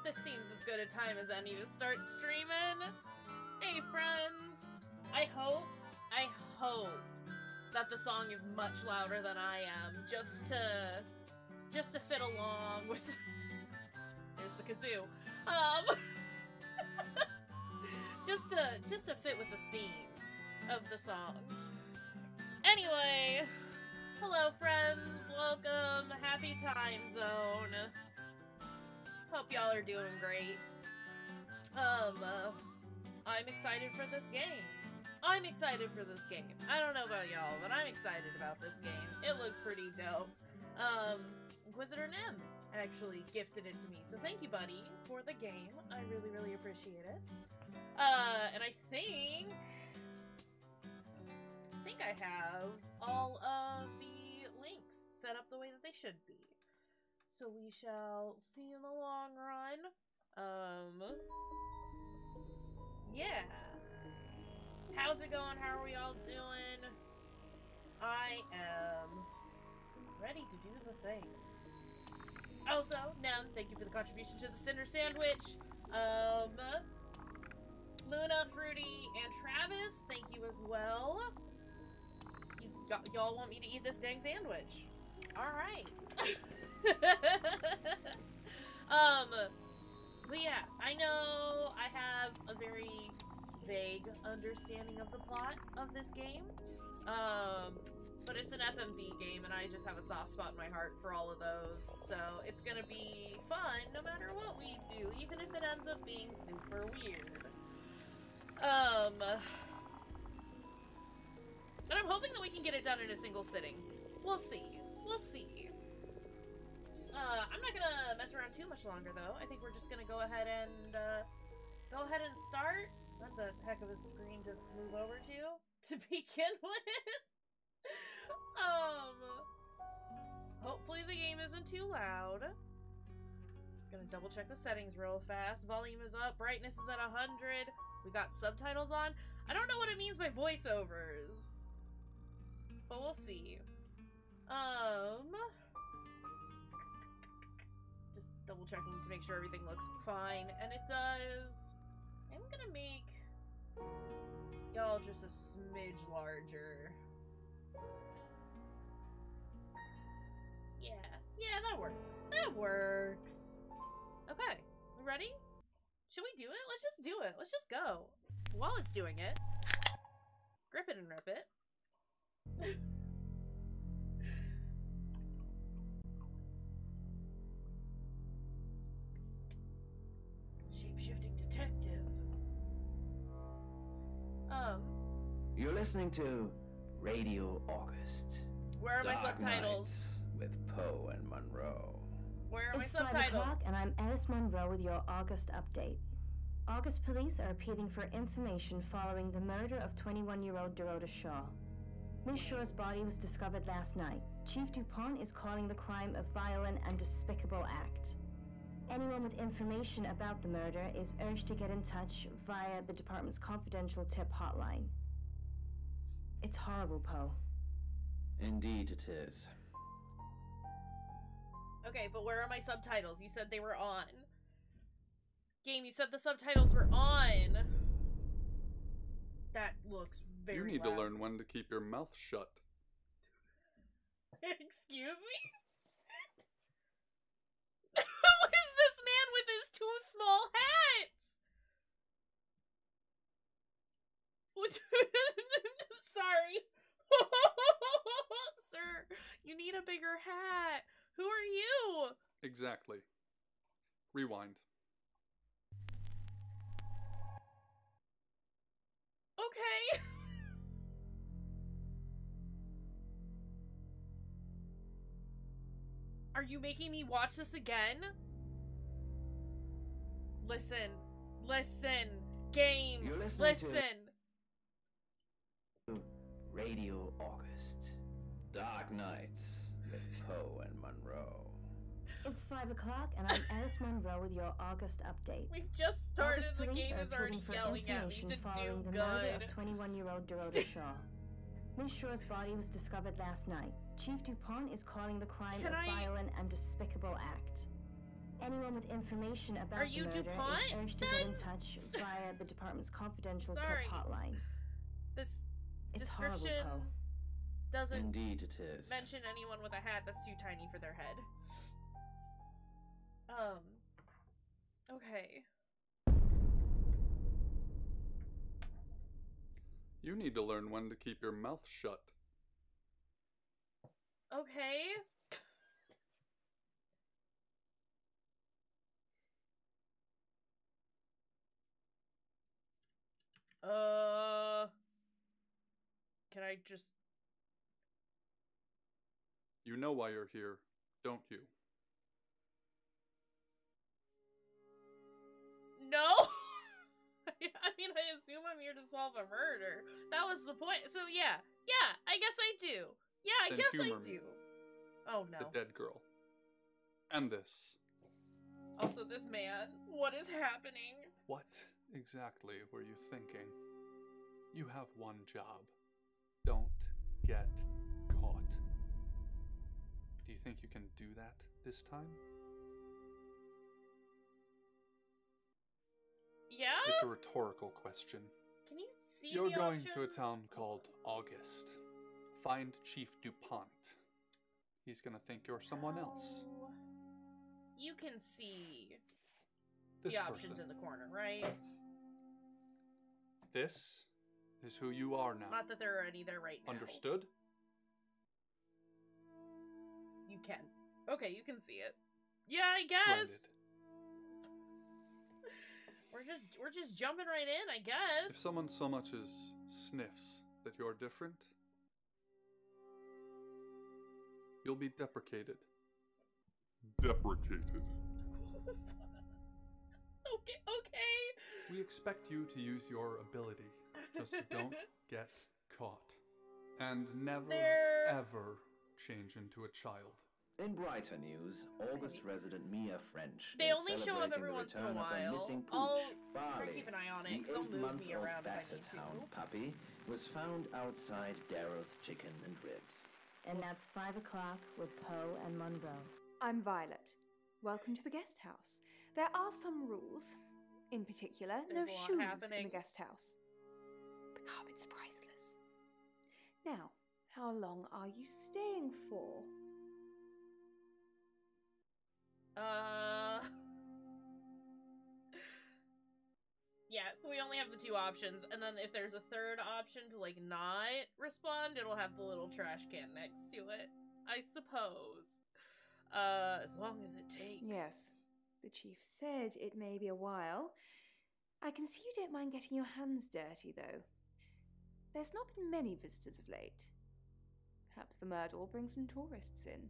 This seems as good a time as any to start streaming. Hey friends! I hope that the song is much louder than I am, just to fit along with there's the kazoo. Just to fit with the theme of the song. Anyway, hello friends, welcome, happy time zone. Hope y'all are doing great. I'm excited for this game. I'm excited for this game. I don't know about y'all, but I'm excited about this game. It looks pretty dope. Inquisitor Nem actually gifted it to me, so thank you, buddy, for the game. I really, really appreciate it. And I think I have all of the links set up the way that they should be. So we shall see in the long run. Yeah. How's it going? How are we all doing? I am ready to do the thing. Also, Nem, thank you for the contribution to the Cinder Sandwich. Luna, Fruity, and Travis, thank you as well. Y'all want me to eat this dang sandwich. Alright. But yeah, I know I have a very vague understanding of the plot of this game. But it's an FMV game, and I just have a soft spot in my heart for all of those, so it's gonna be fun no matter what we do, even if it ends up being super weird. And I'm hoping that we can get it done in a single sitting. We'll see. We'll see. I'm not gonna mess around too much longer, though. I think we're just gonna go ahead and start. That's a heck of a screen to move over to begin with. Hopefully the game isn't too loud. Gonna double check the settings real fast. Volume is up, brightness is at 100. We got subtitles on. I don't know what it means by voiceovers, but we'll see. Just double checking to make sure everything looks fine, and it does. I'm gonna make y'all just a smidge larger. Yeah, that works. That works. Okay, we ready? Should we do it? Let's just do it. Let's just go. While it's doing it, grip it and rip it. Shapeshifting detective. You're listening to Radio August. Where are my Dark subtitles? Nights with Poe and Monroe. Where are my It's subtitles? 5 o'clock, and I'm Alice Monroe with your August update. August police are appealing for information following the murder of 21-year-old Dorota Shaw. Miss Shaw's body was discovered last night. Chief DuPont is calling the crime a violent and despicable act. Anyone with information about the murder is urged to get in touch via the department's confidential tip hotline. It's horrible, Poe. Indeed it is. Okay, but where are my subtitles? You said they were on. Game, you said the subtitles were on. That looks very You need loud. to learn when to keep your mouth shut. Excuse me? Who is this man with his two small hats? Sorry. Sir, you need a bigger hat. Who are you? Exactly. Rewind. Okay. Are you making me watch this again? Listen. Listen. Game. You're listening Listen. to Radio August. Dark Nights with Poe and Monroe. It's 5 o'clock, and I'm Alice Monroe with your August update. We've just started. August The police game are is already appealing for yelling at me information to do following the murder good. of 21-year-old Dorota Shaw. Miss Shaw's body was discovered last night. Chief DuPont is calling the crime Can a I- violent and despicable act. Anyone with information about Are the you murder DuPont, is urged to get in then? touch via the department's confidential Sorry. tip hotline. This It's horrible, description Poe. doesn't Indeed it is. mention anyone with a hat that's too tiny for their head. Okay. You need to learn when to keep your mouth shut. Okay. Can I just... You know why you're here, don't you? No! I mean, I assume I'm here to solve a murder. That was the point. So yeah. Yeah, I guess I do. Yeah, I Then guess I humor me. do. Oh no. The dead girl. And this. Also this man. What is happening? What exactly were you thinking? You have one job. Don't get caught. Do you think you can do that this time? Yeah? It's a rhetorical question. Can you see You're the going to a options? town called August. Find Chief DuPont. He's gonna think you're someone else. Oh. You can see This the options person. in the corner, right? This is who you are now. Not that there are any there right now. Understood? You can. Okay, you can see it. Yeah, I guess. Splendid. We're just jumping right in, I guess. If someone so much as sniffs that you're different, you'll be deprecated. Deprecated. Okay. We expect you to use your ability. Just don't get caught. And never, ever change into a child. In brighter news, August resident Mia French They is only show up celebrating every the once in a return of her while. missing I'll pooch, try to Barley. keep an eye on it, The because it'll move me 8-month-old around if I Basset need Hound to. puppy was found outside Daryl's Chicken and Ribs. And that's 5 o'clock with Poe and Monroe. I'm Violet. Welcome to the guest house. There are some rules. In particular, There's no a lot shoes happening. in the guest house. The carpets are priceless. Now, how long are you staying for? Yeah, so we only have the two options, and then if there's a third option to, like, not respond, it'll have the little trash can next to it. I suppose. As long as it takes. Yes, the chief said it may be a while. I can see you don't mind getting your hands dirty, though. There's not been many visitors of late. Perhaps the murder will bring some tourists in.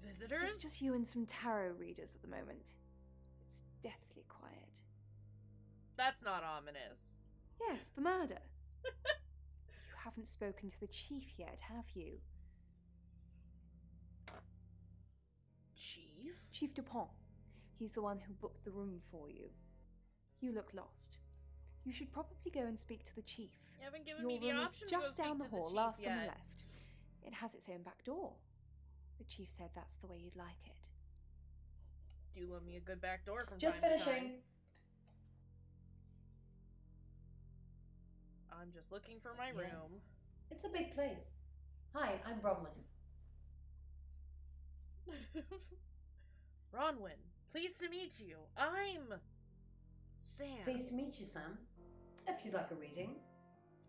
Visitors? It's just you and some tarot readers at the moment. It's deathly quiet. That's not ominous. Yes, the murder. You haven't spoken to the chief yet, have you? Chief? Chief DuPont. He's the one who booked the room for you. You look lost. You should probably go and speak to the chief. You haven't given Your me the room is option to go just speak down to the hall, chief last on the yet. left. It has its own back door. The chief said that's the way you'd like it. Do love me a good back door from Just time to time. finishing. I'm just looking for my Yeah. room. It's a big place. Hi, I'm Bronwyn. Bronwyn, pleased to meet you. I'm Sam. Pleased to meet you, Sam. If you'd like a reading.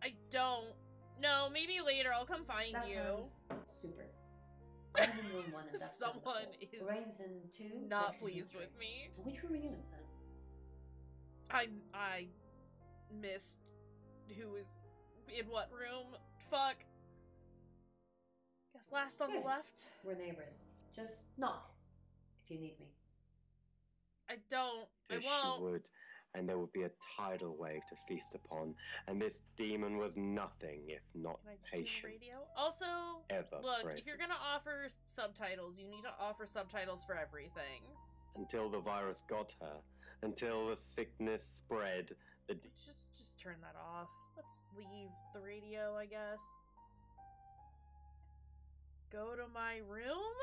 I don't. No, maybe later. I'll come find That you. sounds super. I'm in room 1 and that's Someone is Lorraine's in 2. Not Lex is in pleased 3. with me. Which room are you in, Sam? I missed who is in what room. Fuck. Guess last on the Good. left. We're neighbors. Just knock if you need me. I don't. I Yes, won't. you would, and there would be a tidal wave to feast upon, and this demon was nothing if not Can I tune the patient. radio? Also, Ever look, if present. you're gonna offer subtitles, you need to offer subtitles for everything. Until the virus got her, until the sickness spread, the Just turn that off. Let's leave the radio, I guess. Go to my room?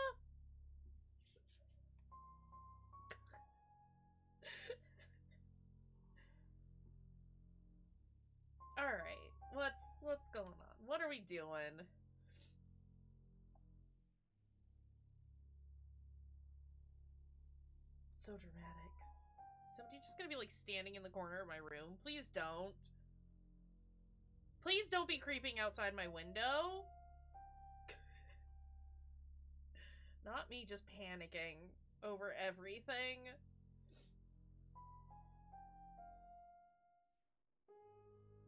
doing? So dramatic. Somebody just gonna be like standing in the corner of my room? Please don't. Please don't be creeping outside my window. Not me just panicking over everything.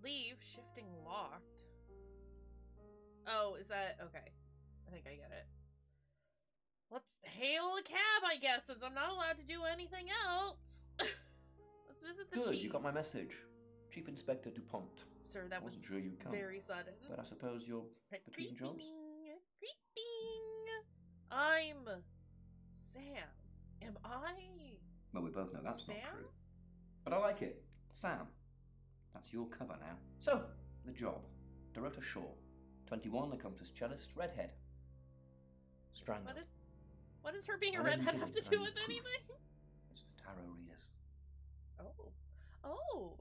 Leave, shifting locked. Oh, is that... okay. I think I get it. Let's hail a cab, I guess, since I'm not allowed to do anything else. Let's visit the Good, chief. you got my message. Chief Inspector DuPont. Sir, that was Wasn't sure you'd come, very sudden. but I suppose you're between jobs? Creeping. I'm Sam. Am I? Well, we both know that's Sam? not true. But I like it. Sam. That's your cover now. So, the job. Dorota Shaw. 21, accomplished cellist, redhead. Strangled. What does her being a Whatever you redhead give have to them, do tiny with proof. anything? It's the tarot readers. Oh.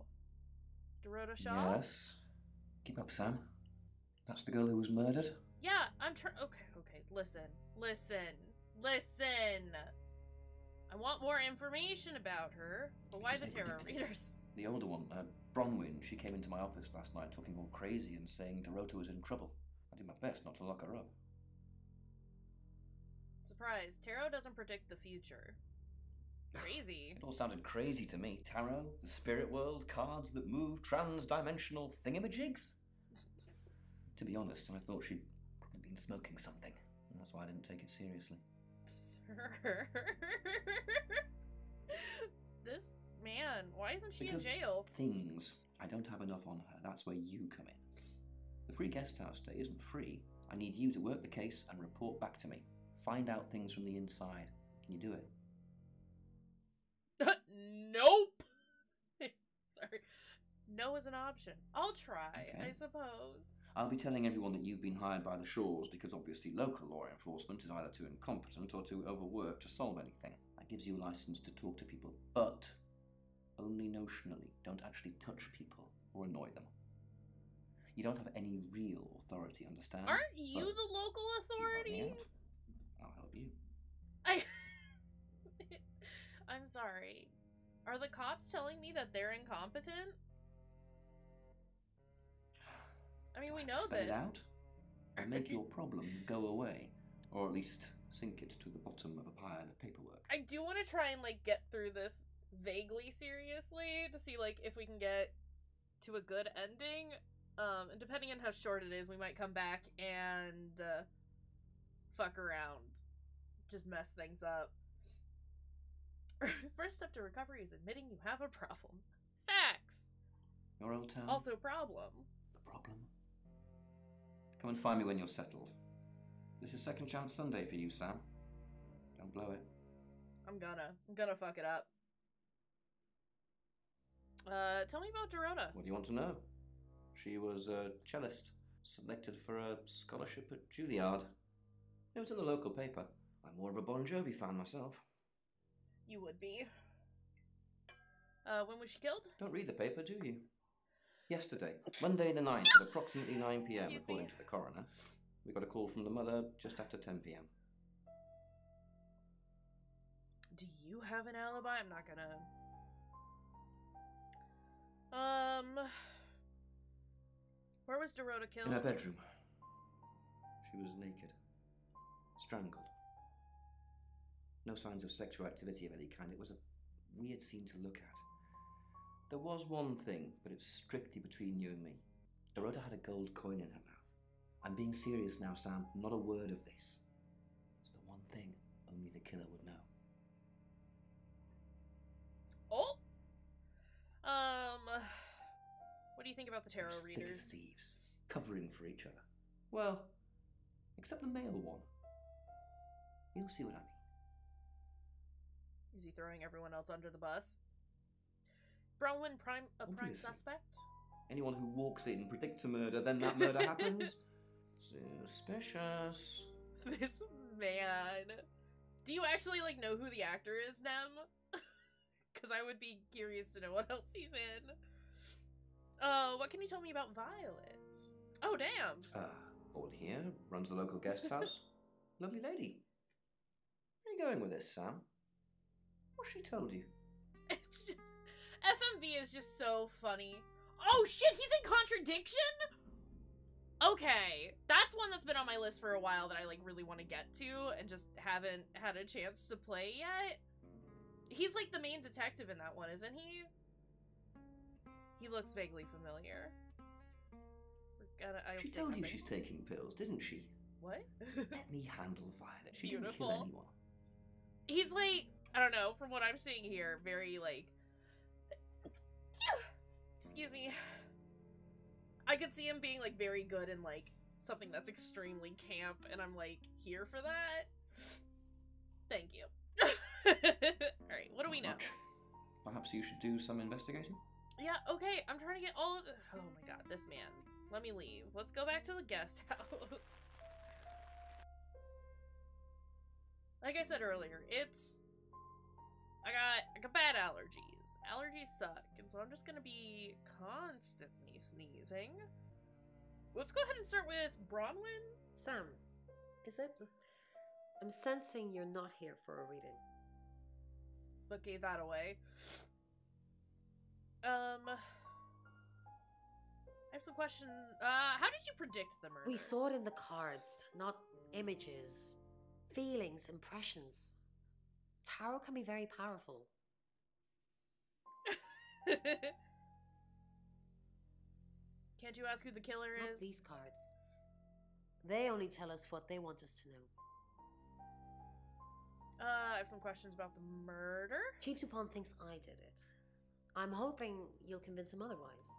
Dorota Shaw? Yes. Keep up, Sam. That's the girl who was murdered? Yeah, I'm trying. Okay. Listen. I want more information about her. But why the Because they tarot predicted it. readers? The older one, Bronwyn, she came into my office last night talking all crazy and saying Dorota was in trouble. I did my best not to lock her up. Surprise. Tarot doesn't predict the future. Crazy. It all sounded crazy to me. Tarot, the spirit world, cards that move, trans-dimensional thingamajigs. To be honest, I thought she'd probably been smoking something. And that's why I didn't take it seriously. Sir. This man, why isn't she Because in jail? Things. I don't have enough on her. That's where you come in. The free guest house stay isn't free. I need you to work the case and report back to me. Find out things from the inside. Can you do it? Nope. Sorry. No is an option. I'll try, Okay. I suppose. I'll be telling everyone that you've been hired by the Shaws because obviously local law enforcement is either too incompetent or too overworked to solve anything. That gives you a license to talk to people, but only notionally. Don't actually touch people or annoy them. You don't have any real authority, understand? Aren't you But the local you help me authority? out, I'll help you. I'm sorry. Are the cops telling me that they're incompetent? I mean, we know Spell this. it out and make your problem go away, or at least sink it to the bottom of a pile of paperwork. I do want to try and, like, get through this vaguely seriously to see, like, if we can get to a good ending. And depending on how short it is, we might come back and fuck around. Just mess things up. First step to recovery is admitting you have a problem. Facts! Your old town? Also problem. The problem? Come and find me when you're settled. This is Second Chance Sunday for you, Sam. Don't blow it. I'm gonna fuck it up. Tell me about Dorota. What do you want to know? She was a cellist, selected for a scholarship at Juilliard. It was in the local paper. I'm more of a Bon Jovi fan myself. You would be. When was she killed? Don't read the paper, do you? Yesterday, Monday the 9th, at approximately 9 p.m., Excuse according me. to the coroner. We got a call from the mother just after 10 p.m. Do you have an alibi? I'm not gonna... Where was Dorota killed? In her bedroom. She was naked. Strangled. No signs of sexual activity of any kind. It was a weird scene to look at. There was one thing, but it's strictly between you and me. Dorota had a gold coin in her mouth. I'm being serious now, Sam. Not a word of this. It's the one thing only the killer would know. Oh! What do you think about the tarot Thick as readers? thieves, covering for each other. Well, except the male one. You'll see what I mean. Is he throwing everyone else under the bus? Bronwyn, prime Obviously. suspect? Anyone who walks in, predicts a murder, then that murder happens? Suspicious. This man. Do you actually, like, know who the actor is, Nem? Because I would be curious to know what else he's in. What can you tell me about Violet? Oh, damn. Born here, runs the local guest house. Lovely lady. Where are you going with this, Sam? What's she told you? It's just, FMV is just so funny. Oh shit, he's in contradiction? Okay, that's one that's been on my list for a while that I like really want to get to and just haven't had a chance to play yet. He's like the main detective in that one, isn't he? He looks vaguely familiar. She told you she's taking pills, didn't she? What? Let me handle Violet. She didn't Beautiful. kill anyone. He's like, I don't know, from what I'm seeing here, very like... Excuse me. I could see him being like very good in like something that's extremely camp, and I'm like here for that. Thank you. Alright, what do we know? Perhaps you should do some investigating? Yeah, okay, I'm trying to get all of the... Oh my god, this man. Let me leave. Let's go back to the guest house. Like I said earlier, I got bad allergies. Allergies suck, and so I'm just gonna be constantly sneezing. Let's go ahead and start with Bronwyn. Sam, is it? I'm sensing you're not here for a reading. But gave that away. I have some question. How did you predict the murder? We saw it in the cards, not images. Feelings, impressions. Tarot can be very powerful. Can't you ask who the killer Not is? these cards. They only tell us what they want us to know. I have some questions about the murder. Chief Dupont thinks I did it. I'm hoping you'll convince him otherwise.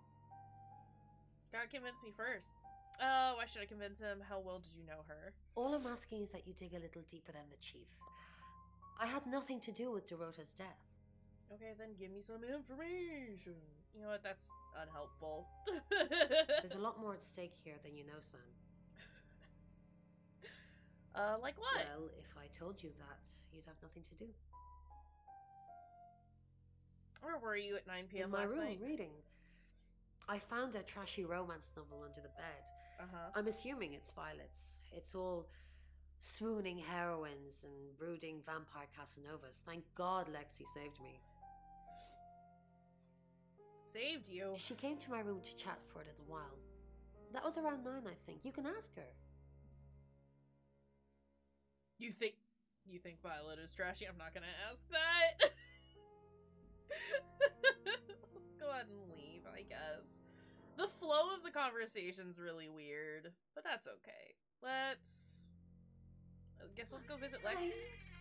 Gotta convince me first. Oh, why should I convince him? How well did you know her? All I'm asking is that you dig a little deeper than the chief. I had nothing to do with Dorota's death. Okay, then give me some information. You know what? That's unhelpful. There's a lot more at stake here than you know, Sam. Like what? Well, if I told you that, you'd have nothing to do. Where were you at 9 p.m. In my last room, night? reading. I found a trashy romance novel under the bed. I'm assuming it's Violet's. It's all swooning heroines and brooding vampire Casanovas. Thank God Lexi saved me. Saved you? She came to my room to chat for a little while. That was around 9, I think. You can ask her. You think Violet is trashy? I'm not gonna ask that. Let's go ahead and leave, I guess. The flow of the conversation's really weird, but that's okay. I guess let's go visit Lexi. Hi.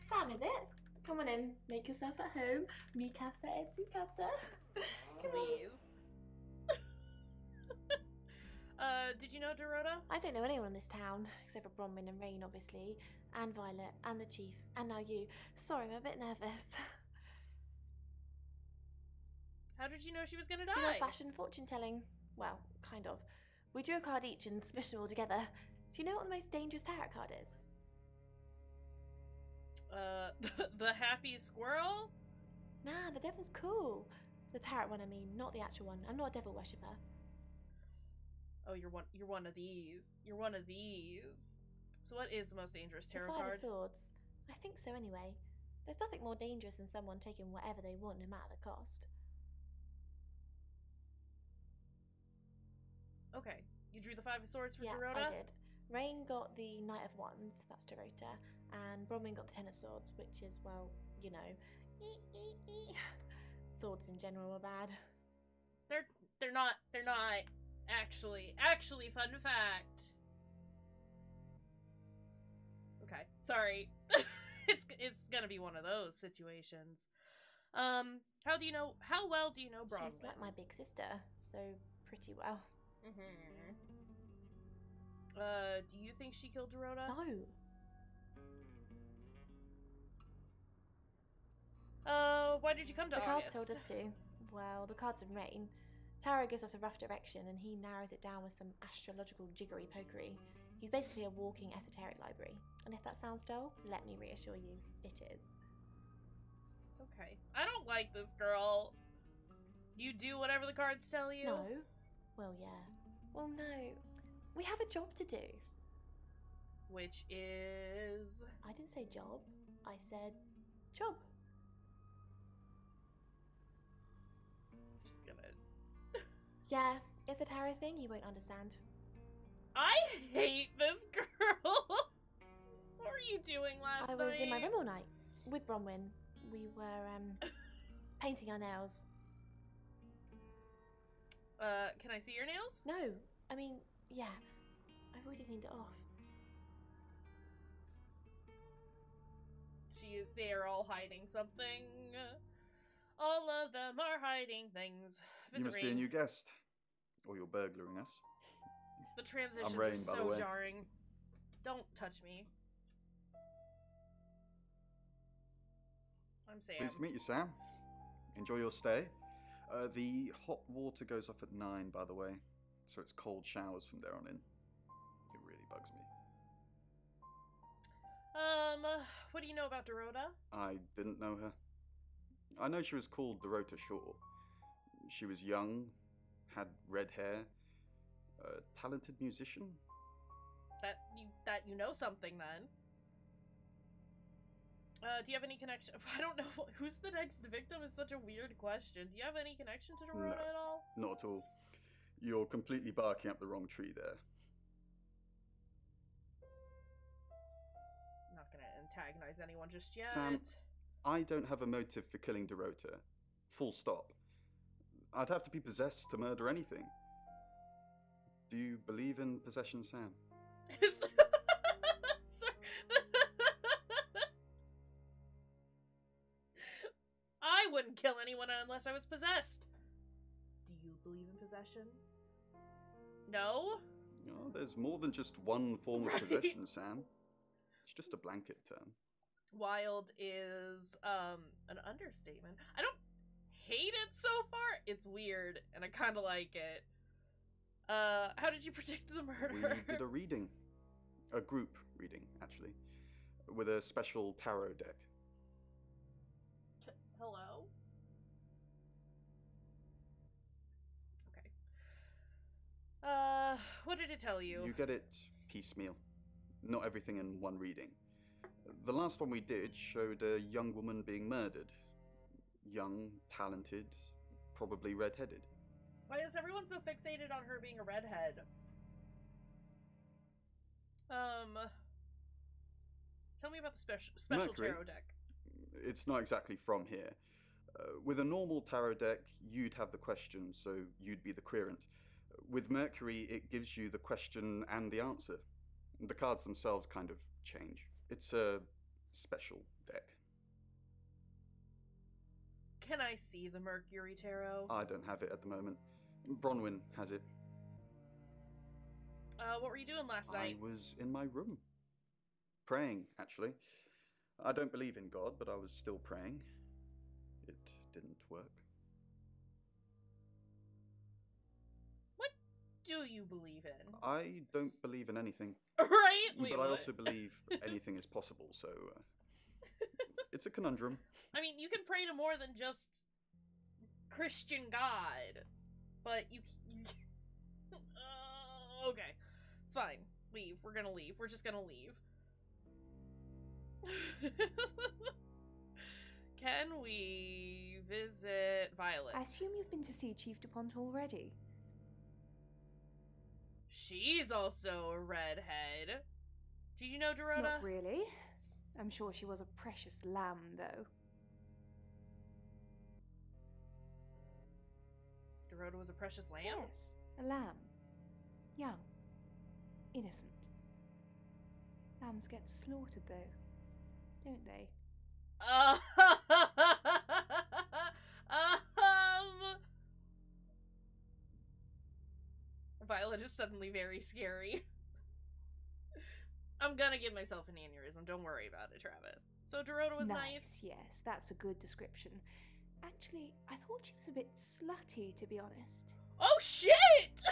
Sam, is it? Come on in. Make yourself at home. Mi casa es su casa. Please. Did you know Dorota? I don't know anyone in this town, except for Bronwyn and Rain, obviously, and Violet, and the Chief, and now you. Sorry, I'm a bit nervous. How did you know she was gonna Good die? old-fashioned fortune-telling. Well, kind of. We drew a card each and smushed them all together. Do you know what the most dangerous tarot card is? The happy squirrel? Nah, the devil's cool. The tarot one, I mean, not the actual one. I'm not a devil worshipper. Oh, you're one of these. You're one of these. So what is the most dangerous The tarot Five card? of Swords. I think so anyway. There's nothing more dangerous than someone taking whatever they want, no matter the cost. Okay. You drew the Five of Swords for Yeah, Dorota? I did. Rain got the Knight of Wands, that's Dorota, and Bronwyn got the Ten of Swords, which is, well, you know, swords in general are bad. They're not actually fun fact. Okay, sorry. it's gonna be one of those situations. How well do you know Bronwyn? She's like my big sister, so pretty well. Do you think she killed Dorota? No. Why did you come to The cards August? told us to. Well, the cards of Rain. Tarot gives us a rough direction, and he narrows it down with some astrological jiggery pokery. He's basically a walking esoteric library. And if that sounds dull, let me reassure you, it is. Okay. I don't like this girl. You do whatever the cards tell you? No. Well, yeah. Well, no. We have a job to do. which is... I didn't say job. I said job. Just gonna... Yeah, it's a tarot thing you won't understand. I hate this girl! What were you doing last night? I was in my room all night with Bronwyn. We were painting our nails. Can I see your nails? No, I mean, yeah. I've already cleaned it off. They're all hiding something. All of them are hiding things. You must be a new guest. Or you're burglaring us. The transitions Rain, are by the so way. jarring. Don't touch me. I'm Sam. Pleased to meet you, Sam. Enjoy your stay. The hot water goes off at 9, by the way. So it's cold showers from there on in. It really bugs me. What do you know about Dorota? I didn't know her. I know she was called Dorota Shaw. She was young, had red hair, a talented musician. That you know something then. Do you have any connection? I don't know. Who's the next victim is such a weird question. Do you have any connection to Dorota at all? Not at all. You're completely barking up the wrong tree there. I'm not gonna antagonize anyone just yet. Sam, I don't have a motive for killing Dorota. Full stop. I'd have to be possessed to murder anything. Do you believe in possession, Sam? I wouldn't kill anyone unless I was possessed. Do you believe in possession? No? No, there's more than just one form of possession, Sam. It's just a blanket term. Wild is an understatement. I don't hate it so far. It's weird, and I kind of like it. How did you predict the murder? We did a reading. A group reading, actually. With a special tarot deck. Hello? Okay. What did it tell you? You get it piecemeal. Not everything in one reading. The last one we did showed a young woman being murdered. Young, talented, probably red-headed. Why is everyone so fixated on her being a redhead? Tell me about the special Mercury. tarot deck. It's not exactly from here. With a normal tarot deck, you'd have the question, so you'd be the querent. With Mercury, it gives you the question and the answer. The cards themselves kind of change. It's a special deck. Can I see the Mercury Tarot? I don't have it at the moment. Bronwyn has it. What were you doing last night? I was in my room. Praying, actually. I don't believe in God, but I was still praying. It didn't work. What do you believe in? I don't believe in anything. Right? Wait, but I what? also believe anything is possible, so it's a conundrum. I mean, you can pray to more than just Christian God, but you okay, it's fine. Leave. We're gonna leave. We're just gonna leave. Can we visit Violet? I assume you've been to see Chief DuPont already. She's also a redhead. Did you know Dorota? Not really. I'm sure she was a precious lamb, though. Dorota was a precious lamb? Yes, a lamb. Young. Innocent. Lambs get slaughtered, though, don't they? Violet is suddenly very scary. I'm gonna give myself an aneurysm. Don't worry about it, Travis. So Dorota was nice? Yes, that's a good description. Actually, I thought she was a bit slutty, to be honest. Oh, shit!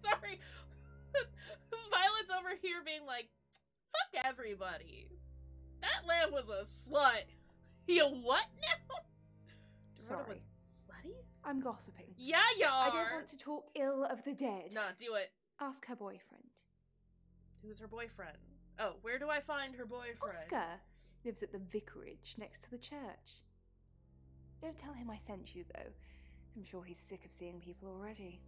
Sorry. Violet's over here being like, fuck everybody. That lamb was a slut. You what now? Sorry. Was slutty? I'm gossiping. Yeah, you are. I don't want to talk ill of the dead. Nah, do it. Ask her boyfriend. Who's her boyfriend? Oh, where do I find her boyfriend? Oscar lives at the vicarage next to the church. Don't tell him I sent you, though. I'm sure he's sick of seeing people already.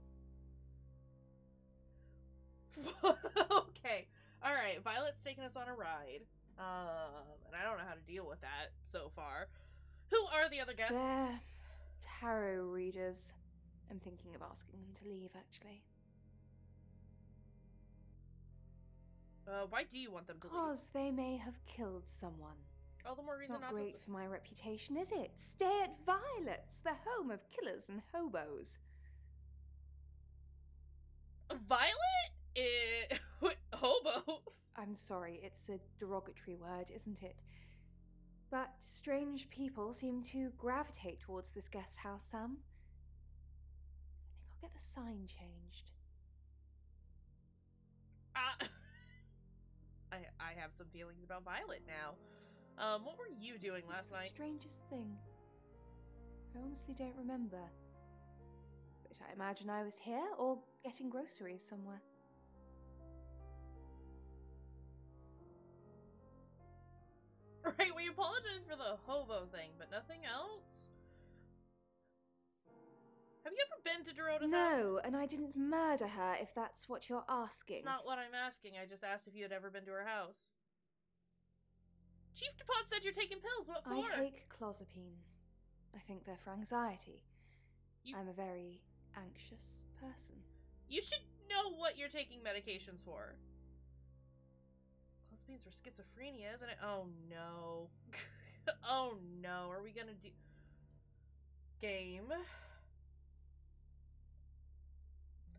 Okay. Alright, Violet's taking us on a ride. And I don't know how to deal with that so far. Who are the other guests? They're tarot readers. I'm thinking of asking them to leave, actually. Why do you want them to leave? Because they may have killed someone. All the more reason It's not not great to. for my reputation, is it? Stay at Violet's, the home of killers and hobos. Violet? Hobos? I'm sorry, it's a derogatory word, isn't it? But strange people seem to gravitate towards this guest house, Sam. I think I'll get the sign changed. I have some feelings about Violet now. What were you doing last night? It's the strangest thing. I honestly don't remember. But I imagine I was here or getting groceries somewhere. Right, we apologize for the hobo thing, but nothing else? Have you ever been to Dorota's house? No, and I didn't murder her, if that's what you're asking. It's not what I'm asking. I just asked if you had ever been to her house. Chief DuPont said you're taking pills. What for? I take clozapine. I think they're for anxiety. I'm a very anxious person. You should know what you're taking medications for. Clozapine's for schizophrenia, isn't it? Oh no. Oh no. Are we gonna do... Game.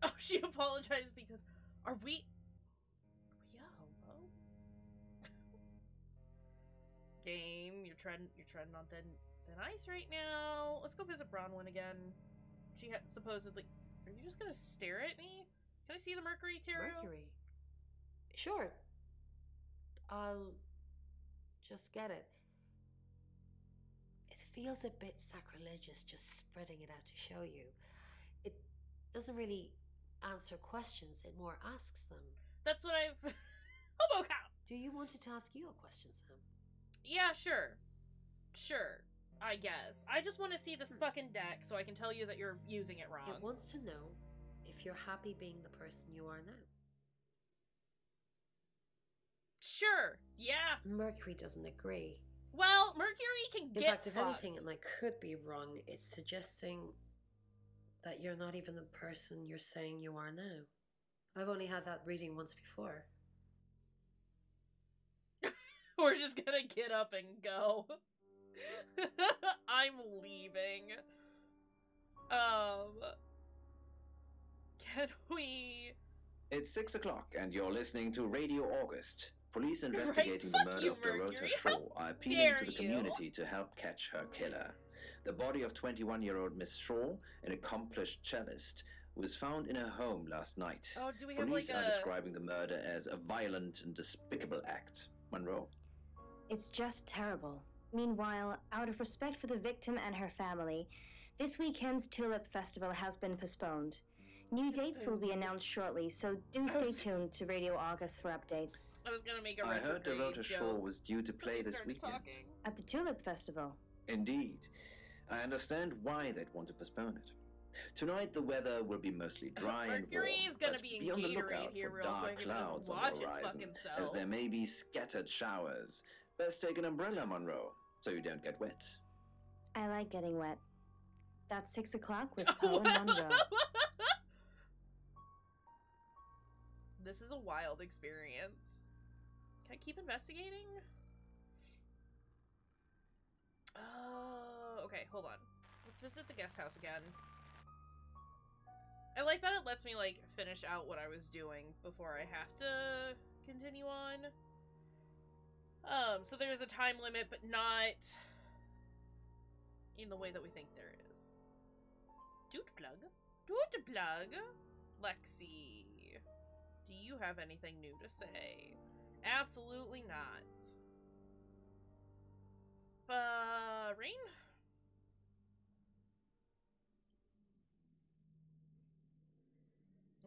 Oh, she apologized because... Are we a hobo? Game, you're treading on thin ice right now. Let's go visit Bronwyn again. She had supposedly... Are you just gonna stare at me? Can I see the Mercury tarot? Mercury? Sure. I'll just get it. It feels a bit sacrilegious just spreading it out to show you. It doesn't really answer questions, it more asks them. That's what I've... Hobo cow! Do you want it to ask you a question, Sam? Yeah, sure. Sure. I guess. I just want to see this fucking deck so I can tell you that you're using it wrong. It wants to know if you're happy being the person you are now. Sure. Yeah. Mercury doesn't agree. Well, Mercury can In get fact, if fucked. anything, and I could be wrong, it's suggesting that you're not even the person you're saying you are now. I've only had that reading once before. We're just gonna get up and go. I'm leaving. Can we... It's 6 o'clock, and you're listening to Radio August. Police investigating the murder of Dorota Shaw are appealing to the community to help catch her killer. The body of 21-year-old Miss Shaw, an accomplished cellist, was found in her home last night. Oh, do we have Police like are a... describing the murder as a violent and despicable act. Monroe. It's just terrible. Meanwhile, out of respect for the victim and her family, this weekend's Tulip Festival has been postponed. New dates will be announced shortly, so do stay tuned to Radio August for updates. I was gonna make a I heard retrograde Dorota joke. Shaw was due to play this Started weekend. talking. At the Tulip Festival. Indeed. I understand why they'd want to postpone it. Tonight the weather will be mostly dry and warm, Mercury is gonna but be in be on the Gatorade lookout here for real dark quick and just clouds on watch the its horizon, fucking as self. there may be scattered showers. Best take an umbrella, Monroe, so you don't get wet. I like getting wet. That's 6 o'clock with Poe and Monroe. This is a wild experience. Can I keep investigating? Okay, hold on. Let's visit the guest house again. I like that it lets me, like, finish out what I was doing before I have to continue on. So there's a time limit, but not in the way that we think there is. Doot plug. Doot plug. Lexi. Do you have anything new to say? Absolutely not. Rain?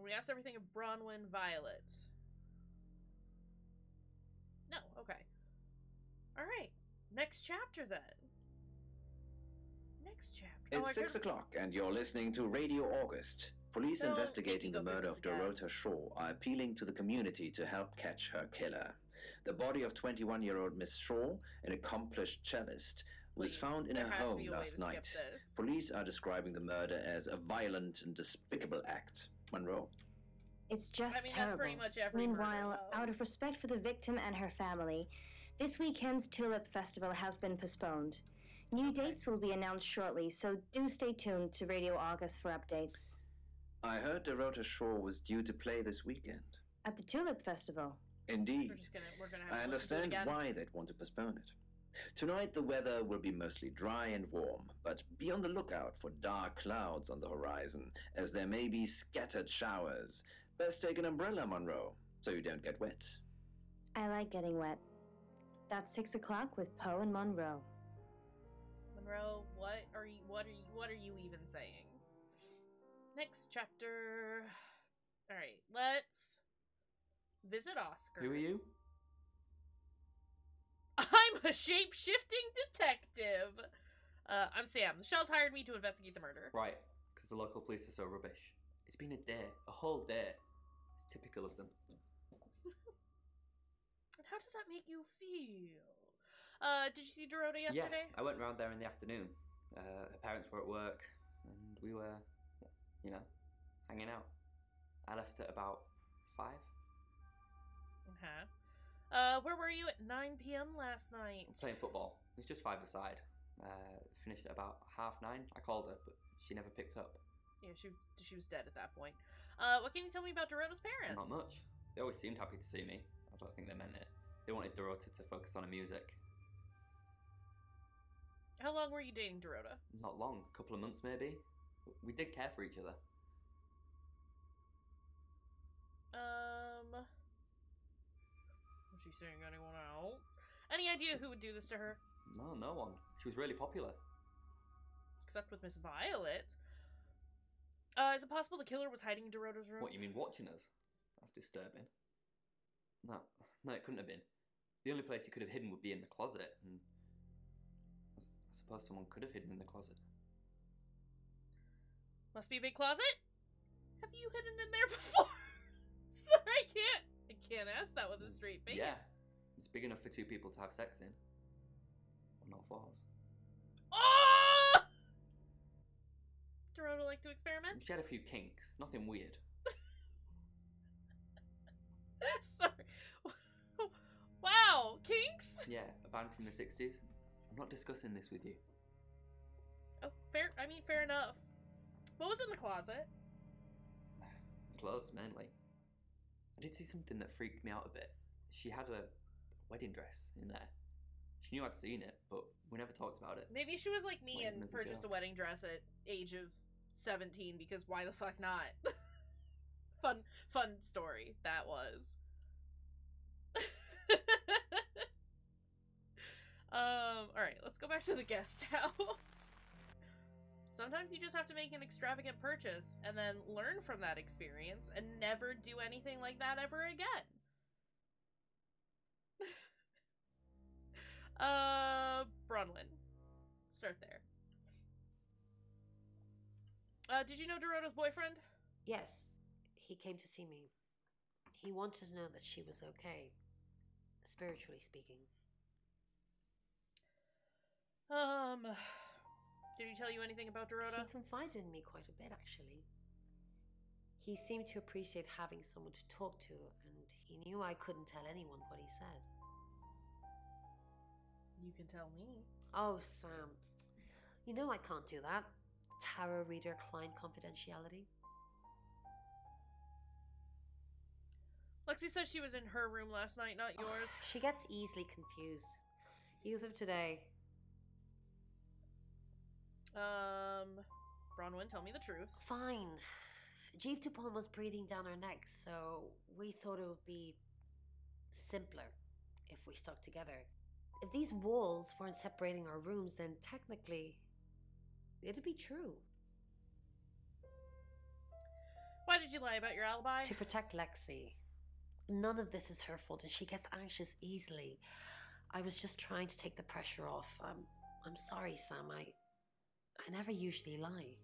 We asked everything of Bronwyn Violet. Next chapter, then. Next chapter. It's 6 o'clock, and you're listening to Radio August. Police investigating the murder of Dorota Shaw are appealing to the community to help catch her killer. The body of 21-year-old Miss Shaw, an accomplished cellist, was found in her home last night. Police are describing the murder as a violent and despicable act. Monroe? It's just I mean, terrible. that's pretty much every Meanwhile, murder, out of respect for the victim and her family, this weekend's Tulip Festival has been postponed. New dates will be announced shortly, so do stay tuned to Radio August for updates. I heard Dorota Shaw was due to play this weekend. At the Tulip Festival? Indeed. We're gonna have to I understand why they'd want to postpone it. Tonight the weather will be mostly dry and warm, but be on the lookout for dark clouds on the horizon, as there may be scattered showers. Best take an umbrella, Monroe, so you don't get wet. I like getting wet. That's 6 o'clock with Poe and Monroe. Monroe, what are you even saying? Next chapter. All right, let's visit Oscar. Who are you? I'm a shape-shifting detective. I'm Sam. The Shells hired me to investigate the murder. Right, because the local police are so rubbish. It's been a day, a whole day. It's typical of them. And how does that make you feel? Did you see Dorota yesterday? Yeah, I went round there in the afternoon. Her parents were at work, and we were, you know, hanging out. I left at about 5. Where were you at 9 p.m. last night? Playing football. It was just 5-a-side. Finished at about 9:30. I called her, but she never picked up. Yeah, she was dead at that point. What can you tell me about Dorota's parents? Not much. They always seemed happy to see me. I don't think they meant it. They wanted Dorota to focus on her music. How long were you dating Dorota? Not long. A couple of months, maybe. We did care for each other. Was she seeing anyone else? Any idea who would do this to her? No, no one. She was really popular. Except with Miss Violet. Is it possible the killer was hiding in Dorota's room? What, you mean watching us? That's disturbing. No, it couldn't have been. The only place he could have hidden would be in the closet, and I suppose someone could have hidden in the closet. Must be a big closet? Have you hidden in there before? Sorry, I can't ask that with a straight face. Yeah, it's big enough for 2 people to have sex in. On all 4s. Oh! Dorota like to experiment? She had a few kinks, nothing weird. Sorry. Wow, kinks? Yeah, a band from the 60s. I'm not discussing this with you. Oh, fair enough. What was in the closet? Clothes, mainly. I did see something that freaked me out a bit. She had a wedding dress in there. She knew I'd seen it, but we never talked about it. Maybe she was like me and purchased a wedding dress at age of 17, because why the fuck not? Fun story that was. Alright, let's go back to the guest house. Sometimes you just have to make an extravagant purchase and then learn from that experience and never do anything like that ever again. Bronwyn. Start there. Did you know Dorota's boyfriend? Yes, he came to see me. He wanted to know that she was okay, spiritually speaking. Did he tell you anything about Dorota? He confided in me quite a bit, actually. He seemed to appreciate having someone to talk to, and he knew I couldn't tell anyone what he said. You can tell me. Oh, Sam. You know I can't do that. Tarot reader client confidentiality. Lexi says she was in her room last night, not yours. She gets easily confused. Youth of today. Bronwyn, tell me the truth. Fine. Jeeve Dupont was breathing down her neck, so we thought it would be simpler if we stuck together. If these walls weren't separating our rooms, then technically it'd be true. Why did you lie about your alibi? To protect Lexi. None of this is her fault, and she gets anxious easily. I was just trying to take the pressure off. I'm sorry, Sam. I never usually lie.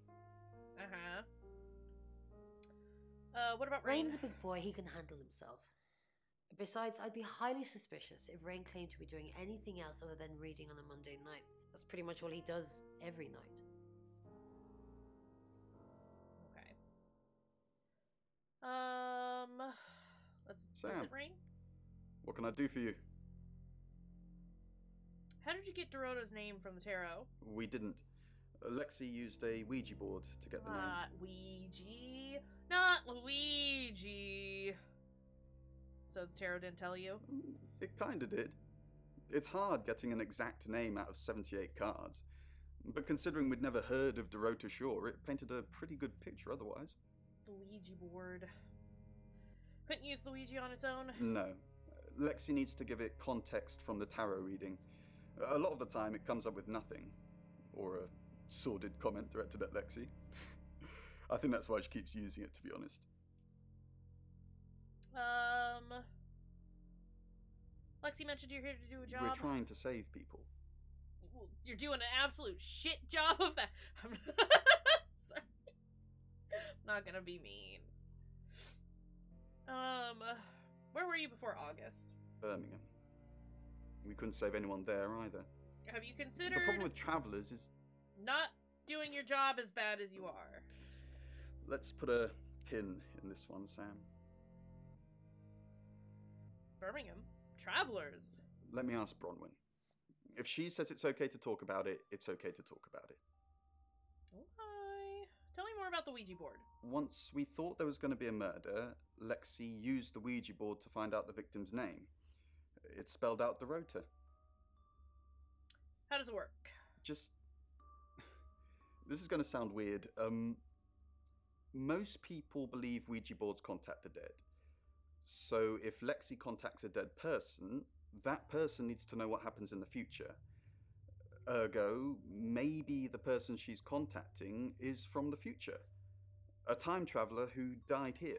What about Rain? Rain's a big boy. He can handle himself. Besides, I'd be highly suspicious if Rain claimed to be doing anything else other than reading on a Monday night. That's pretty much all he does every night. Okay. Let's Sam, was it Rain? What can I do for you? How did you get Dorota's name from the tarot? We didn't. Lexi used a Ouija board to get the name. Ouija, not Luigi. So the tarot didn't tell you? It kinda did. It's hard getting an exact name out of 78 cards. But considering we'd never heard of Dorota Shaw, it painted a pretty good picture otherwise. The Ouija board. Couldn't use Luigi on its own? No. Lexi needs to give it context from the tarot reading. A lot of the time it comes up with nothing. Or a sordid comment directed at Lexi. I think that's why she keeps using it, to be honest. Lexi mentioned you're here to do a job. We're trying to save people. Well, you're doing an absolute shit job of that. Sorry. I'm not gonna be mean. Where were you before August? Birmingham. We couldn't save anyone there either. Have you considered... The problem with travelers is... not doing your job as bad as you are. Let's put a pin in this one, Sam. Birmingham? Travelers? Let me ask Bronwyn. If she says it's okay to talk about it, it's okay to talk about it. Okay. Tell me more about the Ouija board. Once we thought there was going to be a murder, Lexi used the Ouija board to find out the victim's name. It spelled out Dorota. How does it work? Just... This is going to sound weird. Most people believe Ouija boards contact the dead. So if Lexi contacts a dead person, that person needs to know what happens in the future. Ergo, maybe the person she's contacting is from the future. A time traveler who died here.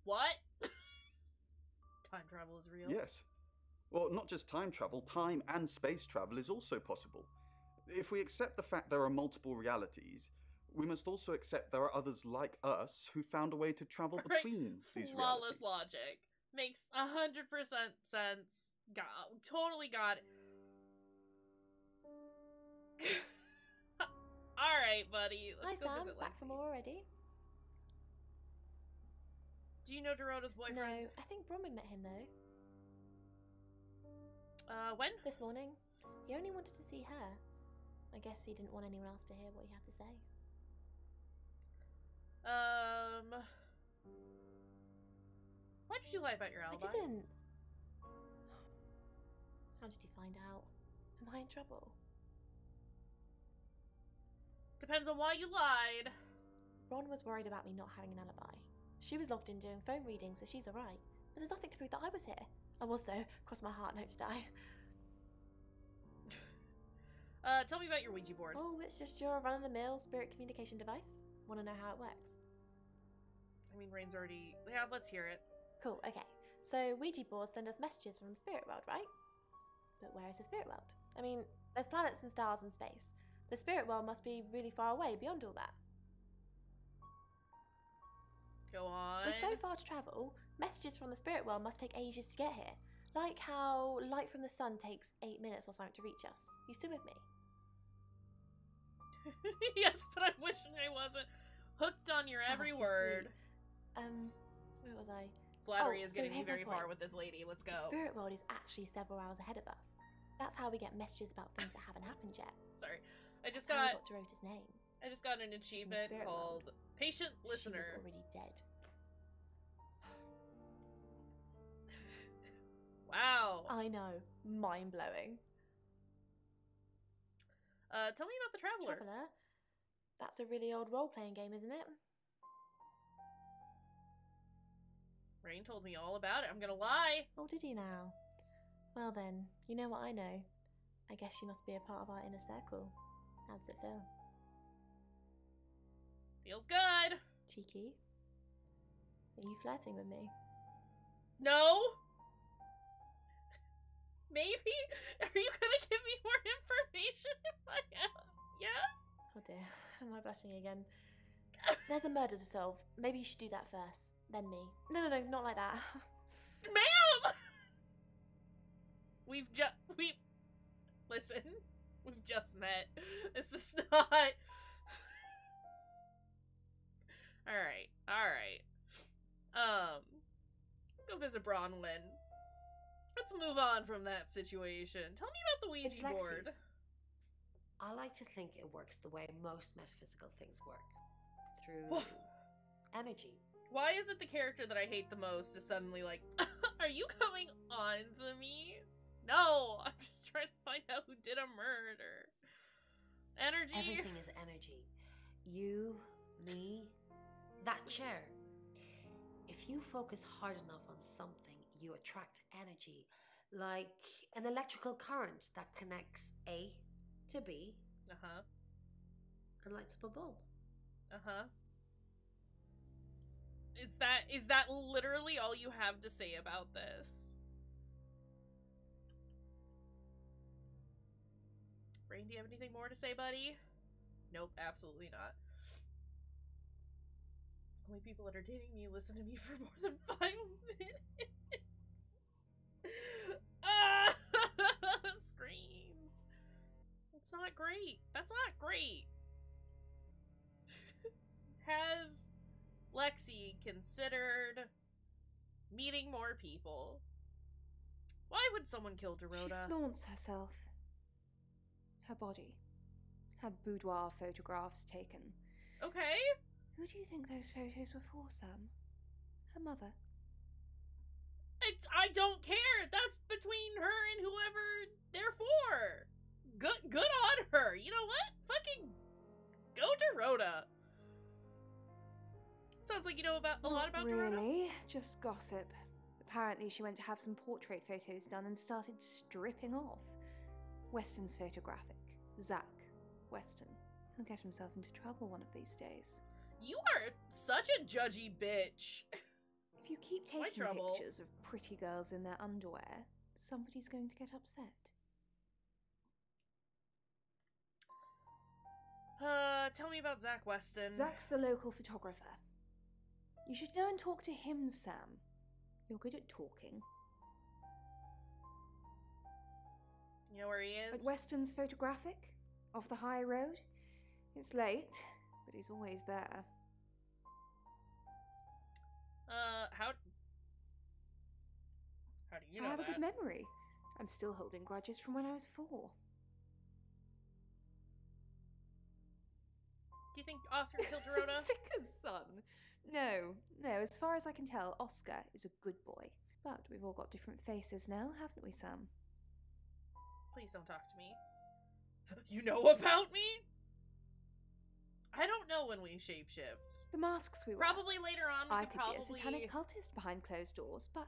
What? Time travel is real? Yes. Well, not just time travel, time and space travel is also possible. If we accept the fact there are multiple realities, we must also accept there are others like us who found a way to travel between these Flawless realities. logic. Makes 100% sense. Totally got it. Alright, buddy. Let's go Hi, Sam. visit Back Lexi. from more already? Do you know Dorota's boyfriend? No, I think Bronwyn met him, though. When? This morning. He only wanted to see her. I guess he didn't want anyone else to hear what he had to say. Why did you lie about your alibi? I didn't. How did you find out? Am I in trouble? Depends on why you lied. Ron was worried about me not having an alibi. She was logged in doing phone readings, so she's alright. But there's nothing to prove that I was here. I was, though. Cross my heart and hope to die. Tell me about your Ouija board. Oh, it's just your run-of-the-mill spirit communication device. Want to know how it works? I mean, Rain's already... Yeah, let's hear it. Cool, okay. So Ouija boards send us messages from the spirit world, right? But where is the spirit world? I mean, there's planets and stars and space. The spirit world must be really far away beyond all that. Go on. With so far to travel, messages from the spirit world must take ages to get here. Like how light from the sun takes 8 minutes or something to reach us. You still with me? Yes, but I'm wishing I wasn't hooked on your every word. Where was I? Flattery is so getting me here's my very far point. with this lady. Let's go. The spirit world is actually several hours ahead of us. That's how we get messages about things that haven't happened yet. Sorry. I just That's how we got Dorota's name. I just got an achievement spirit called world. Patient She Listener. was already dead. Wow. I know. Mind blowing. Tell me about the Traveler. Traveler? That's a really old role-playing game, isn't it? Rain told me all about it. I'm gonna lie. Oh, did he now? Well then, you know what I know. I guess you must be a part of our inner circle. How does it feel? Feels good. Cheeky. Are you flirting with me? No? Maybe? Are you gonna give me more information if I am? Yes? Oh dear, am I blushing again? There's a murder to solve. Maybe you should do that first, then me. No, not like that. Ma'am! Listen, we've just met. This is not... Alright. Let's go visit Bronwyn. Let's move on from that situation. Tell me about the Ouija board. I like to think it works the way most metaphysical things work. Through energy. Why is it the character that I hate the most is suddenly like, are you coming on to me? No, I'm just trying to find out who did a murder. Energy. Everything is energy. You, me, that chair. If you focus hard enough on something, you attract energy, like an electrical current that connects A to B and lights up a bulb. Is that literally all you have to say about this? Rain, do you have anything more to say, buddy? Nope, absolutely not. Only people that are dating me listen to me for more than 5 minutes. Ah! Screams. That's not great. That's not great. Has Lexi considered meeting more people? Why would someone kill Dorota? She flaunts herself. Her body. Had boudoir photographs taken. Okay. Who do you think those photos were for, Sam? Her mother? I don't care. That's between her and whoever they're for. Good on her. You know what? Fucking go Dorota. Sounds like you know about a lot about Dorota. Really? Just gossip. Apparently she went to have some portrait photos done and started stripping off. Weston's photographic. Zach Weston. He'll get himself into trouble one of these days. You are such a judgy bitch. If you keep taking pictures of pretty girls in their underwear, somebody's going to get upset. Tell me about Zach Weston. Zach's the local photographer. You should go and talk to him, Sam. You're good at talking. You know where he is? At Weston's photographic? Off the high road? It's late, but he's always there. How do you know I have that? a good memory. I'm still holding grudges from when I was 4. Do you think Oscar killed Dorota? Vicar's son. No, as far as I can tell, Oscar is a good boy. But we've all got different faces now, haven't we, Sam? Please don't talk to me. You know about me? I don't know when we shapeshift. The masks we wear. Probably later on. I could be a satanic cultist behind closed doors, but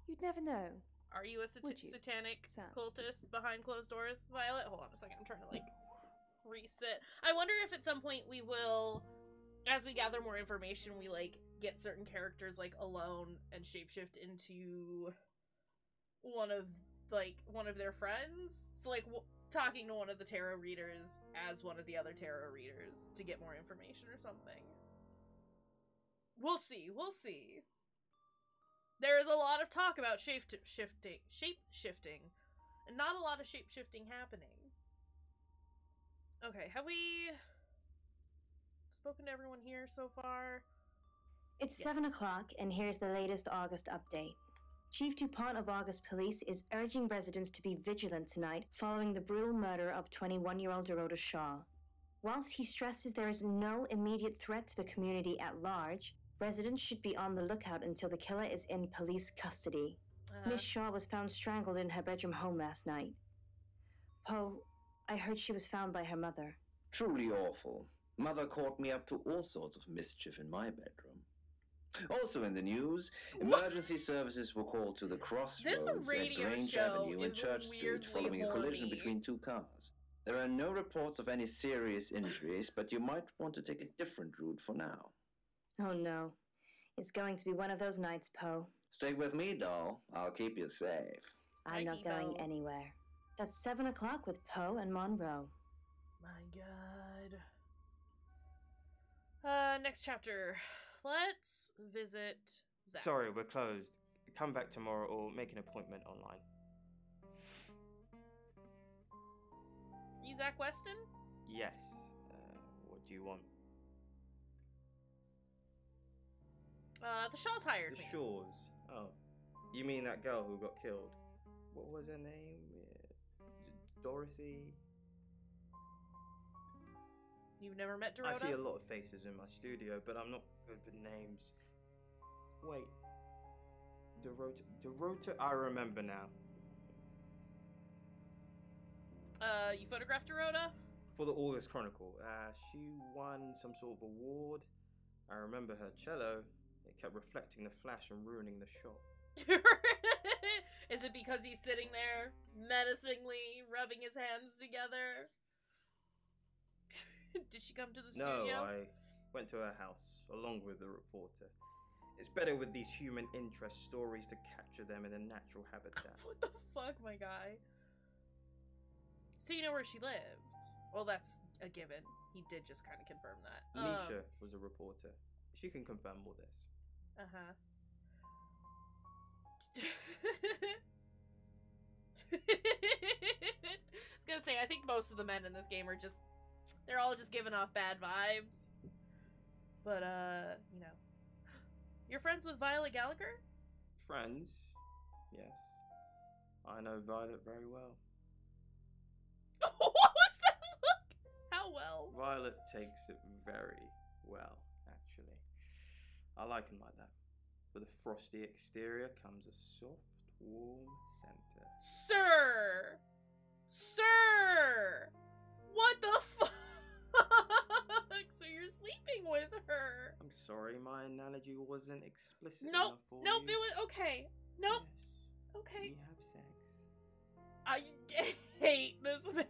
you'd never know. Are you a satanic cultist behind closed doors, Violet? Hold on a second. I'm trying to, reset. I wonder if at some point we will, as we gather more information, we, get certain characters, alone and shapeshift into one of their friends. So, talking to one of the tarot readers as one of the other tarot readers to get more information or something. We'll see. There is a lot of talk about shape-shifting, and not a lot of shape-shifting happening. Okay, have we spoken to everyone here so far? It's 7 o'clock, and here's the latest August update. Chief DuPont of August Police is urging residents to be vigilant tonight following the brutal murder of 21-year-old Dorota Shaw. Whilst he stresses there is no immediate threat to the community at large, residents should be on the lookout until the killer is in police custody. Miss Shaw was found strangled in her bedroom home last night. Poe, I heard she was found by her mother. Truly awful. Mother caught me up to all sorts of mischief in my bedroom. Also in the news, emergency services were called to the crossroads at Grange Avenue and Church Street following a collision between 2 cars. There are no reports of any serious injuries, but you might want to take a different route for now. Oh no. It's going to be one of those nights, Poe. Stick with me, doll. I'll keep you safe. I'm not going anywhere. That's 7 o'clock with Poe and Monroe. My God. Next chapter. Let's visit Zach. Sorry, we're closed. Come back tomorrow or make an appointment online. You Zach Weston? Yes. What do you want? The Shaws hired me. The Shaws? Oh. You mean that girl who got killed? What was her name? Dorothy? You've never met Dorota? I see a lot of faces in my studio, but I'm not good with names. Wait. Dorota? I remember now. You photographed Dorota? For the August Chronicle. She won some sort of award. I remember her cello. It kept reflecting the flash and ruining the shot. Is it because he's sitting there menacingly rubbing his hands together? Did she come to the studio? No, I went to her house along with the reporter. It's better with these human interest stories to capture them in a natural habitat. What the fuck, my guy? So you know where she lived? Well, that's a given. He did just kind of confirm that. Leisha was a reporter. She can confirm all this. Uh-huh. I was gonna say, I think most of the men in this game are just, they're all just giving off bad vibes. But, you know. You're friends with Violet Gallagher? Friends? Yes. I know Violet very well. What was that look? How well? Violet takes it very well, actually. I like him like that. With a frosty exterior comes a soft, warm center. Sir! Sir! What the fuck? So you're sleeping with her? I'm sorry, my analogy wasn't explicit Nope, enough for nope, you. it was okay. Nope. Yes, okay. we have sex. I hate this man.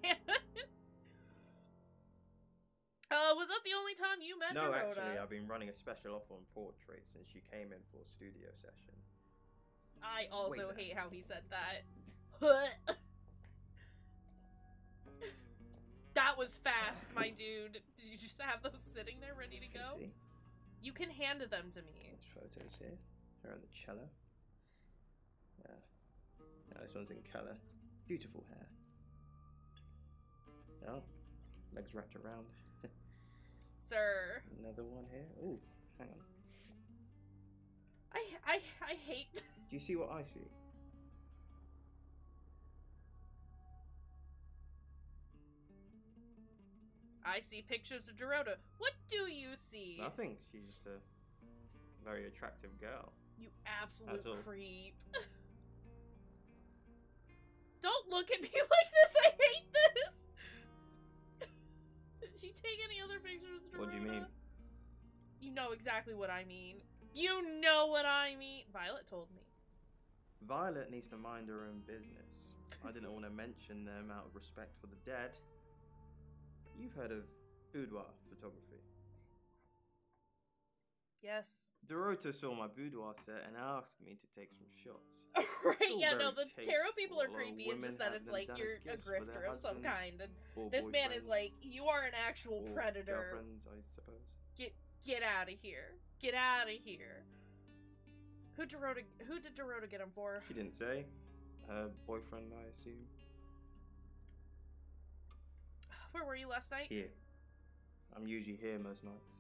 Was that the only time you met No, Dorota? actually, I've been running a special offer on portraits since she came in for a studio session. I also Wait, hate how he said that. That was fast, my dude. Did you just have those sitting there ready to go? See? You can hand them to me. There's photos here. Her on the cello. Yeah. Now this one's in colour. Beautiful hair. Oh, legs wrapped around. Sir. Another one here. Ooh, hang on. I hate. Do you see what I see? I see pictures of Dorota. What do you see? Nothing. She's just a very attractive girl. You absolute That's all. creep. Don't look at me like this. I hate this. Did she take any other pictures of Dorota? What do you mean? You know exactly what I mean. You know what I mean. Violet told me. Violet needs to mind her own business. I didn't want to mention them out of respect for the dead. You've heard of boudoir photography. Yes. Dorota saw my boudoir set and asked me to take some shots. Right, It's all yeah, no, very the tarot people are tasteful, creepy. It's women just that have it's them like done you're as a gifts for their grifter of some husbands kind, and or this man is boyfriends like, you are an actual or predator. girlfriends, I suppose. Get out of here. Get out of here. Who did Dorota get him for? She didn't say. Her boyfriend, I assume. Where were you last night? Here. I'm usually here most nights.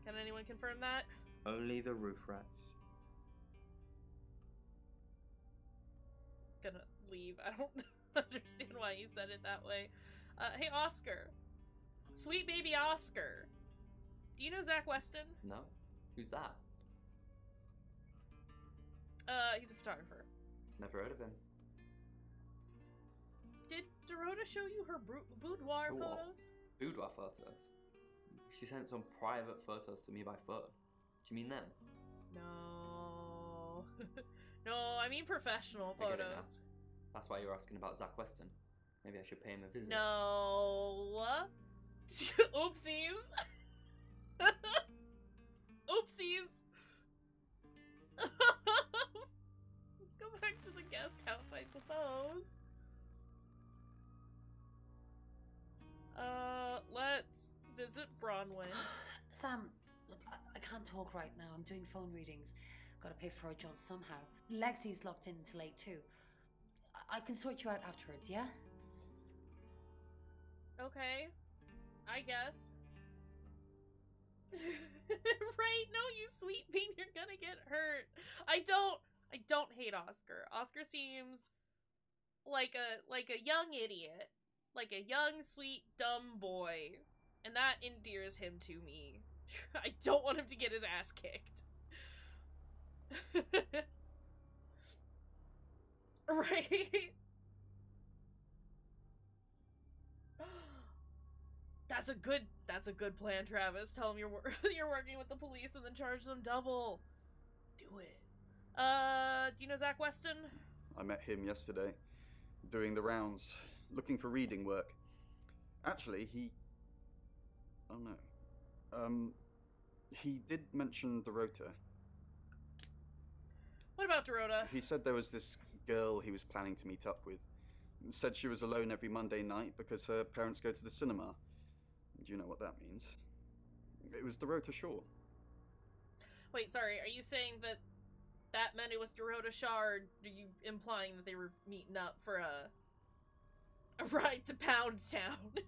Can anyone confirm that? Only the roof rats. Gonna leave. I don't understand why you said it that way. Hey, Oscar. Sweet baby Oscar. Do you know Zach Weston? No. Who's that? He's a photographer. Never heard of him. Did Dorota show you her boudoir What? photos? Boudoir photos? She sent some private photos to me by phone. Do you mean them? No. No, I mean professional I get it now. photos. That's why you're asking about Zach Weston. Maybe I should pay him a visit. No. Oopsies. Oopsies. Let's go back to the guest house, I suppose. Let's visit Bronwyn. Sam, look, I can't talk right now. I'm doing phone readings. Gotta pay for a job somehow. Lexi's locked in till 8 too. I can sort you out afterwards, yeah? Okay. I guess. Right? No, you sweet bean, you're gonna get hurt. I don't hate Oscar. Oscar seems like a young idiot. Like a young, sweet, dumb boy. And that endears him to me. I don't want him to get his ass kicked. Right? That's a good plan, Travis. Tell him you're working with the police and then charge them double. Do it. Do you know Zach Weston? I met him yesterday, doing the rounds, looking for reading work. Actually, oh no. He did mention Dorota. What about Dorota? He said there was this girl he was planning to meet up with. Said she was alone every Monday night because her parents go to the cinema. Do you know what that means? It was Dorota Shaw. Wait, sorry, are you saying that meant it was Dorota Shaw, or are you implying that they were meeting up for a ride to Pound Town?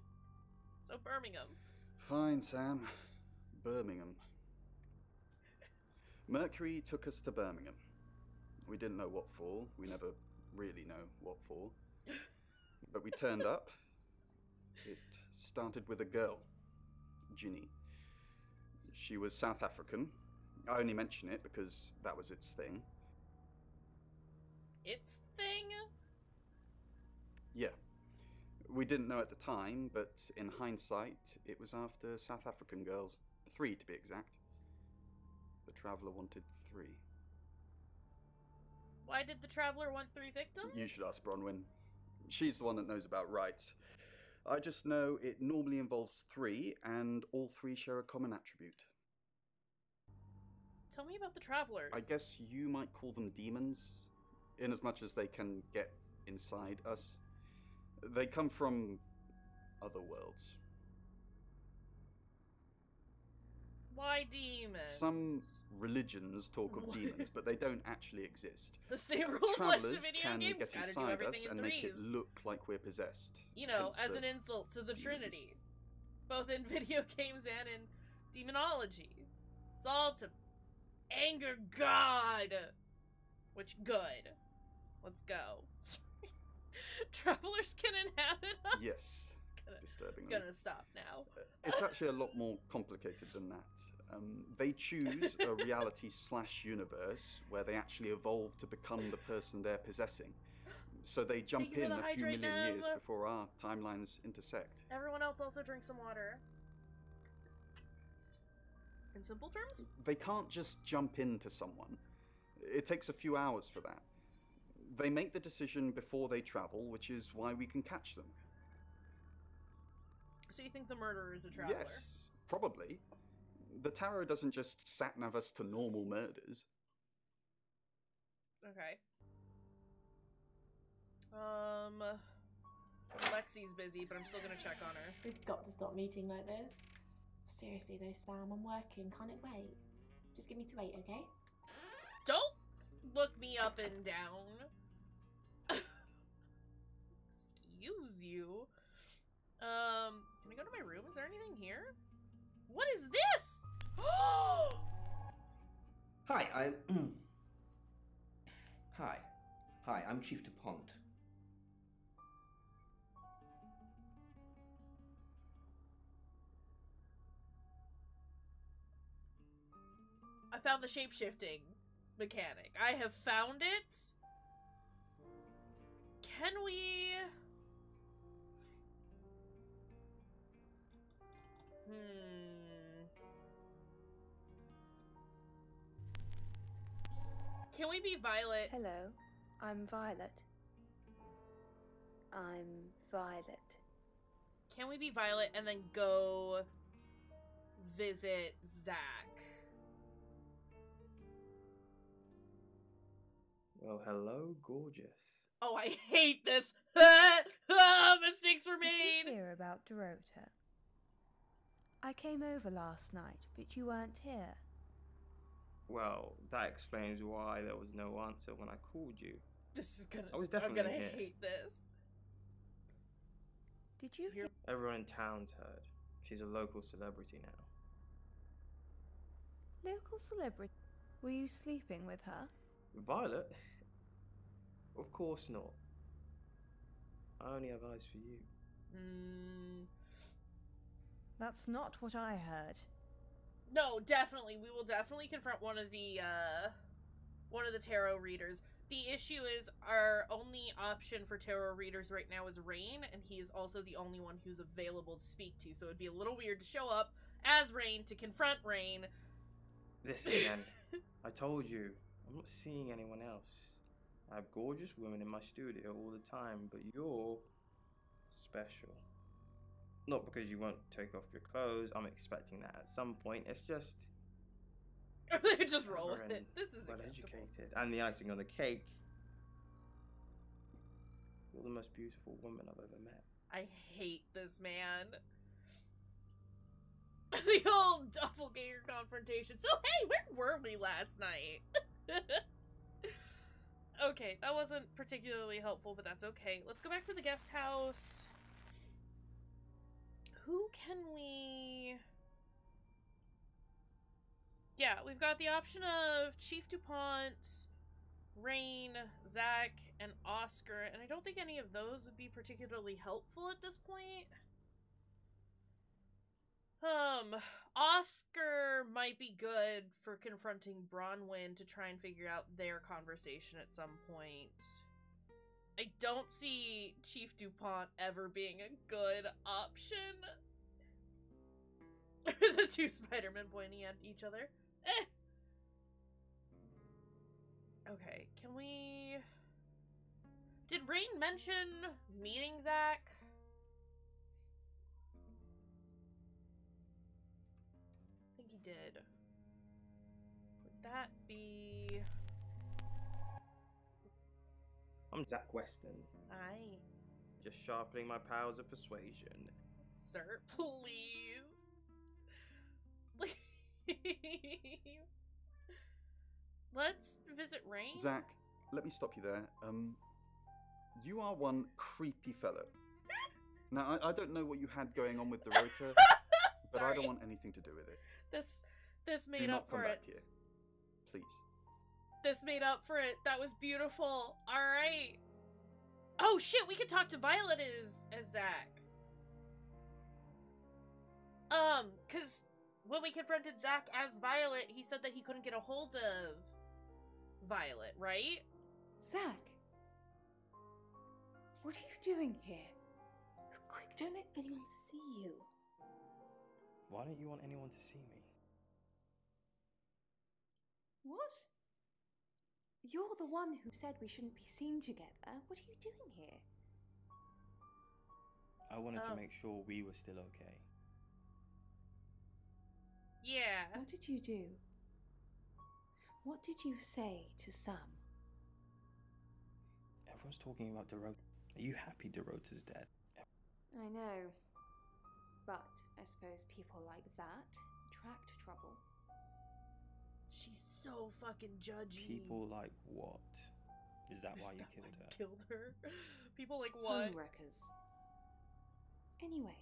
So Birmingham. Fine, Sam. Birmingham. Mercury took us to Birmingham. We didn't know what for. We never really know what for. But we turned up. It started with a girl, Ginny. She was South African. I only mention it because that was its thing. Its thing? Yeah. We didn't know at the time, but in hindsight, it was after South African girls. 3 to be exact. The Traveller wanted 3. Why did the Traveller want 3 victims? You should ask Bronwyn. She's the one that knows about rights. I just know it normally involves 3, and all 3 share a common attribute. Tell me about the Travelers. I guess you might call them demons, in as much as they can get inside us. They come from other worlds. Why demons? Some religions talk of demons, but they don't actually exist. The same rule applies to video can games. get Gotta do inside us everything in and threes. make it look like we're possessed. You know, Hence as an insult to the Trinity. Both in video games and in demonology. It's all to anger God. Which, good. Let's go. Sorry. Travelers can inhabit us? Yes. Disturbingly. Gonna stop now. It's actually a lot more complicated than that. They choose a reality/universe where they actually evolve to become the person they're possessing. So they jump in a few million years before our timelines intersect. Everyone else also drink some water. In simple terms? They can't just jump into someone. It takes a few hours for that. They make the decision before they travel, which is why we can catch them. So you think the murderer is a Traveler? Yes, probably. The tarot doesn't just sat-nav us to normal murders. Okay. Lexi's busy, but I'm still gonna check on her. We've got to stop meeting like this. Seriously though, Sam, I'm working. Can't it wait? Just give me to 8, okay? Don't look me up and down. Excuse you. Can I go to my room? Is there anything here? What is this? Hi, Hi, I'm Chief DuPont. I found the shapeshifting mechanic. I have found it. Can we... Can we be Violet? Hello, I'm Violet. I'm Violet. Can we be Violet and then go visit Zach. Well, hello, gorgeous. Oh, I hate this. Mistakes were made. Did you hear about Dorota? I came over last night, but you weren't here. Well, that explains why there was no answer when I called you. I was definitely gonna here. hate this. Did you hear? Everyone in town's heard. She's a local celebrity now. Local celebrity? Were you sleeping with her? Violet? Of course not. I only have eyes for you. That's not what I heard. No, definitely. We will definitely confront one of the tarot readers. The issue is our only option for tarot readers right now is Rain, and he is also the only one who's available to speak to, so it'd be a little weird to show up as Rain to confront Rain. Listen, man. I told you, I'm not seeing anyone else. I have gorgeous women in my studio all the time, but you're special. Not because you won't take off your clothes. I'm expecting that at some point. It's just... just roll with it. This is well acceptable. educated. And the icing on the cake. You're the most beautiful woman I've ever met. I hate this man. The old doppelganger confrontation. So, hey, where were we last night? Okay, that wasn't particularly helpful, but that's okay. Let's go back to the guest house. Who can we... Yeah, we've got the option of Chief DuPont, Rain, Zach, and Oscar, and I don't think any of those would be particularly helpful at this point. Oscar might be good for confronting Bronwyn to try and figure out their conversation at some point. I don't see Chief DuPont ever being a good option. The two Spider-Men pointing at each other. Okay, can we... Did Rain mention meeting Zach? I think he did. Would that be... I'm Zach Weston. Aye. Just sharpening my powers of persuasion. Sir, please. Let's visit Rain. Zach, let me stop you there. You are one creepy fellow. Now, I don't know what you had going on with Dorota, but I don't want anything to do with it. This made up for it. Do not come back here. Please. This made up for it. That was beautiful. Alright. Oh shit, we could talk to Violet as Zach. Cause when we confronted Zach as Violet, he said that he couldn't get a hold of Violet, right? Zach! What are you doing here? Quick, don't let anyone see you. Why don't you want anyone to see me? What? You're the one who said we shouldn't be seen together. What are you doing here? I wanted to make sure we were still okay. Yeah. What did you do? What did you say to Sam? Everyone's talking about Dorota. Are you happy Dorota's dead? I know. But I suppose people like that attract trouble. She's so fucking judgy. People like what? Is that why you killed her? Killed her? People like what? Homewreckers. Anyway,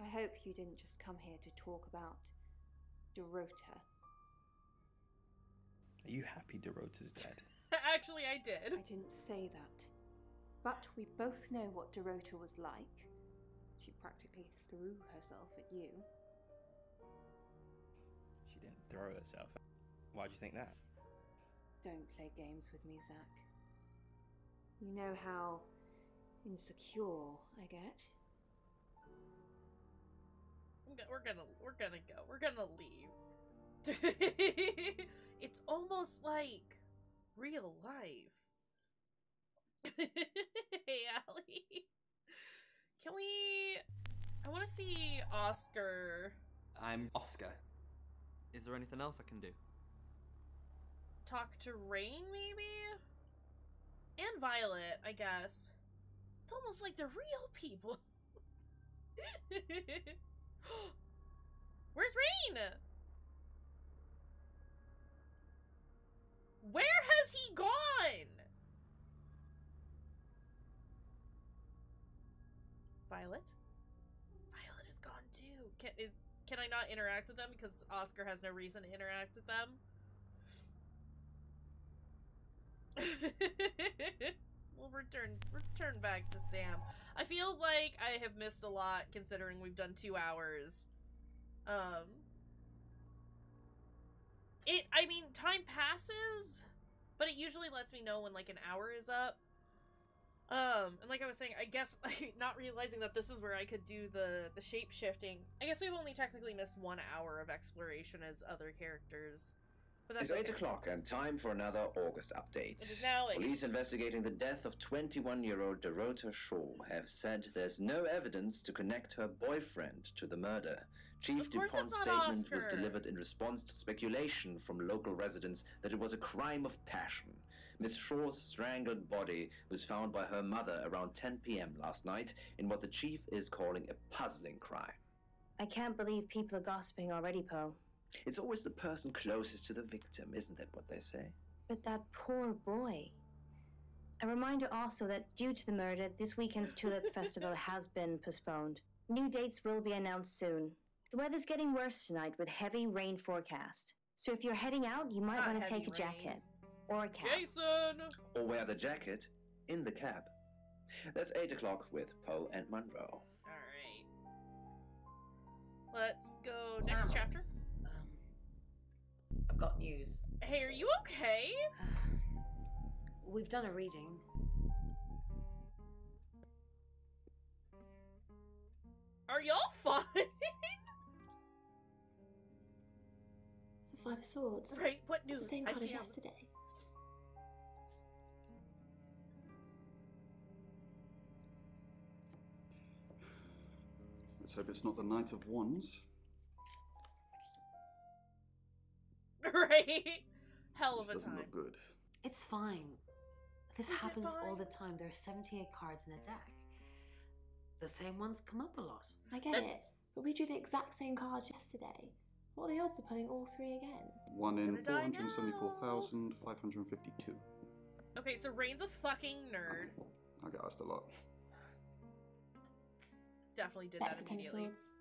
I hope you didn't just come here to talk about Dorota. Are you happy Dorota's dead? Actually, I did. I didn't say that. But we both know what Dorota was like. She practically threw herself at you. She didn't throw herself. Why'd you think that? Don't play games with me, Zach. You know how insecure I get. We're gonna go. We're gonna leave. It's almost like real life. Hey, Allie. Can we... I want to see Oscar I'm Oscar. Is there anything else I can do? Talk to Rain, maybe? And Violet, I guess. It's almost like they're real people. Where's Rain? Where has he gone? Violet? Violet is gone too. Can I not interact with them because Oscar has no reason to interact with them? We'll return back to Sam. I feel like I have missed a lot considering we've done 2 hours. I mean, time passes, but it usually lets me know when like an hour is up. And like I was saying, I guess like, not realizing that this is where I could do the shape-shifting. I guess we've only technically missed 1 hour of exploration as other characters. But that's it's okay. 8 o'clock and time for another August update. It is now 8. Police investigating the death of 21-year-old Dorota Shaw have said there's no evidence to connect her boyfriend to the murder. Chief DuPont's statement was delivered in response to speculation from local residents that it was a crime of passion. Miss Shaw's strangled body was found by her mother around 10 p.m. last night in what the chief is calling a puzzling crime. I can't believe people are gossiping already, Poe. It's always the person closest to the victim, isn't that what they say? But that poor boy. A reminder also that due to the murder, this weekend's Tulip Festival has been postponed. New dates will be announced soon. The weather's getting worse tonight with heavy rain forecast. So if you're heading out, you might want to take a jacket. Or a cap. Jason! Or wear the jacket in the cab. That's 8 o'clock with Poe and Monroe. Alright. Let's go next chapter. I've got news. Hey, are you okay? We've done a reading. Are y'all fine? It's the 5 of Swords. Right, what news? It's the same card as yesterday. Let's hope it's not the Knight of Wands. Right? Hell of a doesn't time. look good. It's fine. This Is it happens all fine? the time. There are 78 cards in a deck. The same ones come up a lot. I get it, but we drew the exact same cards yesterday. What are the odds of pulling all 3 again? 1 in gonna die 474,552. Okay, so Rain's a fucking nerd. I get asked a lot. Definitely did That's that the 10 of immediately. Swords.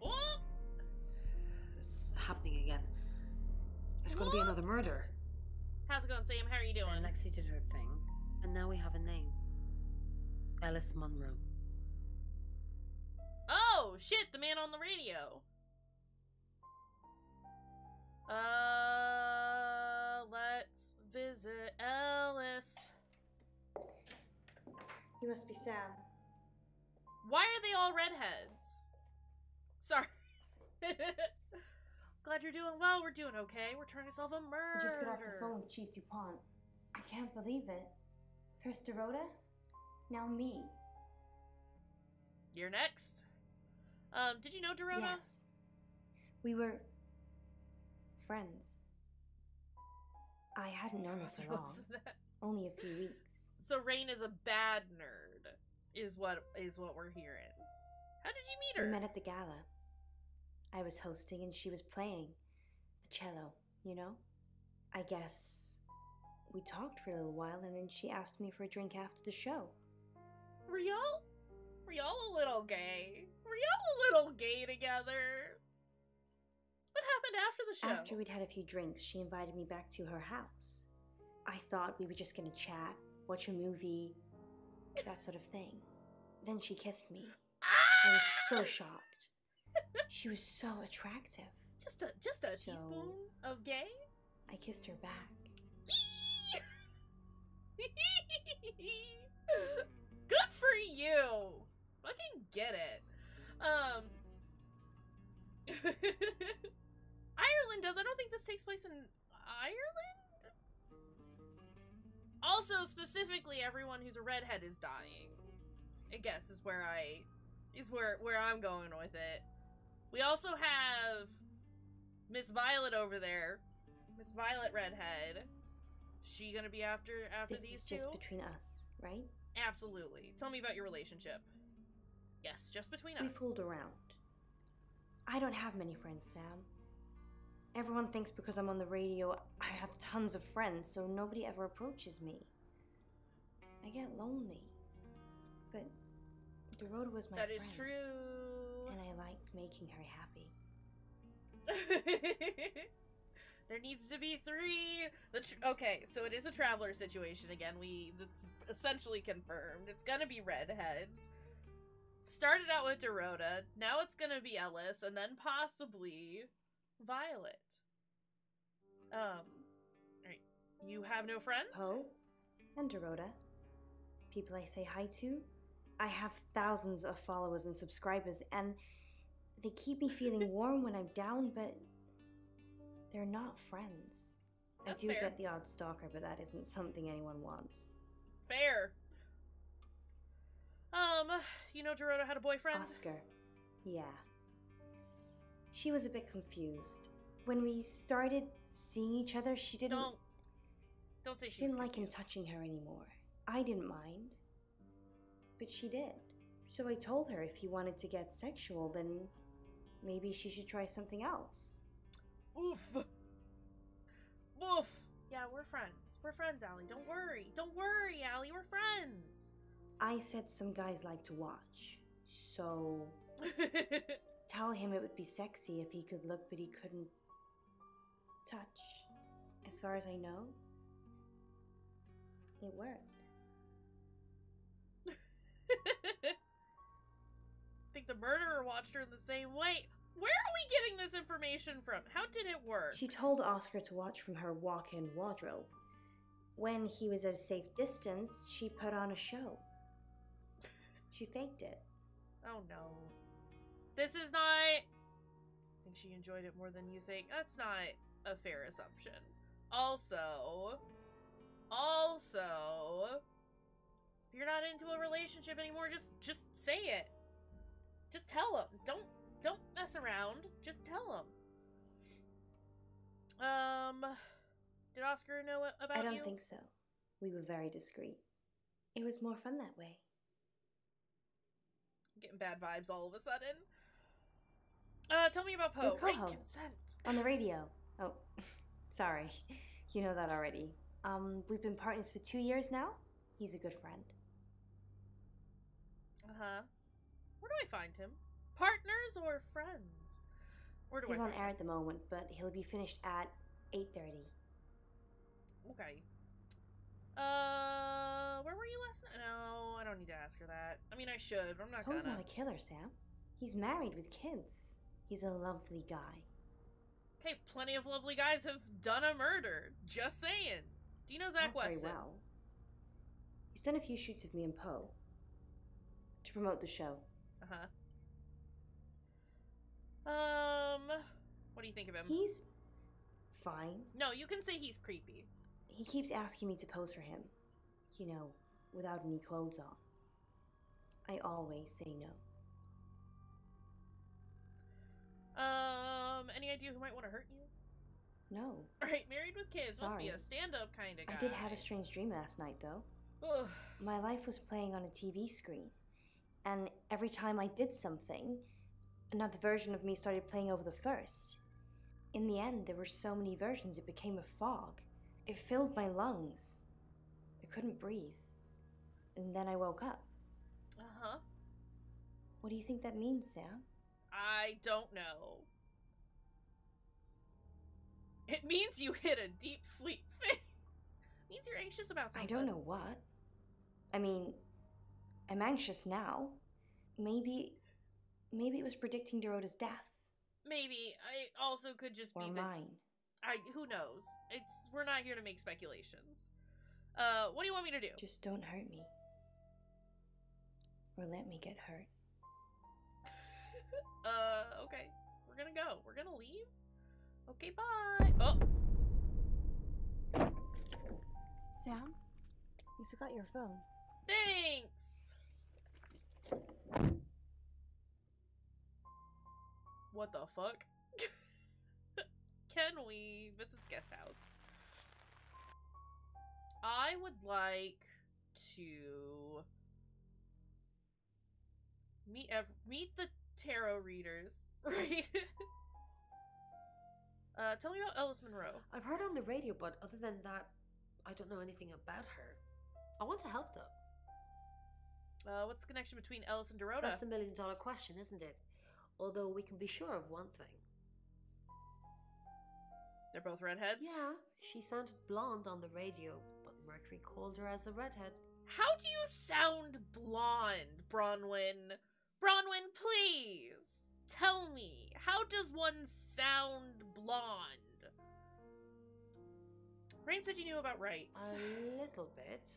Oh! It's happening again. There's going to be another murder. How's it going, Sam? How are you doing? And Lexi did her thing, and now we have a name. Ellis Monroe. Oh, shit, the man on the radio. Let's visit Ellis. You must be Sam. Why are they all redheads? Sorry. Glad you're doing well. We're doing okay. We're trying to solve a murder. I just got off the phone with Chief DuPont. I can't believe it. First Dorota, now me. You're next. Did you know Dorota? Yes. We were friends. I hadn't known her for long. Only a few weeks. So Rain is a bad nerd, is what we're hearing. How did you meet her? We met at the gala. I was hosting and she was playing the cello, you know? I guess we talked for a little while and then she asked me for a drink after the show. Were y'all a little gay? Were y'all a little gay together? What happened after the show? After we'd had a few drinks, she invited me back to her house. I thought we were just gonna chat, watch a movie, that sort of thing. Then she kissed me. I was so shocked. She was so attractive. Just a teaspoon of gay? I kissed her back. Good for you. Fucking get it. Ireland does. I don't think this takes place in Ireland. Also, specifically, everyone who's a redhead is dying. I guess is where I is where I'm going with it. We also have Miss Violet over there. Miss Violet Redhead. She gonna be after this these is two? just between us, right? Absolutely. Tell me about your relationship. Yes, just between us. We fooled around. I don't have many friends, Sam. Everyone thinks because I'm on the radio, I have tons of friends, so nobody ever approaches me. I get lonely. But Dorota was my friend. That is true. And I liked making her happy. There needs to be 3. Okay, so it is a traveler situation again. That's essentially confirmed. It's gonna be redheads. Started out with Dorota. Now it's gonna be Ellis, and then possibly Violet. Alright. You have no friends? Poe and Dorota. People I say hi to. I have thousands of followers and subscribers, and they keep me feeling warm when I'm down, but they're not friends. That's I do fair. get the odd stalker, but that isn't something anyone wants. Fair. You know Dorota had a boyfriend? Oscar. Yeah. She was a bit confused. When we started seeing each other, she didn't... Don't say she didn't like him touching her anymore. I didn't mind. But she did. So I told her if he wanted to get sexual, then maybe she should try something else. Oof. Woof. Yeah, we're friends. We're friends, Allie. Don't worry. Don't worry, Allie. We're friends. I said some guys like to watch. So tell him it would be sexy if he could look, but he couldn't touch. As far as I know, it worked. I think the murderer watched her in the same way. Where are we getting this information from? How did it work? She told Oscar to watch from her walk-in wardrobe. When he was at a safe distance, she put on a show. She faked it. Oh no. This is not... I think she enjoyed it more than you think. That's not a fair assumption. Also, if you're not into a relationship anymore, just say it. Just tell him. Don't mess around. Just tell him. Did Oscar know about you? I don't think so. We were very discreet. It was more fun that way. I'm getting bad vibes all of a sudden. Tell me about Poe. We're co-hosts on the radio. Oh, sorry. You know that already. We've been partners for 2 years now. He's a good friend. Uh-huh. Where do I find him? Partners or friends? Where do He's I on find air him? at the moment, but he'll be finished at 8:30. Okay. Where were you last night? No, I don't need to ask her that. I mean, I should, but I'm not Poe's gonna. not a killer, Sam. He's married with kids. He's a lovely guy. Okay, plenty of lovely guys have done a murder. Just saying. Do you know Zach Not very Weston? well. He's done a few shoots of me and Poe to promote the show. Uh-huh. What do you think of him? He's fine. No, you can say he's creepy. He keeps asking me to pose for him. You know, without any clothes on. I always say no. Any idea who might want to hurt you? No. Alright, married with kids. Must be Sorry. a stand-up kind of guy. I did have a strange dream last night, though. Ugh. My life was playing on a TV screen. And every time I did something, another version of me started playing over the first. In the end, there were so many versions, it became a fog. It filled my lungs. I couldn't breathe. And then I woke up. Uh-huh. What do you think that means, Sam? I don't know. It means you hit a deep sleep phase. It means you're anxious about something. I don't know what. I mean, I'm anxious now. Maybe it was predicting Dorota's death. Maybe. I also could just Or be that... mine. Who knows? We're not here to make speculations. What do you want me to do? Just don't hurt me. Or let me get hurt. Okay. We're gonna go. We're gonna leave? Okay, bye! Oh! Sam, you forgot your phone. Thanks! What the fuck? Can we visit the guest house? I would like to meet the tarot readers, right? Tell me about Ellis Monroe. I've heard on the radio, but other than that, I don't know anything about her. I want to help them. What's the connection between Ellis and Dorota? That's the million-dollar question, isn't it? Although we can be sure of one thing. They're both redheads? Yeah, she sounded blonde on the radio, but Mercury called her as a redhead. How do you sound blonde, Bronwyn? Bronwyn, please! Tell me, how does one sound blonde? Rain said you knew about rights. A little bit.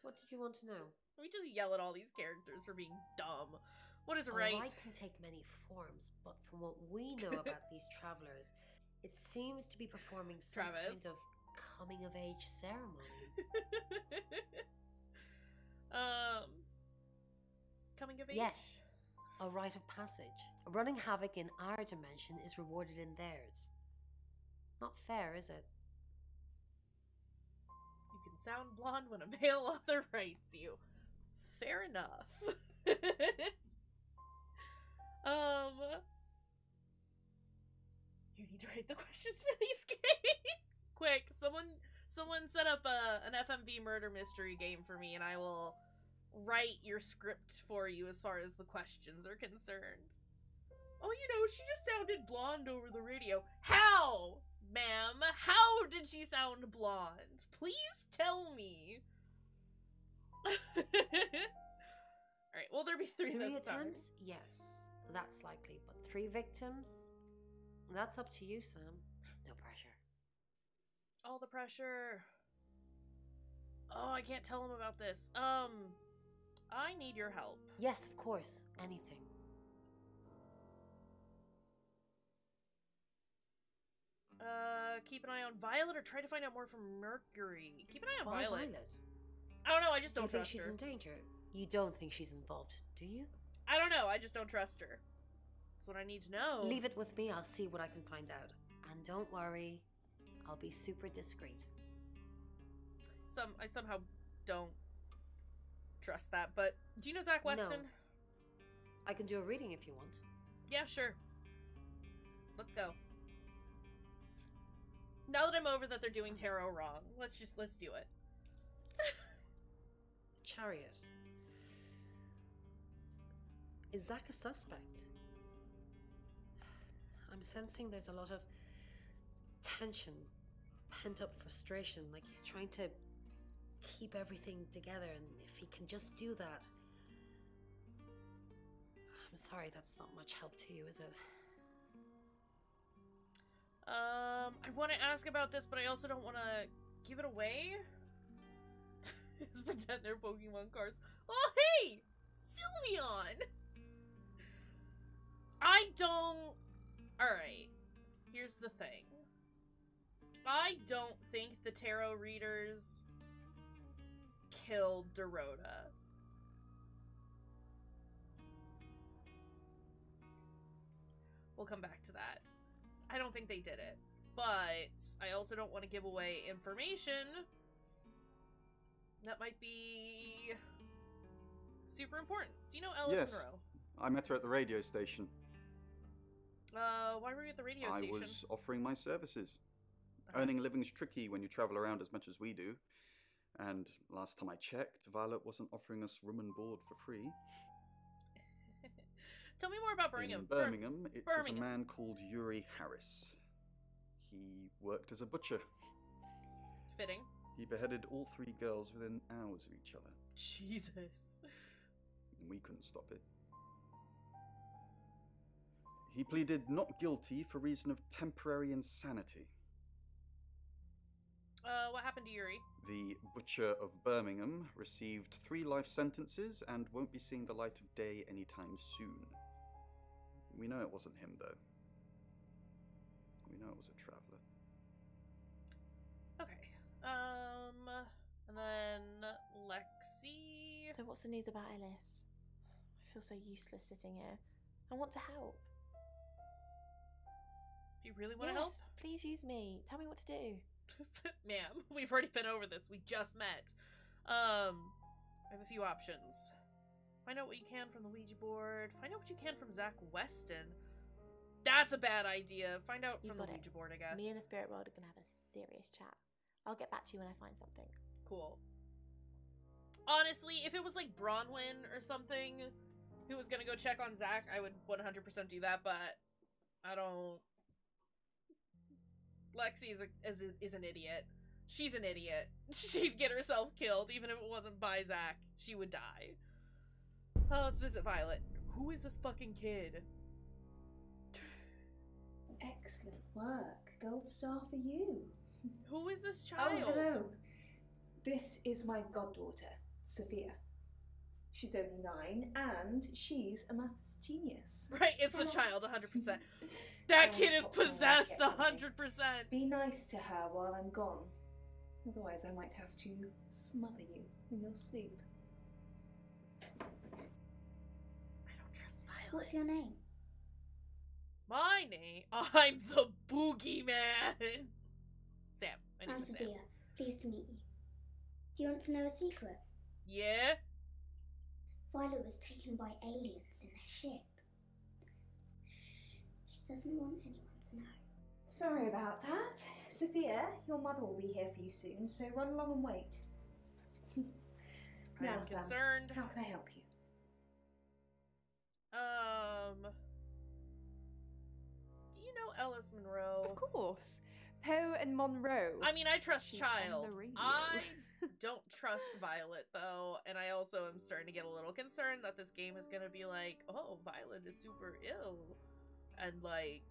What did you want to know? We just yell at all these characters for being dumb. What is right? A right can take many forms, but from what we know about these travelers, it seems to be performing some kind of coming-of-age ceremony. Coming of age? Yes, a rite of passage. Running havoc in our dimension is rewarded in theirs. Not fair, is it? You can sound blonde when a male author writes you. Fair enough. You need to write the questions for these games. Quick, someone set up an FMV murder mystery game for me, and I will write your script for you as far as the questions are concerned. Oh, you know, she just sounded blonde over the radio. How, ma'am? How did she sound blonde? Please tell me. Alright, will there be three this time? Attempts? Yes, that's likely. But 3 victims? That's up to you, Sam. No pressure. All the pressure. Oh, I can't tell him about this. I need your help. Yes, of course. Anything. Keep an eye on Violet or try to find out more from Mercury? Keep an eye on Why Violet. Violet? I don't know, I just don't Do you trust think she's her. in danger? You don't think she's involved, do you? I don't know, I just don't trust her. That's what I need to know. Leave it with me, I'll see what I can find out. And don't worry, I'll be super discreet. I somehow don't trust that, but do you know Zach Weston? No. I can do a reading if you want. Yeah, sure. Let's go. Now that I'm over that they're doing tarot wrong, let's do it. Chariot. Is Zach a suspect? I'm sensing there's a lot of tension, pent-up frustration, like he's trying to keep everything together, and if he can just do that... I'm sorry, that's not much help to you, is it? I want to ask about this, but I also don't want to give it away. Just pretend they're Pokemon cards. Oh, hey! Sylveon! I don't... Alright. Here's the thing. I don't think the tarot readers killed Dorota. We'll come back to that. I don't think they did it. But I also don't want to give away information that might be super important. Do you know Ellis Monroe? I met her at the radio station. Why were you at the radio station? I was offering my services. Earning a living's tricky when you travel around as much as we do. And last time I checked, Violet wasn't offering us room and board for free. Tell me more about Birmingham. In Birmingham, it was a man called Yuri Harris. He worked as a butcher. Fitting. He beheaded all 3 girls within hours of each other. Jesus. We couldn't stop it. He pleaded not guilty for reason of temporary insanity. What happened to Yuri? The Butcher of Birmingham received 3 life sentences and won't be seeing the light of day anytime soon. We know it wasn't him, though. We know it was a traveler. Okay. And then Lexi. So what's the news about Ellis? I feel so useless sitting here. I want to help. Do you really want to help? Yes, please use me. Tell me what to do. Ma'am, we've already been over this. We just met. I have a few options. Find out what you can from the Ouija board. Find out what you can from Zach Weston. That's a bad idea. Find out from the Ouija board, I guess. Me and the spirit world are going to have a serious chat. I'll get back to you when I find something. Cool. Honestly, if it was like Bronwyn or something who was going to go check on Zach, I would 100% do that, but I don't... Lexi is an idiot. She's an idiot. She'd get herself killed, even if it wasn't by Zach. She would die. Oh, let's visit Violet. Who is this fucking kid? Excellent work. Gold star for you. Who is this child? Oh, hello. This is my goddaughter, Sophia. She's only 9, and she's a maths genius. Right, it's the child, 100%. That kid is possessed, 100%. Be nice to her while I'm gone. Otherwise, I might have to smother you in your sleep. I don't trust Violet. What's your name? My name? I'm the Boogeyman. Sam. My name I'm is Sam. Sophia. Pleased to meet you. Do you want to know a secret? Yeah? Violet was taken by aliens in their ship. She doesn't want anyone to know. Sorry about that. Sophia, your mother will be here for you soon, so run along and wait. Now, I'm Sam, concerned. how can I help you? Do you know Ellis Monroe? Of course. Poe and Monroe. I mean, I trust She's Child. on the radio. I don't trust Violet, though, and I also am starting to get a little concerned that this game is gonna be like, oh, Violet is super ill, and like,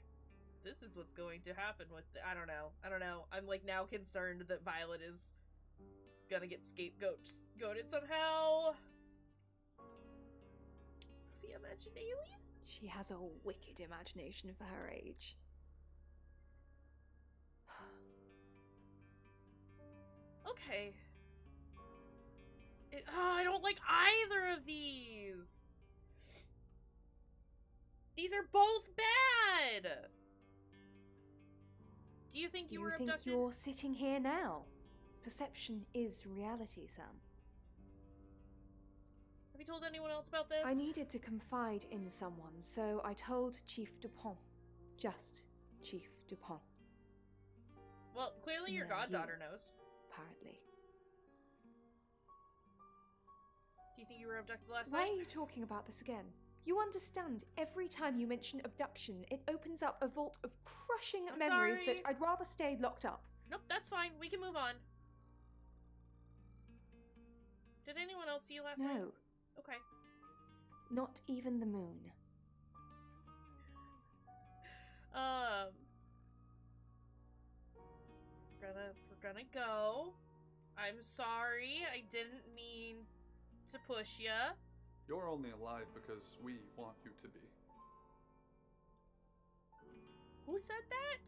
this is what's going to happen with I don't know. I'm like now concerned that Violet is gonna get scapegoated somehow. Sophia mentioned alien? She has a wicked imagination for her age. Okay. I don't like either of these. These are both bad. Do you think you were abducted? Do you think you're sitting here now? Perception is reality, Sam. Have you told anyone else about this? I needed to confide in someone, so I told Chief Dupont. Just Chief Dupont. Well, clearly your goddaughter knows. Apparently. Do you think you were abducted last Why night? are you talking about this again? You understand, every time you mention abduction, it opens up a vault of crushing memories that I'd rather stay locked up. Nope, that's fine. We can move on. Did anyone else see you last night? No. Okay. Not even the moon. We're gonna go. I'm sorry. I didn't mean to push ya. You're only alive because we want you to be. Who said that?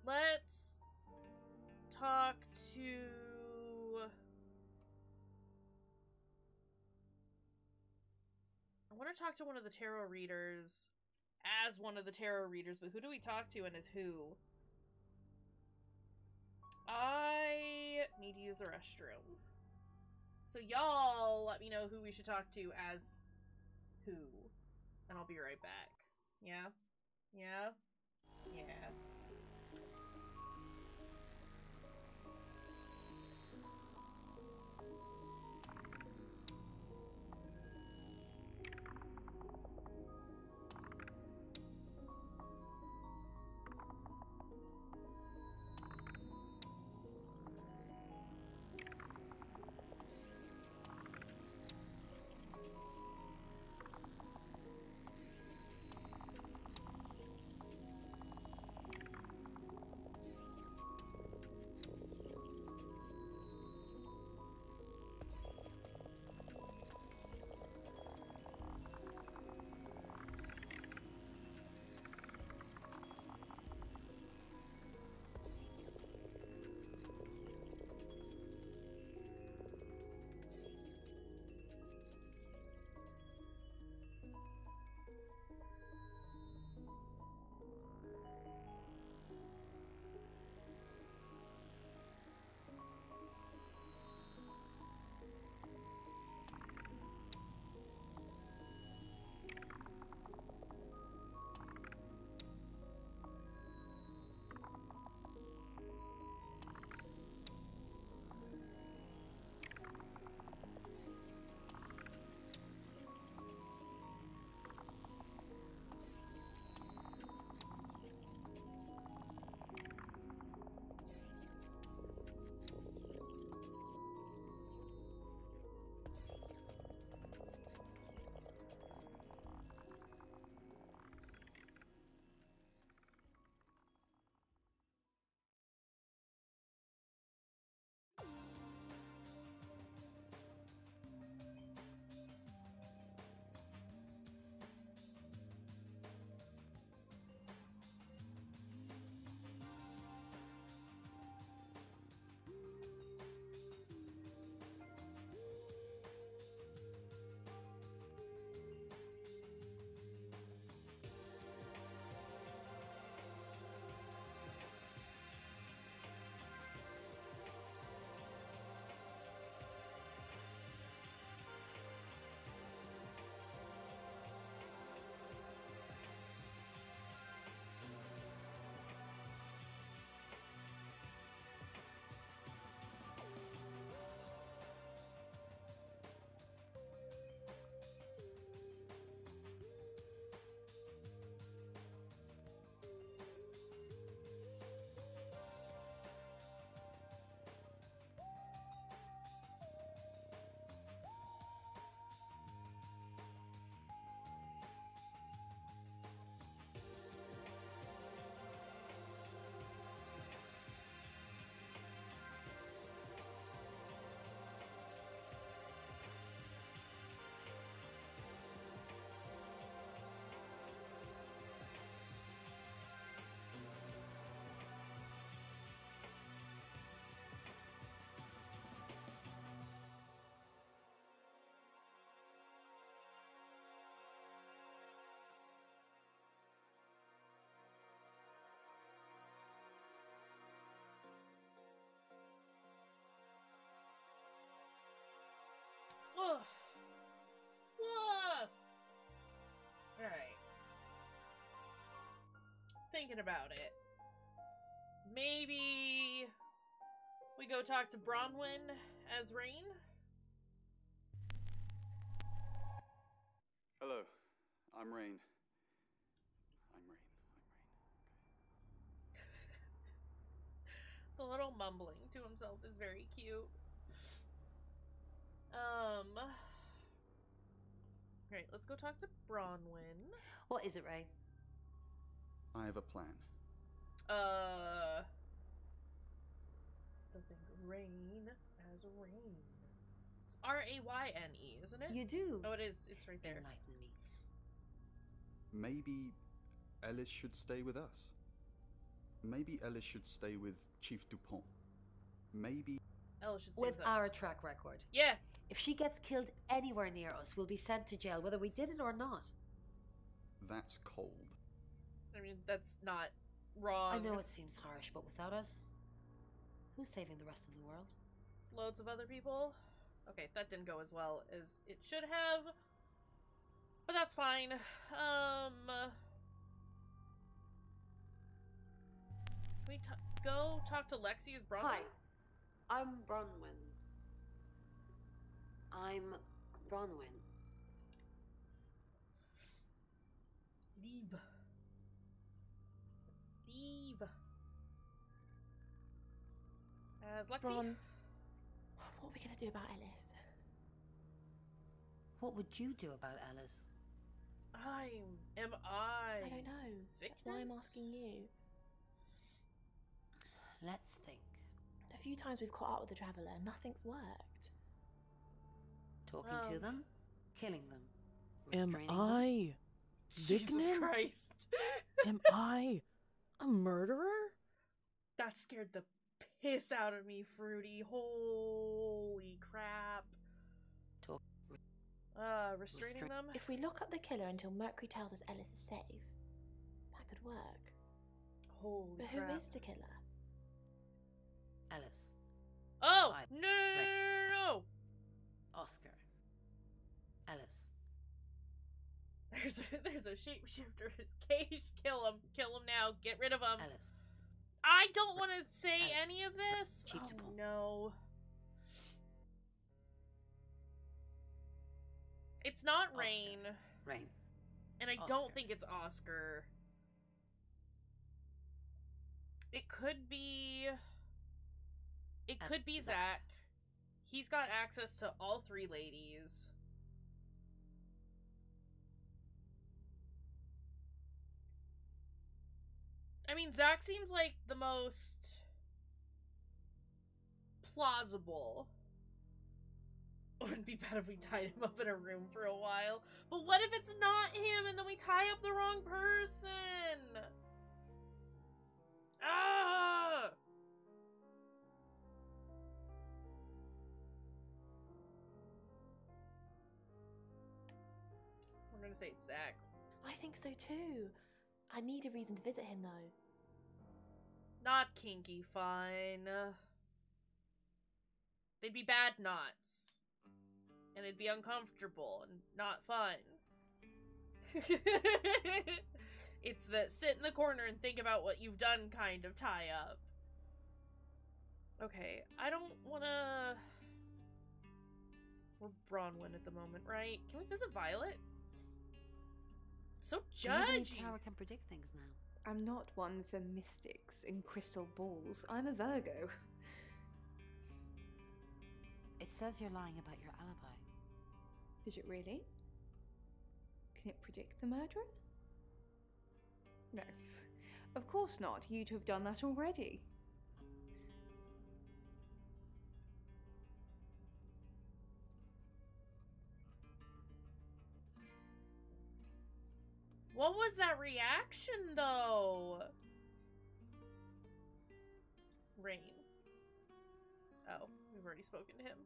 Let's talk to... I want to talk to one of the tarot readers as one of the tarot readers, but who do we talk to and as who? I need to use the restroom. So y'all let me know who we should talk to as who. And I'll be right back. Yeah? Yeah? Yeah. thinking about it. Maybe we go talk to Bronwyn as Rain? Hello, I'm Rain. The little mumbling to himself is very cute. Great, let's go talk to Bronwyn. What is it, Ray? I have a plan. The thing Rain as Rain. It's R-A-Y-N-E, isn't it? You do. Oh, it is. It's right there. Enlighten me. Maybe Ellis should stay with us. Maybe Ellis should stay with Chief Dupont. Maybe Ellis should stay with us. our track record. Yeah. If she gets killed anywhere near us, we'll be sent to jail, whether we did it or not. That's cold. I mean, that's not wrong. I know it seems harsh, but without us, who's saving the rest of the world? Loads of other people. Okay, that didn't go as well as it should have. But that's fine. Can we go talk to Lexi as Bronwyn? Hi, I'm Bronwyn. I'm Bronwyn. Leave. As Lexi. Ron, what are we gonna do about Ellis? What would you do about Ellis? I don't know. That's why I'm asking you. Let's think. A few times we've caught up with the Traveller, nothing's worked. Talking to them, killing them, Am restraining them. I Jesus Vignant? Christ. Am I a murderer? That scared the piss out of me, Fruity. Holy crap. Restraining them? If we lock up the killer until Mercury tells us Ellis is safe, that could work. Holy But crap. who is the killer? Ellis. Oh! No! Oscar. Ellis. There's a shapeshifter. It's Cage. Kill him now. Get rid of him. Ellis. I don't want to say any of this. Chief Oh, Dupont. no. It's not Oscar. Rain. Rain. And I Oscar. don't think it's Oscar. It could be... It could be Zach. He's got access to all three ladies. I mean, Zach seems like the most plausible. Wouldn't be bad if we tied him up in a room for a while. But what if it's not him and then we tie up the wrong person? Ah! We're gonna say it's Zach. I think so too. I need a reason to visit him though. Not kinky fine. They'd be bad knots. And it'd be uncomfortable and not fun. It's the sit in the corner and think about what you've done kind of tie up. Okay, I don't wanna... We're Bronwyn at the moment, right? Can we visit Violet? So Do you believe judgy. Tara can predict things now? I'm not one for mystics and crystal balls. I'm a Virgo. It says you're lying about your alibi. Did it really? Can it predict the murderer? No. Of course not. You'd have done that already. What was that reaction, though? Rain. Oh, we've already spoken to him.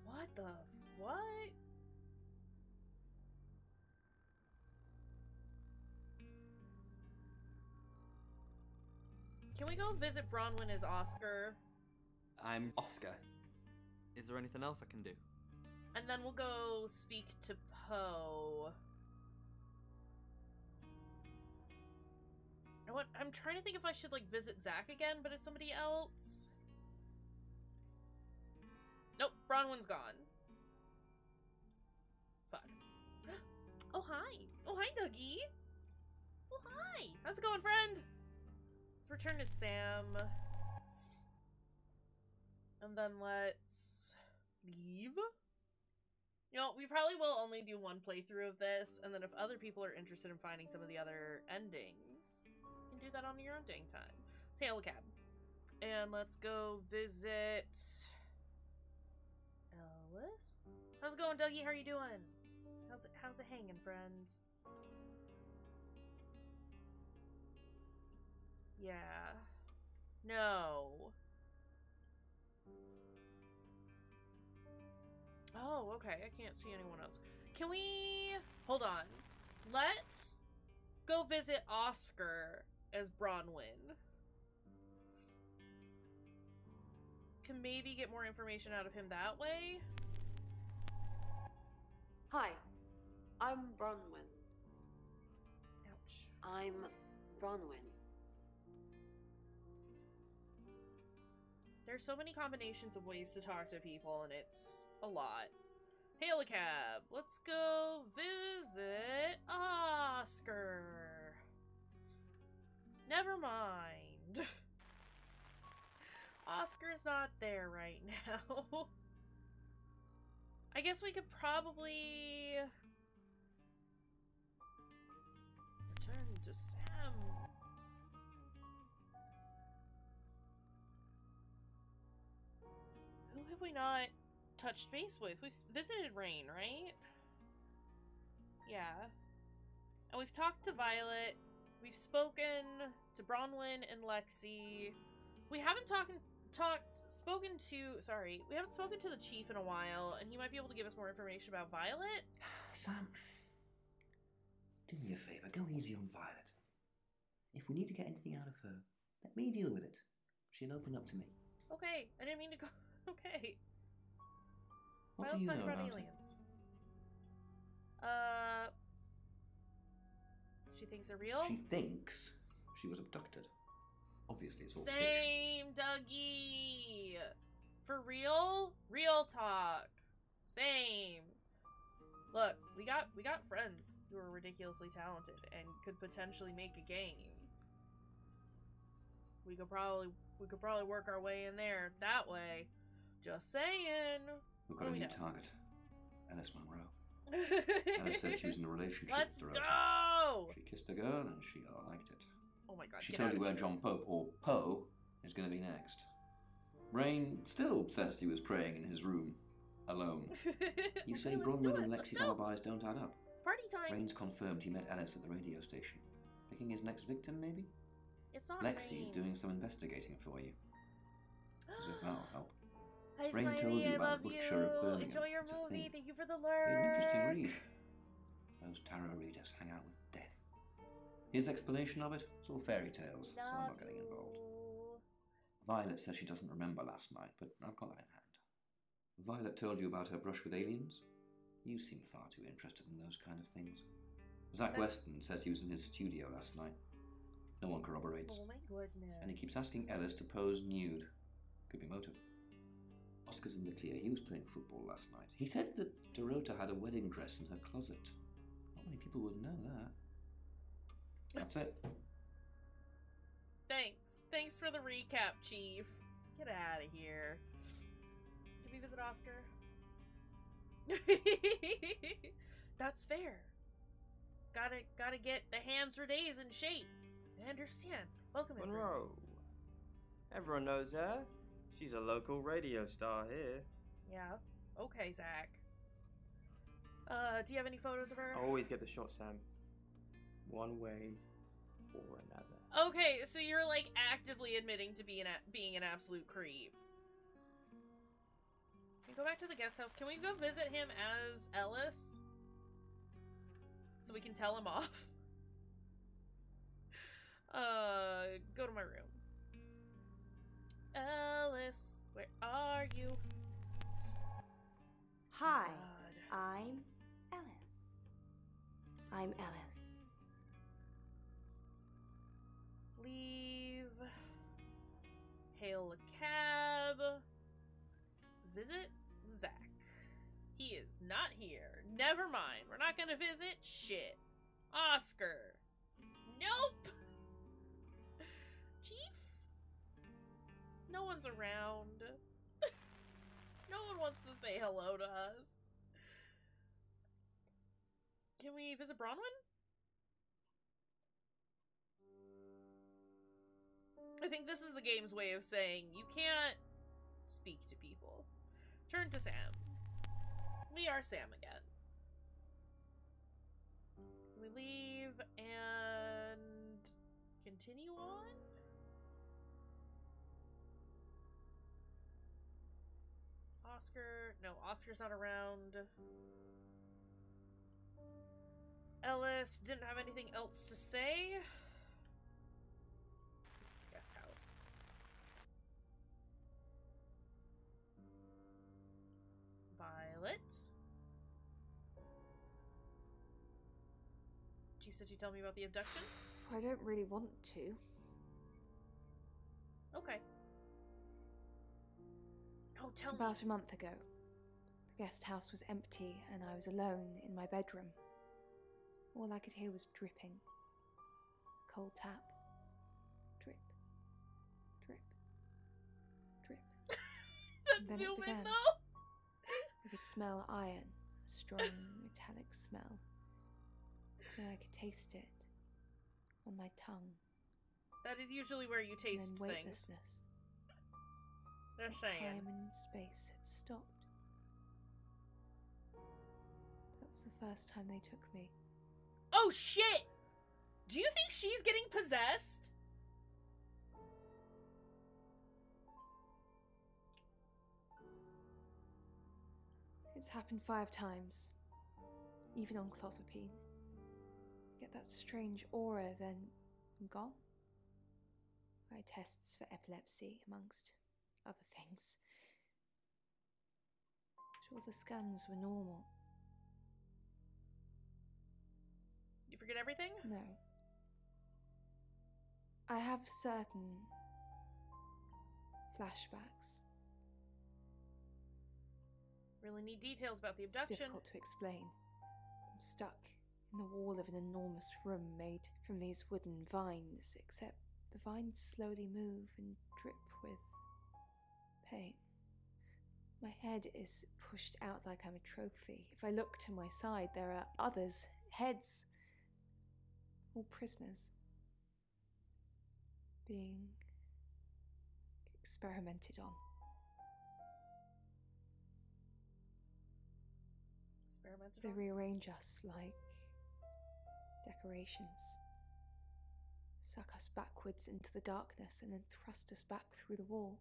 What the... what? Can we go visit Bronwyn as Oscar? I'm Oscar. Is there anything else I can do? And then we'll go speak to Poe. know what? I'm trying to think if I should, like, visit Zach again, but it's somebody else. Nope, Bronwyn's gone. Fuck. Oh, hi. Oh, hi, Dougie. Oh, hi. How's it going, friend? Let's return to Sam. And then let's leave. You know, we probably will only do one playthrough of this, and then if other people are interested in finding some of the other endings, you can do that on your own dang time. Let's hail a cab. And let's go visit Ellis. How's it going, Dougie? How are you doing? How's it hanging, friend? Yeah. No. Oh, okay. I can't see anyone else. Can we... Hold on. Let's go visit Oscar as Bronwyn. Can maybe get more information out of him that way. Hi, I'm Bronwyn. Ouch. I'm Bronwyn. There's so many combinations of ways to talk to people, and it's a lot. Hail a cab. Let's go visit Oscar. Never mind. Oscar's not there right now. I guess we could probably return to Sam. Who have we not touched base with? We've visited Rain, right? Yeah. And we've talked to Violet. We've spoken to Bronwyn and Lexi. We haven't we haven't spoken to the chief in a while, and he might be able to give us more information about Violet. Sam, do me a favor, go easy on Violet. If we need to get anything out of her, let me deal with it. She'll open up to me. Okay, I didn't mean to go. Okay. What do you know about aliens. She thinks they're real? She thinks she was abducted. Obviously, it's all Same, Dougie. For real? Real talk. Same. Look, we got friends who are ridiculously talented and could potentially make a game. We could probably work our way in there that way. Just saying. We've got a new target. Alice Monroe. Alice said she was in a relationship Let's with Dorota. go! She kissed a girl and she liked it. Oh my god, She get told out you of where here. John Pope, or Poe, is going to be next. Rain still says he was praying in his room, alone. You say Okay, let's Bronwyn do it. and Let's Lexi's go. alibis don't add up. Party time. Rain's confirmed he met Alice at the radio station. Picking his next victim, maybe? It's not Lexi's Rain. doing some investigating for you. As if that'll help. Hi, Rain Smiley, told you I about love the you. Butcher of Birmingham. Enjoy your It's a movie. thing. Thank you for the An lurk. interesting read. Those tarot readers hang out with death. His explanation of it, it's all fairy tales, so I'm not getting involved. Violet says she doesn't remember last night, but I've got that in hand. Violet told you about her brush with aliens? You seem far too interested in those kind of things. Zach Weston says he was in his studio last night. No one corroborates. Oh my goodness. And he keeps asking Ellis to pose nude. Could be motive. Oscar's in the clear. He was playing football last night. He said that Dorota had a wedding dress in her closet. Not many people would know that. That's it. Thanks for the recap, Chief. Get out of here. Did we visit Oscar? That's fair. Gotta get the hands for days in shape. I understand. Welcome, everyone. Monroe. Everyone knows her. She's a local radio star here. Yeah. Okay, Zach. Do you have any photos of her? I always get the shot, Sam. One way or another. Okay, so you're like actively admitting to being an absolute creep. Can we go back to the guest house? Can we go visit him as Ellis? So we can tell him off? Go to my room. Ellis, where are you? Hi, God. I'm Ellis. I'm Ellis. Hail a cab. Visit Zach. He is not here. Never mind. We're not gonna visit shit. Oscar. Nope. Chief? No one's around. No one wants to say hello to us. Can we visit Bronwyn? I think this is the game's way of saying you can't speak to people. Turn to Sam. We are Sam again. We leave and continue on? Oscar. No, Oscar's not around. Ellis didn't have anything else to say. Guest house. Violet. You said you'd tell me about the abduction? I don't really want to. Okay. Oh, tell me. About a month ago, the guest house was empty and I was alone in my bedroom. All I could hear was dripping. Cold tap. Drip. Drip. Drip. That's zooming though. I could smell iron, a strong metallic smell. Then I could taste it on my tongue. That is usually where you taste and then things. Weightlessness. They're saying. Time and space had stopped. That was the first time they took me. Oh shit! Do you think she's getting possessed? It's happened 5 times. Even on clozapine. Get that strange aura, then I'm gone. I had tests for epilepsy, amongst other things. But all the scans were normal. You forget everything? No. I have certain flashbacks. Really need details about the abduction. It's difficult to explain. I'm stuck in the wall of an enormous room made from these wooden vines, except the vines slowly move and drip with pain. My head is pushed out like I'm a trophy. If I look to my side, there are others' heads, all prisoners, being experimented on. They rearrange us like decorations, suck us backwards into the darkness and then thrust us back through the wall.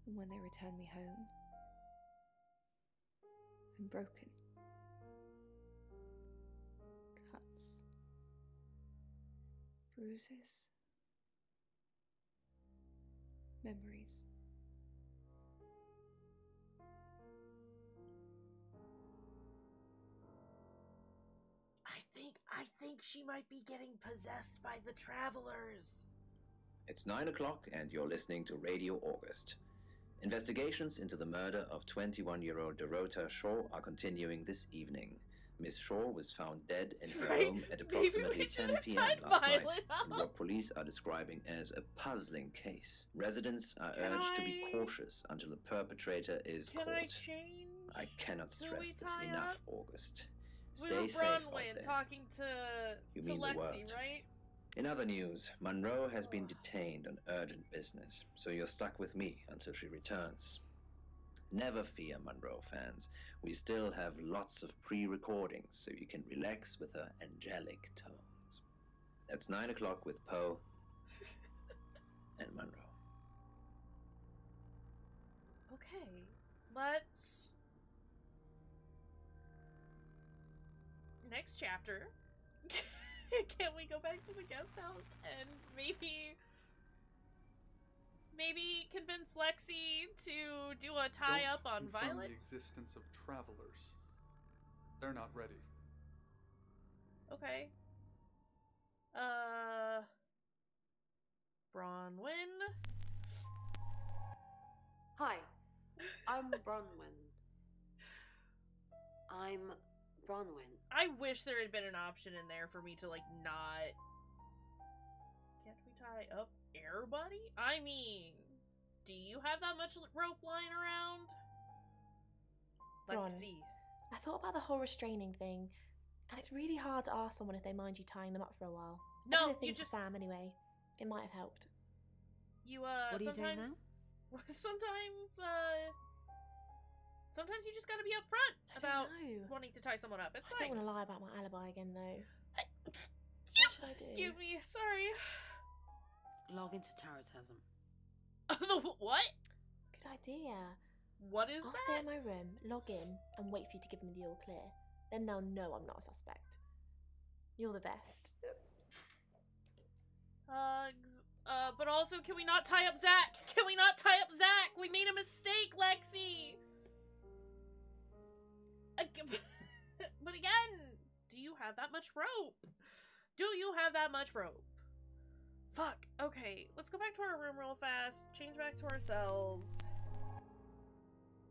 And when they return me home, I'm broken. Cuts, bruises, memories. I think she might be getting possessed by the travelers. It's 9 o'clock and you're listening to Radio August. Investigations into the murder of 21-year-old Dorota Shaw are continuing this evening. Miss Shaw was found dead in her home at approximately 10 p.m. last night in what police are describing as a puzzling case. Residents are urged to be cautious until the perpetrator is caught. I cannot stress this enough, August. We were Bronwyn talking to Lexi, right? In other news, Monroe has been detained on urgent business, so you're stuck with me until she returns. Never fear, Monroe fans. We still have lots of pre-recordings, so you can relax with her angelic tones. That's 9 o'clock with Poe and Monroe. Okay, let's... Next chapter. Can we go back to the guest house and maybe convince Lexi to do a tie-up on Violet? The existence of travelers. They're not ready. Okay. Bronwyn. Bronwyn. I'm Bronwyn. I wish there had been an option in there for me to, like, not... Can't we tie up Air Buddy? I mean, do you have that much rope lying around? Let's see. I thought about the whole restraining thing, and it's really hard to ask someone if they mind you tying them up for a while. No, you just... Sam, anyway. It might have helped. You, What are you doing now? Sometimes you just gotta be upfront about wanting to tie someone up. It's fine. I don't want to lie about my alibi again, though. What should I do? Excuse me, sorry. Log into Tarotism. What? Good idea. What is I'll that? stay in my room, log in, and wait for you to give me the all clear. Then they'll know I'm not a suspect. You're the best. Hugs. But also, can we not tie up Zach? Can we not tie up Zach? We made a mistake, Lexi! But again, do you have that much rope? Do you have that much rope? Fuck. Okay, let's go back to our room real fast. Change back to ourselves.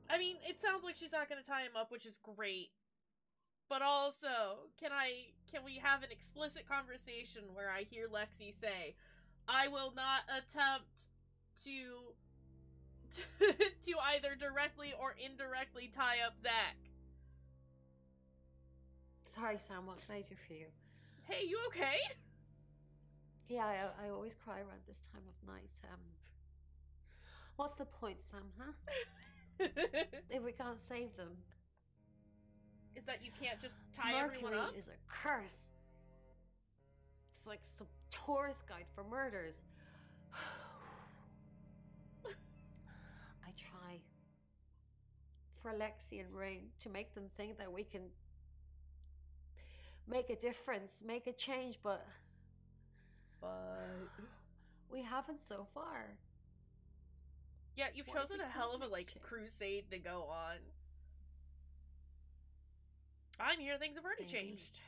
I mean, it sounds like she's not gonna tie him up, which is great. But also, can we have an explicit conversation where I hear Lexi say, I will not attempt to either directly or indirectly tie up Zach. Sorry, Sam, what can I do for you? Hey, you okay? Yeah, I always cry around this time of night. What's the point, Sam, huh? If we can't save them. Is that you can't just tie everyone up? Mercury is a curse. It's like some tourist guide for murders. I try for Lexi and Rain to make them think that we can make a difference, make a change, but we haven't so far. Yeah, you've chosen a hell of a, like, crusade to go on. I'm here, things have already changed.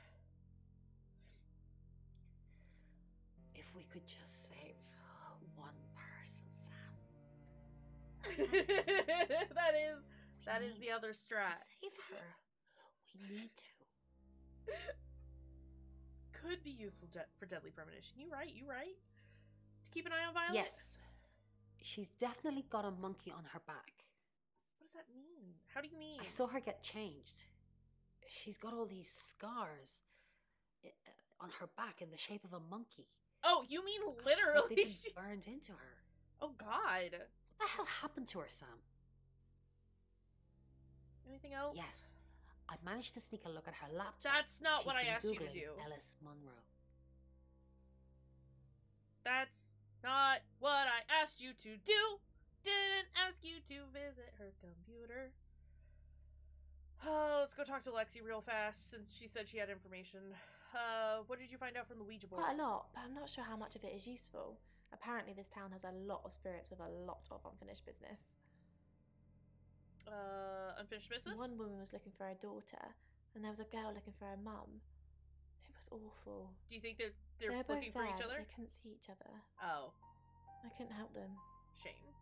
If we could just save one person, Sam. that is the other strat. To save her, we need to. Could be useful for deadly premonition. You right. To keep an eye on Violet? Yes. She's definitely got a monkey on her back. What does that mean? How do you mean? I saw her get changed. She's got all these scars on her back in the shape of a monkey. Oh, you mean literally? They've been burned into her. Oh, God. What the hell happened to her, Sam? Anything else? Yes. I managed to sneak a look at her laptop. That's not what I She's asked been you to Googling do. Ellis Munro. That's not what I asked you to do. Didn't ask you to visit her computer. Oh, let's go talk to Lexi real fast, since she said she had information. What did you find out from the Ouija board? Quite a lot, but I'm not sure how much of it is useful. Apparently this town has a lot of spirits with a lot of unfinished business. Unfinished business? One woman was looking for her daughter, and there was a girl looking for her mum. It was awful. Do you think they're both looking for there, each other? They couldn't see each other. Oh. I couldn't help them. Shame.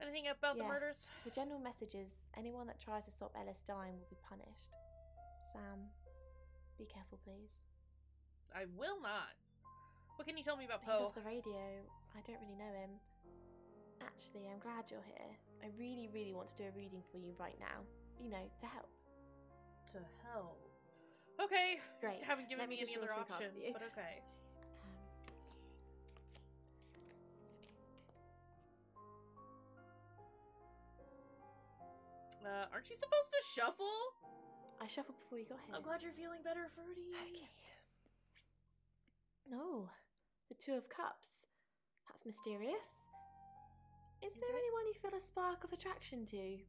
Anything about the murders? The general message is anyone that tries to stop Ellis dying will be punished. Sam, be careful, please. I will not. What can you tell me about He's Poe? off the radio. I don't really know him. Actually, I'm glad you're here. I really, really want to do a reading for you right now. You know, to help. To help? Okay. Great. Haven't given Let me me any just other roll through option, cards for you. but okay. Aren't you supposed to shuffle? I shuffled before you got here. I'm glad you're feeling better, Fruity. Okay. No, the Two of Cups. That's mysterious. Is there anyone you feel a spark of attraction to?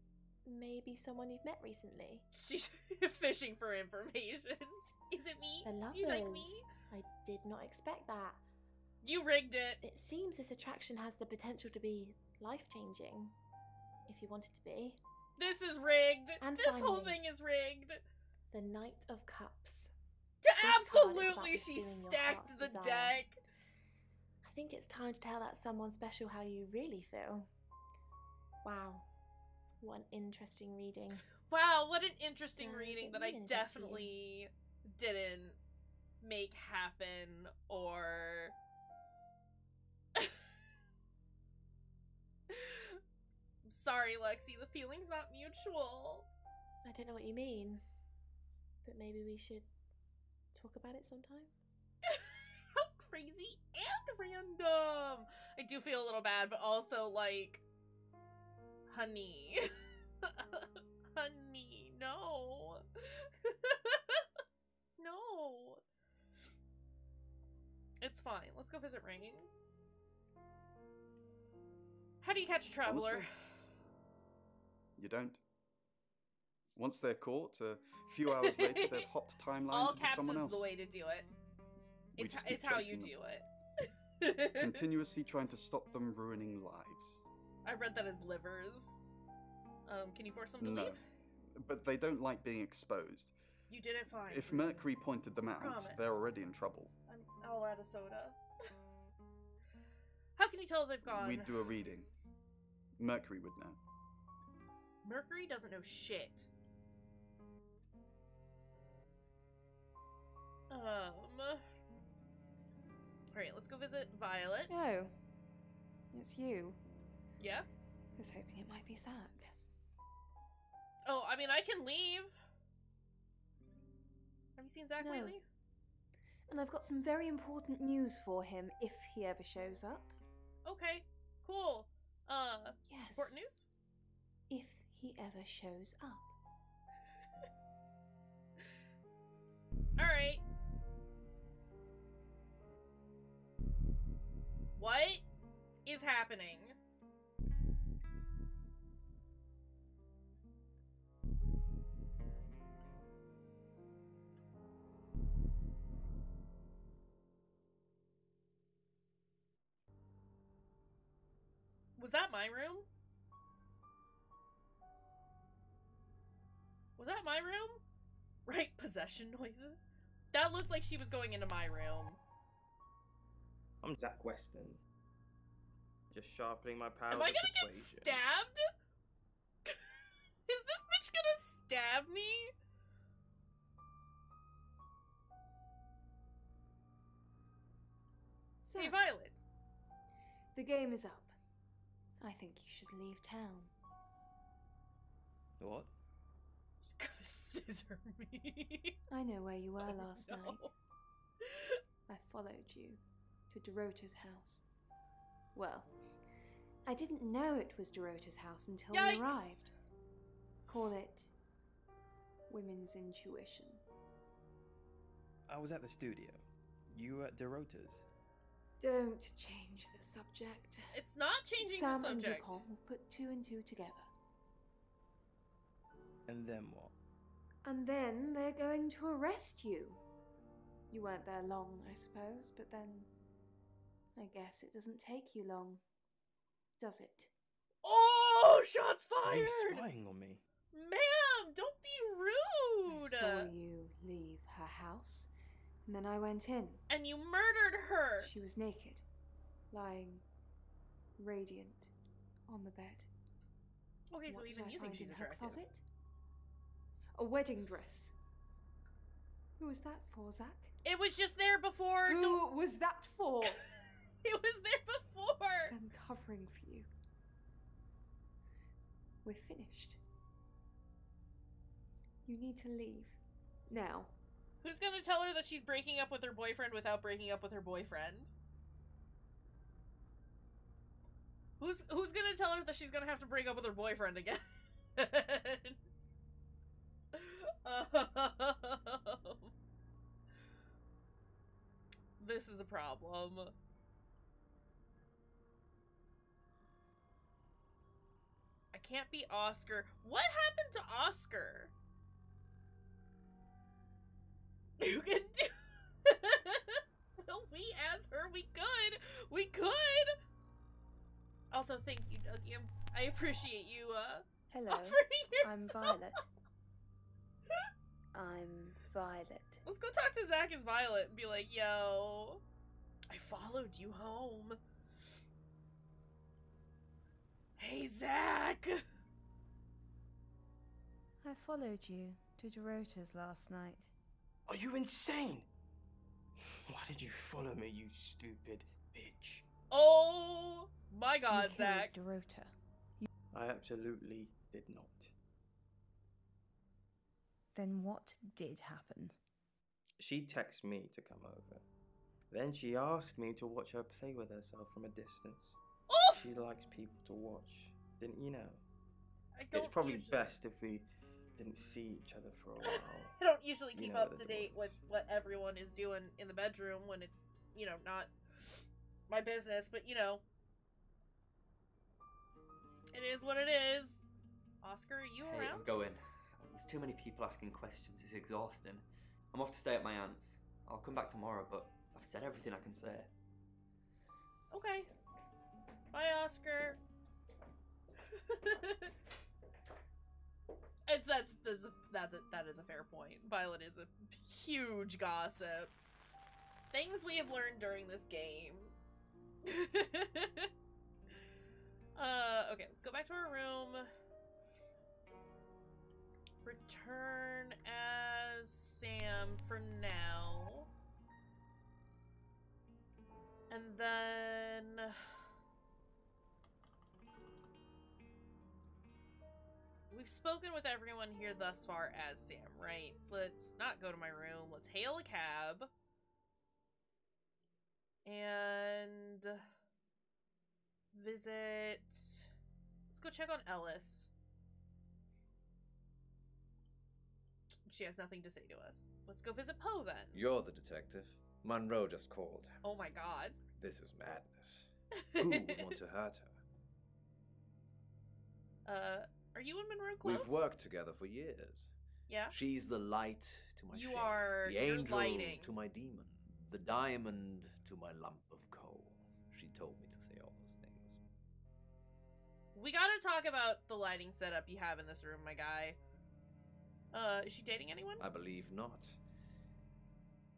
Maybe someone you've met recently? She's fishing for information. Is it me? The lovers. Do you like me? I did not expect that. You rigged it. It seems this attraction has the potential to be life-changing. If you want it to be. This is rigged. And this whole finally, thing is rigged. The Knight of Cups. Absolutely, she stacked the deck. I think it's time to tell that someone special how you really feel. Wow. What an interesting reading. Wow, what an interesting Does reading it that I mean anything to you? definitely didn't make happen or... I'm sorry, Lexi, the feeling's not mutual. I don't know what you mean, but maybe we should talk about it sometime? How crazy and random! I do feel a little bad, but also, like... Honey. Honey, no. No. It's fine. Let's go visit Rain. How do you catch a traveler? Honestly, you don't. Once they're caught, a few hours later, they've hopped timelines All into caps someone is else. the way to do it. We It's, just keep it's how you chasing them. do it. Continuously trying to stop them ruining lives. I read that as livers. Can you force them to No, leave? but they don't like being exposed. You did it fine. If Mercury pointed them out, Promise. they're already in trouble. I'll add a soda. How can you tell they've gone? We'd do a reading. Mercury would know. Mercury doesn't know shit. Alright, let's go visit Violet. Oh, it's you. Yeah? I was hoping it might be Zach. Oh, I mean, I can leave. Have you seen Zach No. lately? And I've got some very important news for him if he ever shows up. Okay, cool. Yes. Important news? If he ever shows up. Alright. What is happening? Was that my room? Was that my room? Right, possession noises? That looked like she was going into my room. I'm Zach Weston. Just sharpening my powers Am I of gonna get persuasion. stabbed? Is this bitch gonna stab me? So, Hey, Violet. the game is up. I think you should leave town. What? She's gonna scissor me. I know where you were Oh, last no. night. I followed you to Dorota's house. Well, I didn't know it was Dorota's house until Yikes. we arrived. Call it women's intuition. I was at the studio. You were at Dorota's. Don't change the subject. It's not changing Sam the and subject. Dupont will put two and two together. And then what? And then they're going to arrest you. You weren't there long, I suppose, but then I guess it doesn't take you long, does it? Oh, shots Are fired! you spying on me? Ma'am, don't be rude! I saw you leave her house, and then I went in. And you murdered her! She was naked, lying radiant on the bed. Okay, so What even did I you think find she's in her attractive. closet? A wedding dress. Who was that for, Zach? It was just there before. Who was that for? It was there before. Then covering for you. We're finished. You need to leave. Now. Who's gonna tell her that she's breaking up with her boyfriend without breaking up with her boyfriend? Who's gonna tell her that she's gonna have to break up with her boyfriend again? This is a problem. I can't be Oscar. What happened to Oscar? You can do. Will we as her? We could. We could. Also, thank you, Dougie. I appreciate you. Hello. Offering I'm yourself. Violet. I'm Violet. Let's go talk to Zach as Violet and be like, yo, I followed you home. Hey, Zach. I followed you to Dorota's last night. Are you insane? Why did you follow me, you stupid bitch? Oh my God, you Zach. killed Dorota. I absolutely did not. Then what did happen? She texted me to come over. Then she asked me to watch her play with herself from a distance. Oof! She likes people to watch, didn't you know? It's probably best if we didn't see each other for a while. I don't usually You keep know up the to date doors. with what everyone is doing in the bedroom when it's, not my business, but it is what it is. Oscar, are you Hey, around? I'm going. There's too many people asking questions. It's exhausting. I'm off to stay at my aunt's. I'll come back tomorrow, but I've said everything I can say. Okay. Bye, Oscar. That is a fair point. Violet is a huge gossip. Things we have learned during this game. Okay, let's go back to our room. Return as Sam for now. And then... we've spoken with everyone here thus far as Sam, right? So let's not go to my room. Let's hail a cab. And... visit... let's go check on Ellis. She has nothing to say to us. Let's go visit Poe then. You're the detective. Monroe just called. Oh my God. This is madness. Who would want to hurt her? Are you and Monroe close? We've worked together for years. Yeah? She's the light to my You shade, are... the you're angel lighting. to my demon, the diamond to my lump of coal. She told me to say all those things. We gotta talk about the lighting setup you have in this room, my guy. Is she dating anyone? I believe not.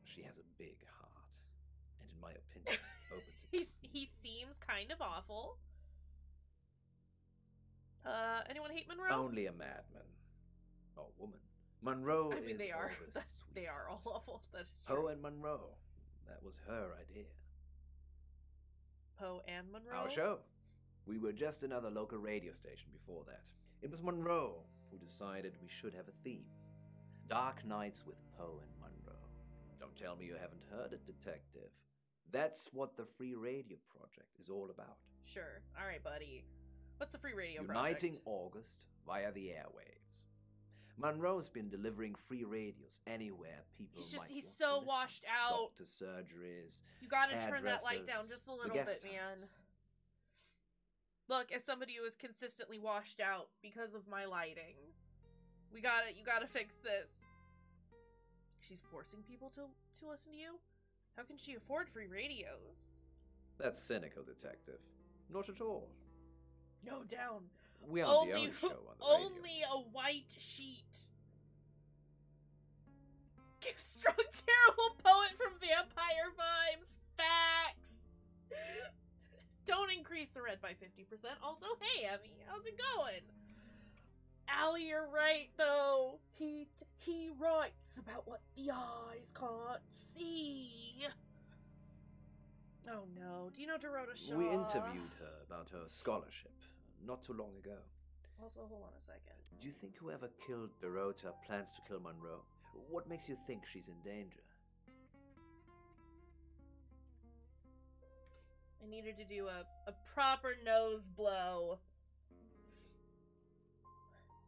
She has a big heart, and in my opinion, opens He seems kind of awful. Anyone hate Monroe? only a madman. Or woman. Monroe I mean, is they are. August's They are all awful. That is true. Poe and Monroe. That was her idea. Poe and Monroe? Our show. We were just another local radio station before that. It was Monroe who decided we should have a theme. Dark Nights with Poe and Monroe. Don't tell me you haven't heard it, detective. That's what the Free Radio Project is all about. Sure. Alright, buddy. What's the Free Radio Uniting Project? August via the airwaves. Monroe's been delivering free radios anywhere people He's might he's want so to listen. washed out. Doctor surgeries. You gotta turn that light hairdressers, down just a the little guest bit, man. Look, as somebody who is consistently washed out because of my lighting, you gotta fix this. She's forcing people to listen to you? How can she afford free radios? That's cynical, detective. Not at all. No, down. We aren't the only show on the radio. Only a white sheet. Strong, terrible poet from Vampire Vibes. Facts. Don't increase the red by 50%. Also, hey, Emmy, how's it going? Allie, you're right, though. He writes about what the eyes can't see. Oh no, do you know Dorota Shaw? We interviewed her about her scholarship not too long ago. Also, hold on a second. Do you think whoever killed Dorota plans to kill Monroe? What makes you think she's in danger? I need her to do a proper nose blow.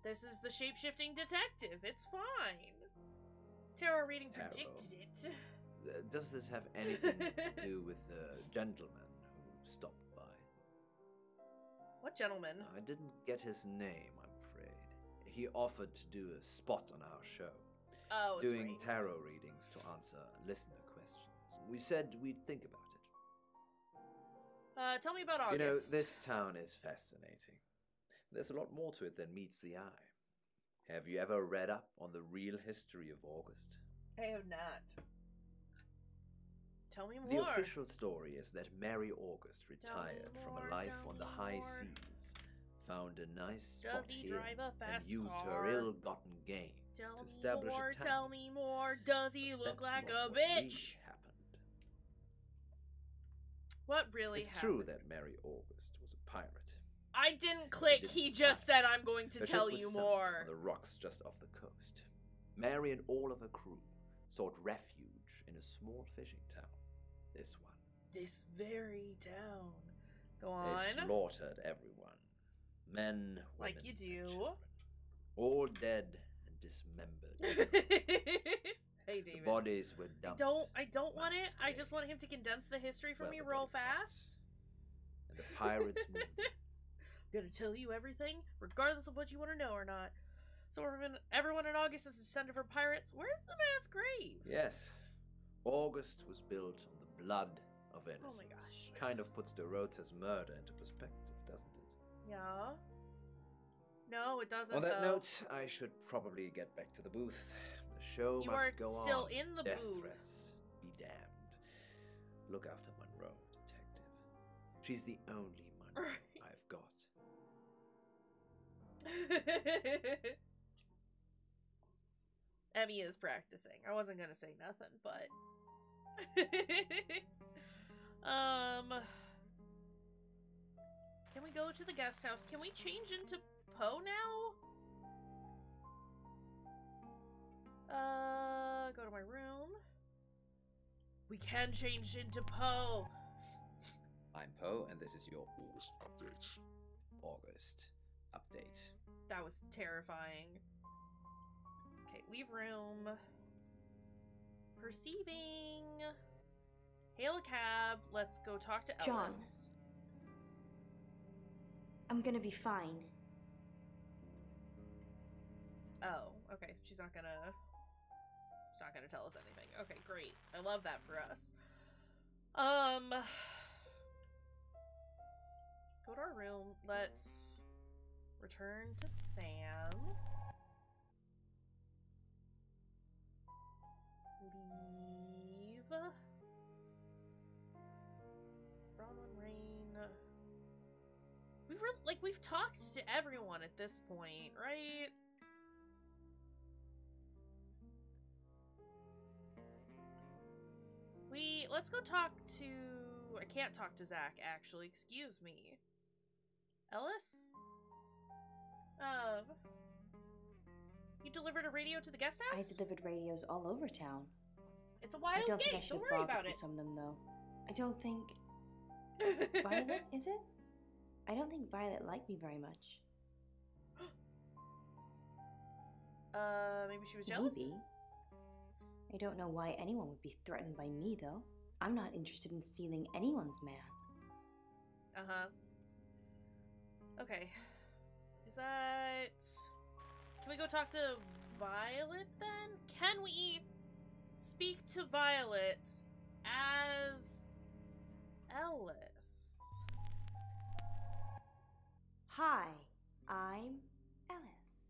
This is the Shapeshifting detective. It's fine. Tarot reading predicted it. Does this have anything to do with the gentleman who stopped by? What gentleman? I didn't get his name, I'm afraid. He offered to do a spot on our show. Oh, it's doing right. tarot readings to answer listener questions. We said we'd think about it. Tell me about August. You know, this town is fascinating. There's a lot more to it than meets the eye. Have you ever read up on the real history of August? I have not. Tell me The more. official story is that Mary August retired from a life on the high seas, found a nice Does spot he here drive a fast and used car? her ill-gotten gains to establish a town. Tell me more. Does he But look that's like not a what bitch? really happened. What really It's happened? true that Mary August was a pirate. I didn't click. He just said, I'm going to Her tell ship was you sunk more. on the rocks just off the coast. Mary and all of her crew sought refuge in a small fishing town. This one. This very town. Go on. They slaughtered everyone. Men, women, like you do. and children. All dead and dismembered. Hey, David. The bodies were dumped. I don't want it. I just want him to condense the history for me real fast. And the pirates moved. I'm gonna tell you everything, regardless of what you want to know or not. So everyone in August is descended from pirates. Where's the mass grave? Yes. August was built on the blood of innocence. Oh my gosh. Kind of puts Dorota's murder into perspective, doesn't it? Yeah. No, it doesn't. On that though. note, I should probably get back to the booth. The show You must are go on. still in the Death booth. threats be damned. Look after Monroe, detective. She's the only Monroe I've got. Emmy is practicing. I wasn't gonna say nothing, but can we go to the guest house? Can we change into Poe now? Go to my room. We can change into Poe. I'm Poe, and this is your August update. August update. That was terrifying. Okay, leave room. Perceiving. Hail a cab. Let's go talk to Ellis. John. I'm gonna be fine. Oh, okay. She's not gonna tell us anything. Okay, great. I love that for us. Go to our room. Let's return to Sam. Leave. Bronwyn, Rain. We've talked to everyone at this point, right? Let's go talk to... I can't talk to Zach, actually. Excuse me. Ellis? You delivered a radio to the guest house? I delivered radios all over town. It's a wild I don't gate. think I should Don't have worry bothered about with it. some of them, though. I don't think... Violet, is it? I don't think Violet liked me very much. Maybe she was jealous? Maybe. I don't know why anyone would be threatened by me, though. I'm not interested in stealing anyone's man. Uh-huh. Okay. Is that... Can we go talk to Violet, then? Can we speak to Violet as Ellis? Hi, I'm Ellis.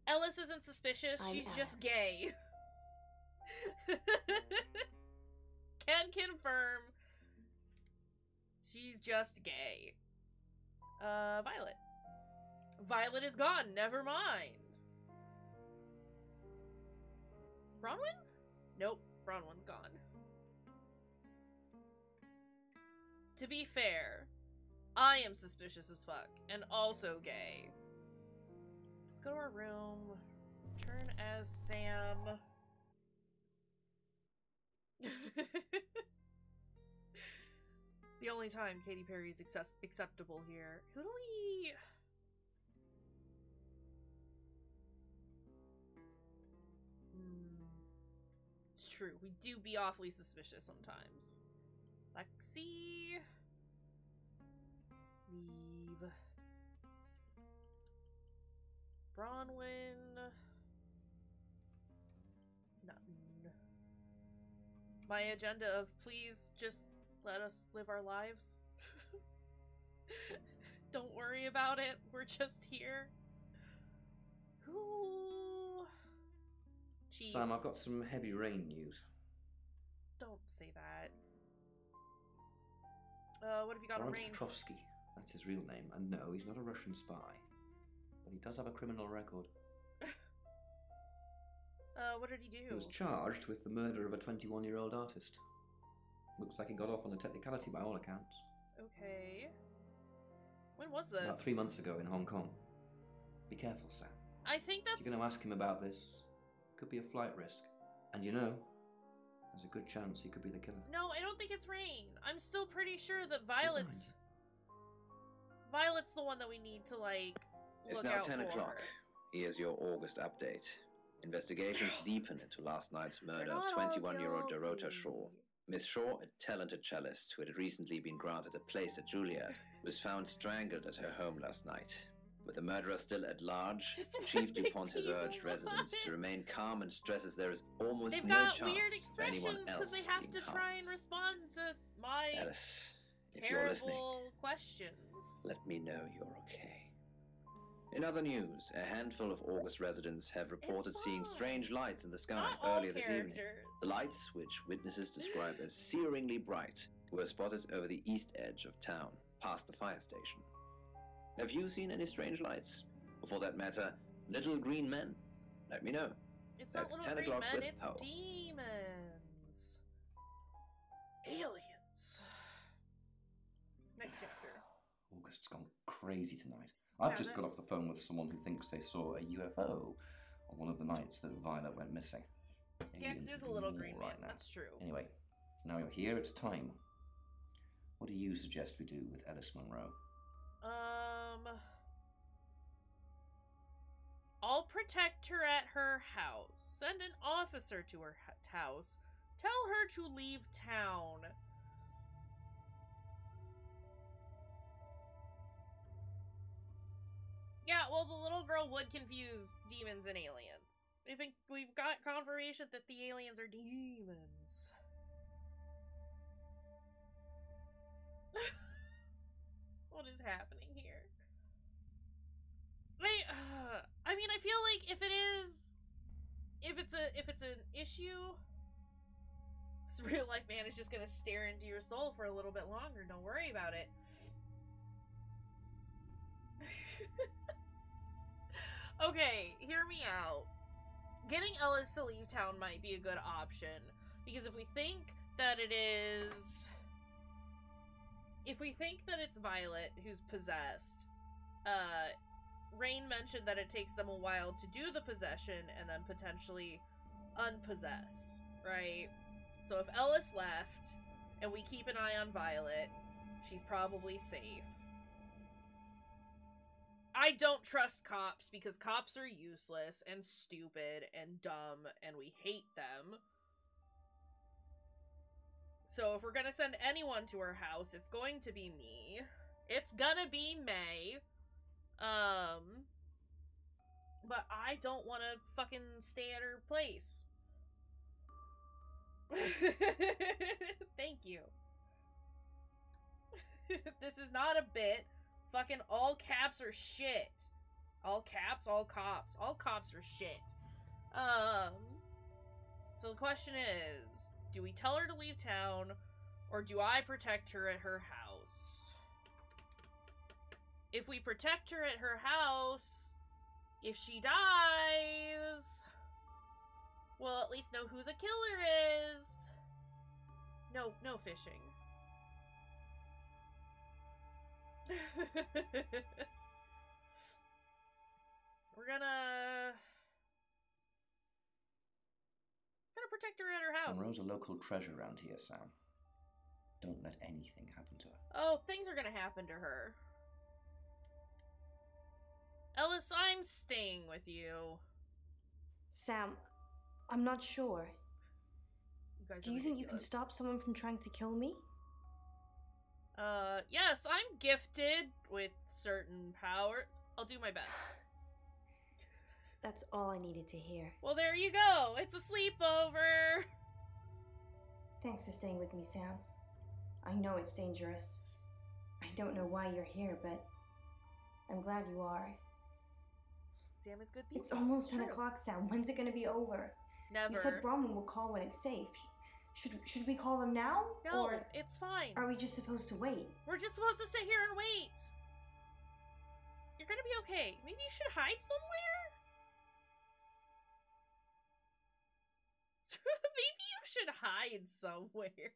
Ellis isn't suspicious. I'm She's Ellis. just gay. Can confirm. She's just gay. Violet. Violet is gone. Never mind. Bronwyn? Nope. Bronwyn's gone. To be fair, I am suspicious as fuck. And also gay. Let's go to our room. Turn as Sam. The only time Katy Perry is acceptable here. Who do we... It's true. We do be awfully suspicious sometimes. Lexi. Leave. Bronwyn. Nothing. My agenda of please just let us live our lives. Don't worry about it. We're just here. Who? Chief. Sam, I've got some heavy rain news. Don't say that. What have you got on Lawrence rain? Petrovsky, that's his real name, and no, he's not a Russian spy. but he does have a criminal record. What did he do? He was charged with the murder of a 21-year-old artist. Looks like he got off on a technicality by all accounts. Okay. When was this? About 3 months ago in Hong Kong. Be careful, Sam. I think that's... If you're going to ask him about this, could be a flight risk. And you know, there's a good chance he could be the killer. No, I don't think it's Rain. I'm still pretty sure that Violet's the one that we need to, like, look out for. It's now 10 o'clock. Here's your August update. Investigations deepen into last night's murder of 21-year-old Dorota Shaw. Miss Shaw, a talented cellist who had recently been granted a place at Juilliard, was found strangled at her home last night. With the murderer still at large, Chief DuPont has urged residents to remain calm and stresses there is almost no chance weird of anyone expressions else because they have being to try and respond to my Alice, if you're listening, terrible questions. let me know you're okay. In other news, a handful of August residents have reported seeing strange lights in the sky earlier this evening. The lights, which witnesses describe as searingly bright, were spotted over the east edge of town, past the fire station. Have you seen any strange lights? Or for that matter, little green men? Let me know. It's That's not 10 little green o'clock men, with it's Poe. demons. Aliens. Next chapter. August's gone crazy tonight. I've just got off the phone with someone who thinks they saw a UFO on one of the nights that Violet went missing. Yeah, because there's a little green man, that's true. Anyway, now you're here, it's time. What do you suggest we do with Alice Monroe? I'll protect her at her house. Send an officer to her house. Tell her to leave town. Yeah, well, the little girl would confuse demons and aliens. I think we've got confirmation that the aliens are demons. What is happening here? I mean, I feel like if it's an issue, this real life man is just gonna stare into your soul for a little bit longer. Don't worry about it. Okay, hear me out. Getting Ellis to leave town might be a good option, because if we think that it's Violet who's possessed, Rain mentioned that it takes them a while to do the possession and then potentially unpossess, right? So if Ellis left and we keep an eye on Violet, she's probably safe. I don't trust cops because cops are useless and stupid and dumb and we hate them. So if we're gonna send anyone to her house, it's going to be me. It's gonna be May. But I don't want to fucking stay at her place. Thank you. This is not a bit. Fucking all caps are shit. All caps, all cops. All cops are shit. So the question is, do we tell her to leave town, or do I protect her at her house? If we protect her at her house, if she dies, we'll at least know who the killer is. No fishing. We're gonna protect her at her house. Monroe's a local treasure around here, Sam. Don't let anything happen to her. Oh, things are gonna happen to her. Ellis, I'm staying with you. Sam, I'm not sure. Do you think you can stop someone from trying to kill me? Yes, I'm gifted with certain powers. I'll do my best. That's all I needed to hear. Well, there you go. It's a sleepover. Thanks for staying with me, Sam. I know it's dangerous. I don't know why you're here, but I'm glad you are. Sam is good people. It's almost 10 o'clock, Sam. When's it gonna be over? Never. You said Bronwyn will call when it's safe. Should we call them now? No, or it's fine. Are we just supposed to wait? We're just supposed to sit here and wait. You're gonna be okay. Maybe you should hide somewhere? Maybe you should hide somewhere.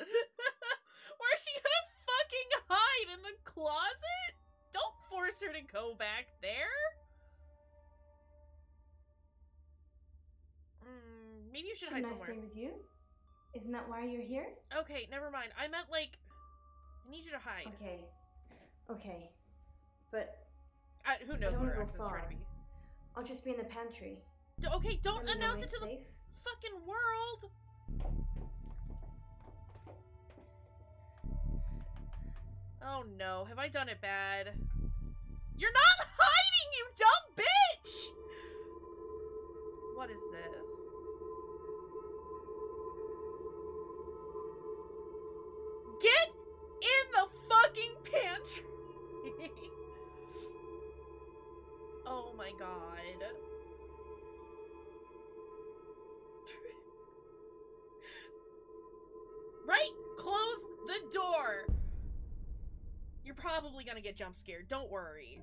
Where's she gonna fucking hide? In the closet? Don't force her to go back there. Maybe you should hide somewhere. Can I stay with you? Isn't that why you're here? Okay, never mind. I meant, like, I need you to hide. Okay. But who knows what her accent's trying to be. I'll just be in the pantry. Okay, don't announce it to the fucking world. Oh no, have I done it bad? You're not hiding, you dumb bitch! What is this? Get in the fucking pantry! Oh my god. Right? Close the door! You're probably gonna get jump scared, don't worry.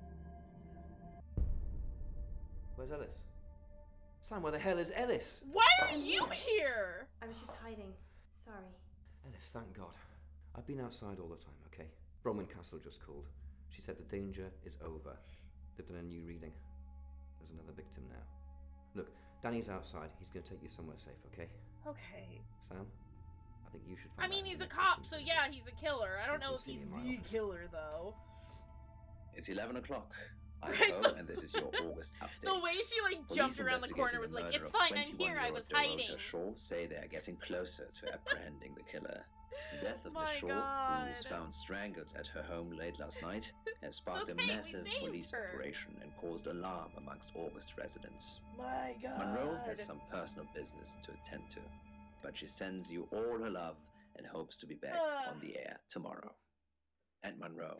Where's Ellis? Sam, where the hell is Ellis? Why are you here? I was just hiding. Sorry. Ellis, thank God. I've been outside all the time, okay? Bronwyn Castle just called. She said the danger is over. They've done a new reading. There's another victim now. Look, Danny's outside. He's going to take you somewhere safe, okay? Okay. Sam, I think you should find I mean, out he's the a next cop, victim's so yeah, he's a killer. I don't know if see he's in my the office. killer, though. It's 11 o'clock. I'm Right, Poe, and this is your August update. The way she, like, Police jumped around the corner investigating was like, murder it's of fine, I'm here, I was 21-year-old hiding. Dorota Shaw say they are getting closer to apprehending the killer. The death of My Miss Shaw, who was God. found strangled at her home late last night, has sparked okay, we a massive saved police her. operation and caused alarm amongst August residents. My god. Monroe has some personal business to attend to, but she sends you all her love and hopes to be back on the air tomorrow. And Monroe,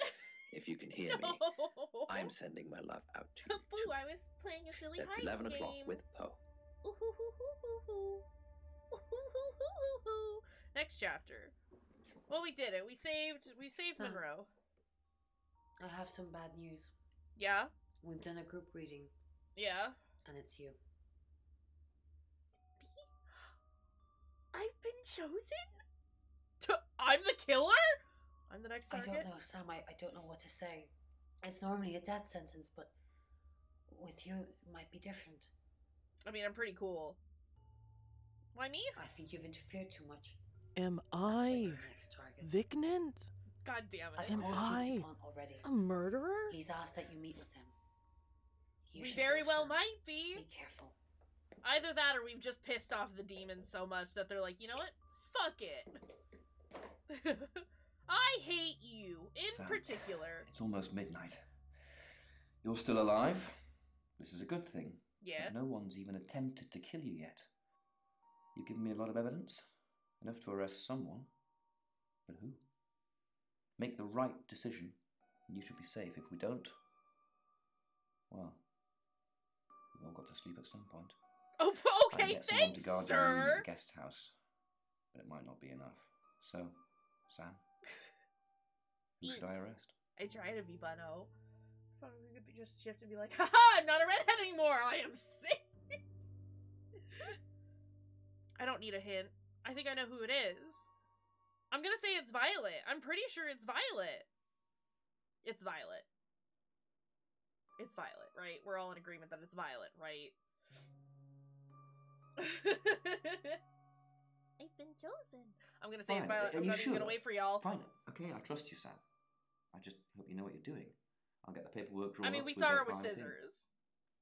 if you can hear me, I'm sending my love out to you. Boo, I was playing a silly That's hiding 11 o'clock game. with Poe. Next chapter. Well, we did it. We saved Sam. Monroe. I have some bad news. Yeah? We've done a group reading. Yeah? And it's you. I've been chosen? I'm the killer? I'm the next target? I don't know, Sam. I don't know what to say. It's normally a death sentence, but with you, it might be different. I mean, I'm pretty cool. Why me? I think you've interfered too much. Am I Vignant? God damn it. I've Am called I Chief DuPont already. a murderer? He's asked that you meet with him. You We should very go, well Sam. might be. Be careful. Either that or we've just pissed off the demons so much that they're like, you know what? Fuck it. I hate you in Sam, particular. It's almost midnight. You're still alive. This is a good thing. Yeah. But no one's even attempted to kill you yet. You've given me a lot of evidence. Enough to arrest someone. But who? Make the right decision, and you should be safe. If we don't, well, we've all got to sleep at some point. Oh, I can okay, get someone to thanks, guard your room sir. at the guest house, but it might not be enough. So, Sam, who should I Thanks. arrest? I try to be Bunno. You have to be like, haha, I'm not a redhead anymore. I am sick. I don't need a hint. I think I know who it is. I'm gonna say it's Violet. I'm pretty sure it's Violet. It's Violet. It's Violet, right? We're all in agreement that it's Violet, right? I've been chosen. I'm gonna say it's Violet. I'm not even gonna wait for y'all. Fine. Okay, I trust you, Sam. I just hope you know what you're doing. I'll get the paperwork drawn I mean, up we with saw that her with Violet in. scissors.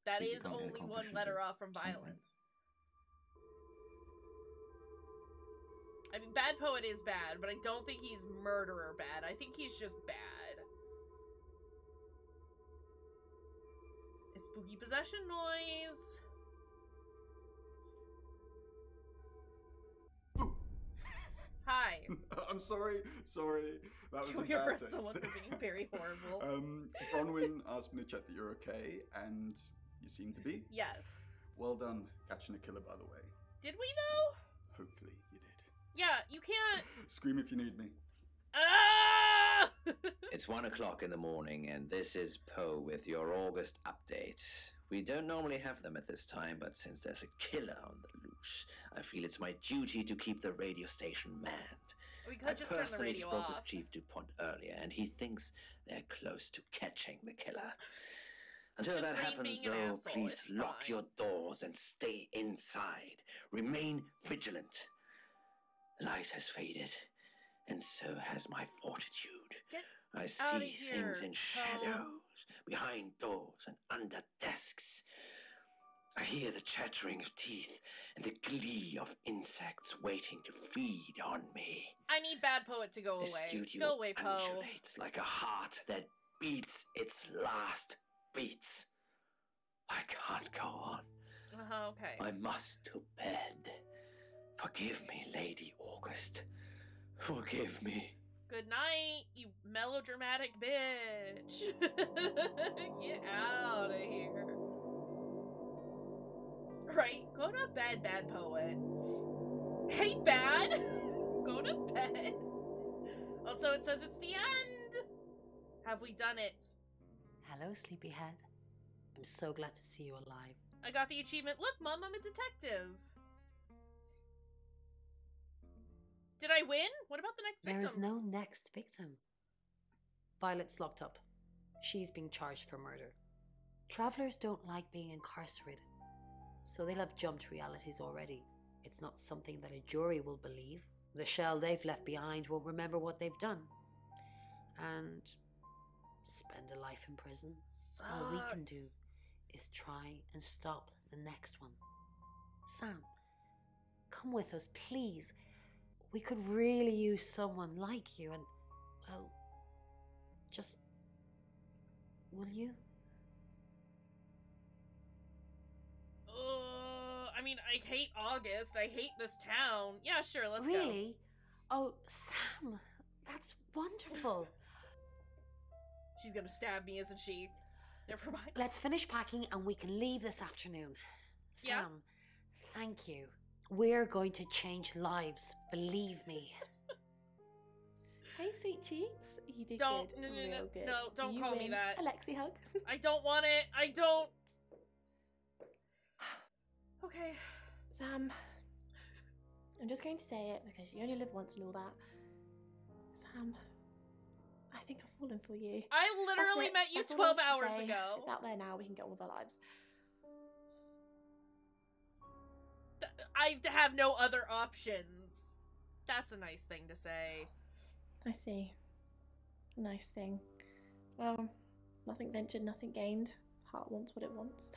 That See if you is can't get a only one confession letter to off from something. Violet. I mean, Bad Poet is bad, but I don't think he's murderer bad. I think he's just bad. It's spooky possession noise. Hi. I'm sorry. That was a Can we bad arrest taste. someone for being very horrible? Bronwyn asked me to check that you're okay, and you seem to be. Yes. Well done catching a killer, by the way. Did we, though? Hopefully you did. Yeah, you can't... Scream if you need me. Ah! It's It's 1 o'clock in the morning, and this is Poe with your August update. We don't normally have them at this time, but since there's a killer on the loose, I feel it's my duty to keep the radio station manned. We could just turn the radio spoke off. with Chief DuPont earlier, and he thinks they're close to catching the killer. Until that happens, though, please lock your doors and stay inside. Remain vigilant. The light has faded, and so has my fortitude. I see things in shadows, behind doors and under desks. I hear the chattering of teeth and the glee of insects waiting to feed on me. I need Bad Poet to go away. Go away, Poe. Undulates like a heart that beats its last beats. I can't go on. Okay. I must to bed. Forgive me, Lady August. Forgive me. Good night, you melodramatic bitch. Get out of here. Right, go to bed, Bad Poet. Hey, Bad! Go to bed. Also, it says it's the end. Have we done it? Hello, Sleepyhead. I'm so glad to see you alive. I got the achievement. Look, Mom, I'm a detective. Did I win? What about the next victim? There is no next victim. Violet's locked up. She's being charged for murder. Travelers don't like being incarcerated, so they'll have jumped realities already. It's not something that a jury will believe. The shell they've left behind won't remember what they've done. And spend a life in prison. All we can do is try and stop the next one. Sam, come with us, please. We could really use someone like you and, well, just... will you? I mean, I hate August. I hate this town. Yeah, sure, let's go. Really? Oh, Sam, that's wonderful. She's gonna stab me, isn't she? Never mind. Let's finish packing and we can leave this afternoon. Sam, thank you. We're going to change lives, believe me. Hey, sweet cheeks. You did don't, good. No, Good. no, don't You call me win. that. Alexi hug. I don't want it. I don't. Okay. Sam, I'm just going to say it because you only live once and all that. Sam, I think I've fallen for you. I literally met you That's all I 12 have to hours say. ago. It's out there now. We can get on with our lives. I have no other options. That's a nice thing to say. I see. Nice thing. Well, nothing ventured, nothing gained. Heart wants what it wants.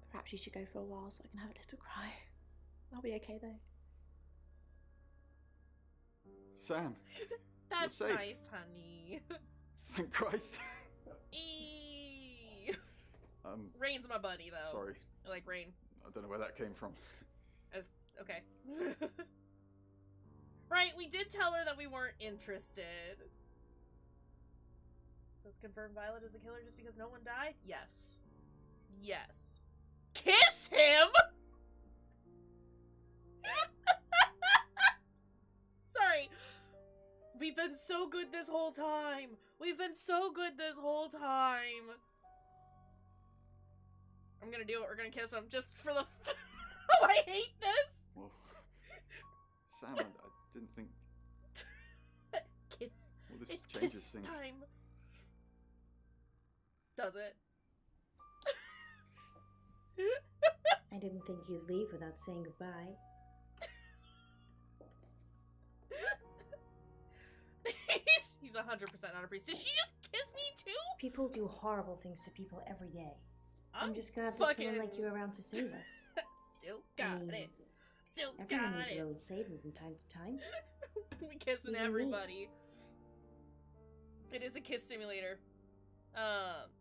Perhaps you should go for a while so I can have a little cry. I'll be okay though. Sam. That's you're safe. nice, honey. Thank Christ. Eee. Rain's my buddy, though. Sorry. I like Rain. I don't know where that came from. Okay. Right, we did tell her that we weren't interested. Does confirm Violet is the killer just because no one died? Yes. Yes. Kiss him?! Sorry. We've been so good this whole time. We've been so good this whole time. I'm gonna do it. We're gonna kiss him just for the... Oh, I hate this! Well, Sam, I didn't think... Kiss. Well, this changes things. Time. Does it? I didn't think you'd leave without saying goodbye. He's 100% not a priest. Did she just kiss me too? People do horrible things to people every day. I'm just glad fucking... there's someone like you around to save us. Still got it. Still everyone got needs it. a little saving from time to time. We kissing Even everybody. It is a kiss simulator.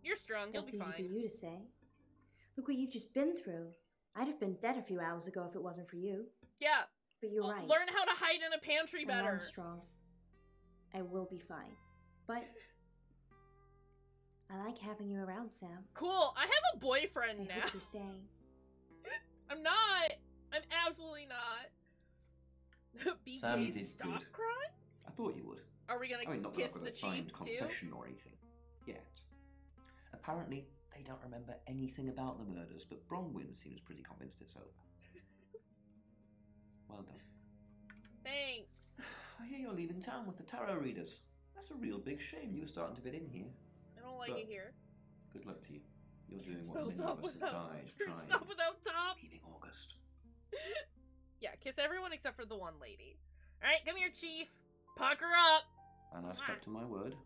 You're strong. You'll be fine. That's easy for you to say. Look what you've just been through. I'd have been dead a few hours ago if it wasn't for you. Yeah. But you're right. Learn how to hide in a pantry better. I'm strong. I will be fine. But I like having you around, Sam. Cool. I have a boyfriend I now. hope you're staying. I'm not. I'm absolutely not. Sam, you BK did stop good. crimes? I thought you would. Are we gonna not kiss that I've the got a signed chief confession or anything yet. Apparently, they don't remember anything about the murders, but Bronwyn seems pretty convinced it's over. Well done. Thanks. I hear you're leaving town with the tarot readers. That's a real big shame. You were starting to fit in here. I don't like it here. Good luck to you. You're doing what Spell many top of us have died trying. Stop without top. Leaving August. Yeah, kiss everyone except for the one lady. Alright, come here, Chief. Pucker up. And I've stuck to my word.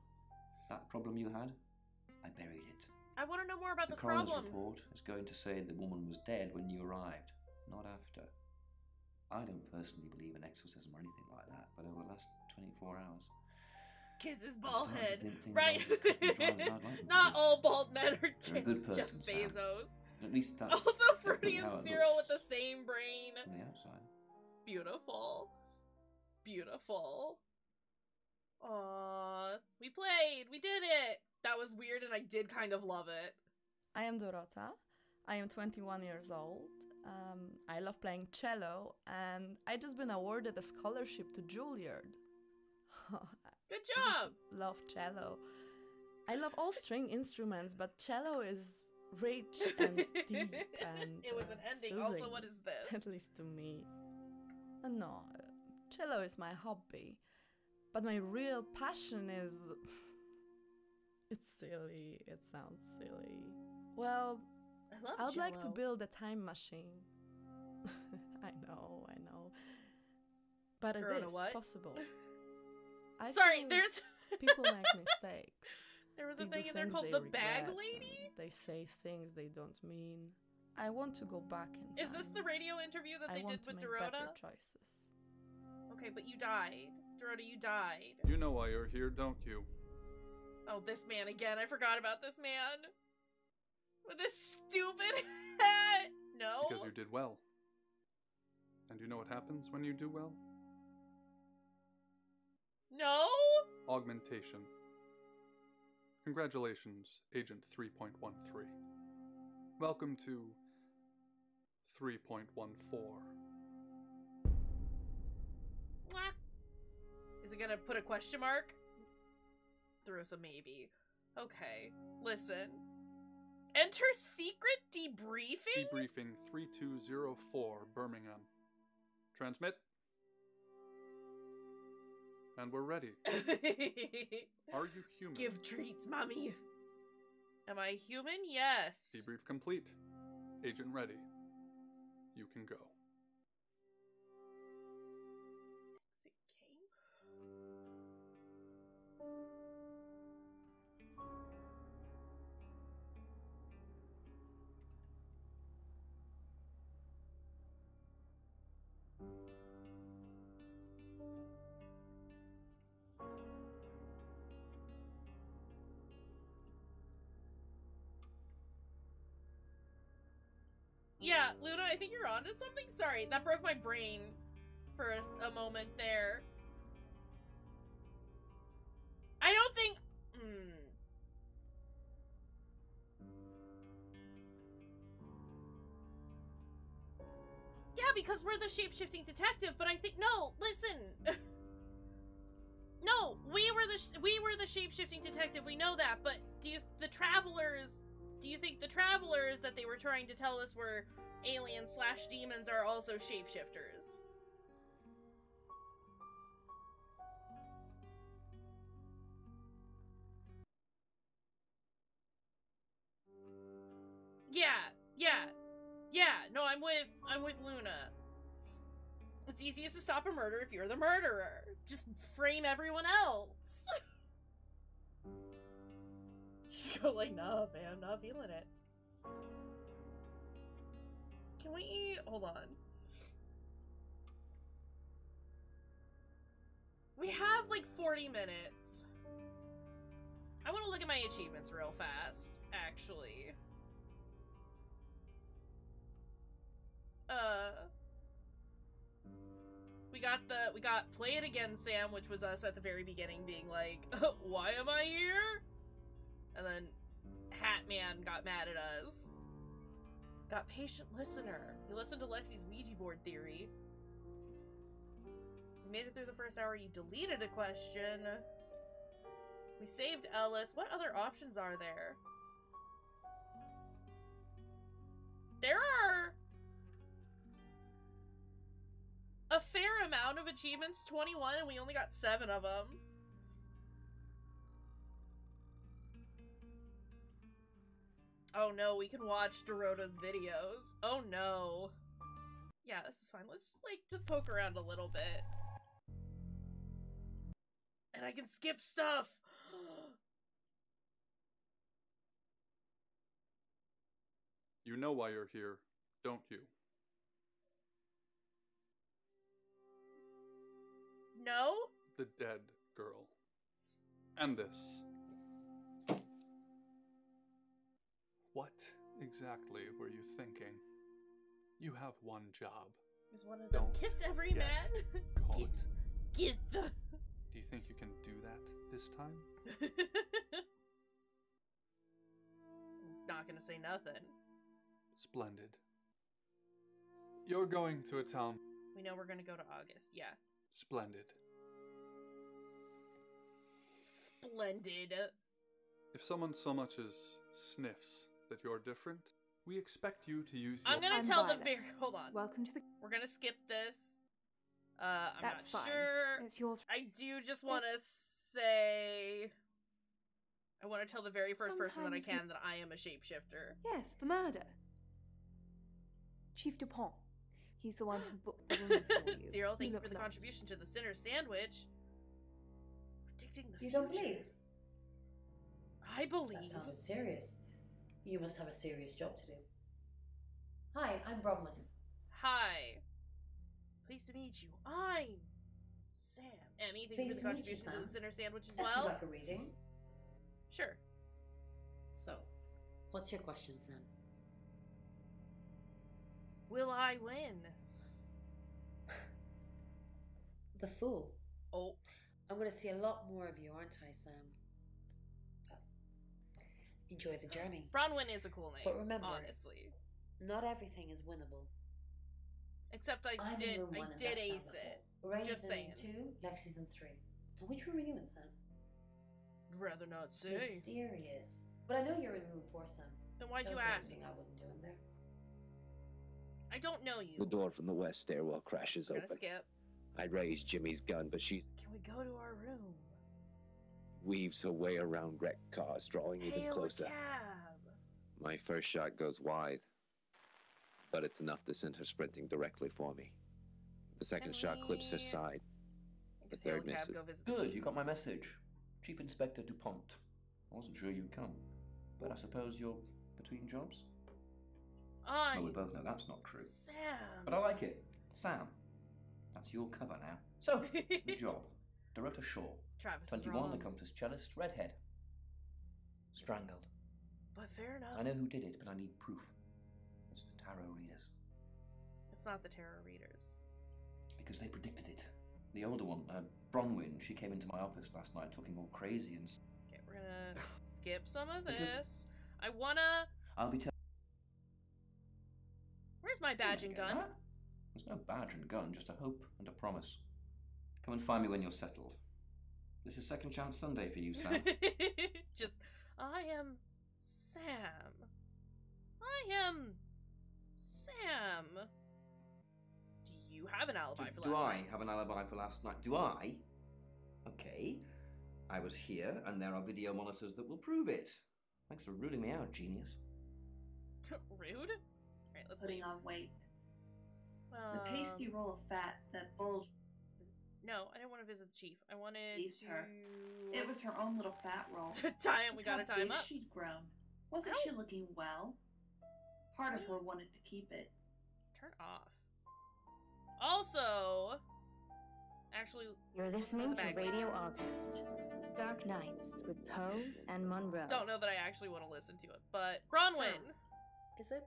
That problem you had, I buried it. I want to know more about The this coroner's problem. report is going to say the woman was dead when you arrived, not after. I don't personally believe in exorcism or anything like that, but over the last 24 hours... Kiss his I'm bald starting to head. think things Right. aren't as cut and dry as I'd like them to Not be. all bald men are You're a good Jeff person, Sam. Bezos. At least that's Also, Fruity definitely and how it Cyril looks with the same brain. from the outside. Beautiful. Beautiful. Aww. We played. We did it. That was weird and I did kind of love it. I am Dorota. I am 21 years old. I love playing cello, and I just been awarded a scholarship to Juilliard. Good I job! just love cello. I love all string instruments, but cello is rich and deep and It was an ending. soothing, Also, what is this? At least to me. No, cello is my hobby, but my real passion is... It's silly. It sounds silly. Well, I would like to cello. build a time machine. I know. But it Corona is what? possible. I Sorry, think there's... people make mistakes. There was a They do thing in there things called they the bag regret, lady? and they say things they don't mean. I want to go back in time. Is this the radio interview that I they want did to with make Dorota? better choices. Okay, but you died. Dorota, you died. You know why you're here, don't you? Oh, this man again. I forgot about this man. With this stupid hat. No. Because you did well. And you know what happens when you do well? No? Augmentation. Congratulations, Agent 3.13. Welcome to 3.14. Mwah. Is it gonna put a question mark? Throw us a maybe. Okay. Listen. Enter secret debriefing? Debriefing 3204, Birmingham. Transmit. And we're ready. Are you human? Give treats, mommy. Am I human? Yes. Debrief complete. Agent ready. You can go. Yeah, Luna, I think you're onto something. Sorry, that broke my brain for a moment there. I don't think... Yeah, because we're the shape-shifting detective, but I think... No, listen! No, we were the shape-shifting detective, we know that, but do you think the travelers that they were trying to tell us were aliens/demons are also shapeshifters? Yeah. No, I'm with Luna. It's easiest to stop a murder if you're the murderer. Just frame everyone else. You go like, nah, man, I'm not feeling it. Can we eat? Hold on. We have like 40 minutes. I want to look at my achievements real fast, actually. We got Play It Again, Sam, which was us at the very beginning being like, why am I here? And then Hatman got mad at us. Got Patient Listener. He listened to Lexi's Ouija board theory. You made it through the first hour, you deleted a question. We saved Ellis. What other options are there? There are a fair amount of achievements, 21, and we only got 7 of them. Oh no, we can watch Dorota's videos. Oh no. Yeah, this is fine. Let's, like, just poke around a little bit. And I can skip stuff! You know why you're here, don't you? No? The dead girl. And this. What exactly were you thinking? You have one job. Is one of them kiss every man? Caught. Get the... Do you think you can do that this time? Not gonna say nothing. Splendid. You're going to a town. We know we're gonna go to August, yeah. Splendid. Splendid. If someone so much as sniffs that you're different, we expect you to use your... I'm gonna tell the very... Hold on. Welcome to the... We're gonna skip this. I'm That's not fine. sure. It's yours. I do just want to say... I want to tell the very first person that I can that I am a shapeshifter. Yes, the murder. Chief Dupont. He's the one who booked the room for you. Cyril, thank you look for the lost. contribution to the Sinner Sandwich. Predicting the You future. don't believe? I believe. That sounded serious. You must have a serious job to do. Hi, I'm Bronwyn. Hi. Pleased to meet you. I'm Sam. Emmy, thank you for the contribution to the Sinner Sandwich as That well. feels like a reading. Sure. So, what's your question, Sam? Will I win? The Fool. Oh. I'm going to see a lot more of you, aren't I, Sam? Enjoy the journey. Bronwyn is a cool name. But remember, honestly, not everything is winnable. except I I'm in did room 1 and did that's ace it. Rain's Just in saying. 2, Lexi's in 3. And which room are you in, Sam? Rather not say. Mysterious. But I know you're in room 4, Sam. Then why'd Don't you do ask? anything I wouldn't do in there. I don't know you. The door from the west stairwell crashes We're open. gonna skip. I raise Jimmy's gun, but she Can we go to our room? weaves her way around wrecked cars, drawing even Hail closer. a cab. My first shot goes wide, but it's enough to send her sprinting directly for me. The second shot clips her side. The third misses. Good, you got my message. Chief Inspector DuPont. I wasn't sure you'd come, but I suppose you're between jobs? Well, we both know that's not true. Sam. But I like it. Sam. That's your cover now. So, the job. Dorota Shaw. Travis is 21, wrong. accomplished cellist, redhead. Strangled. But fair enough. I know who did it, but I need proof. It's the tarot readers. It's not the tarot readers. Because they predicted it. The older one, Bronwyn, she came into my office last night talking all crazy and... Okay, we're gonna skip some of Because- this. I wanna... I'll be telling... Where's my badge and gun? There's no badge and gun, just a hope and a promise. Come and find me when you're settled. This is Second Chance Sunday for you, Sam. Just, I am Sam. I am Sam. Do you have an alibi for Do last I night? have an alibi for last night? Do I? Okay. I was here, and there are video monitors that will prove it. Thanks for ruling me out, genius. Rude? Alright, let's Putting leave. on weight. The pasty roll of fat that bulged No, I didn't want to visit the chief. I wanted beneath to... her. It was her own little fat roll. Time, we Look gotta how time big up. She'd grown. Wasn't she looking well? Part of her wanted to keep it. Turn off. Also... Actually, You're let's listen listening the to bag. Radio August. Dark Nights with Poe and Monroe. Don't know that I actually want to listen to it, but... Bronwyn! Is it?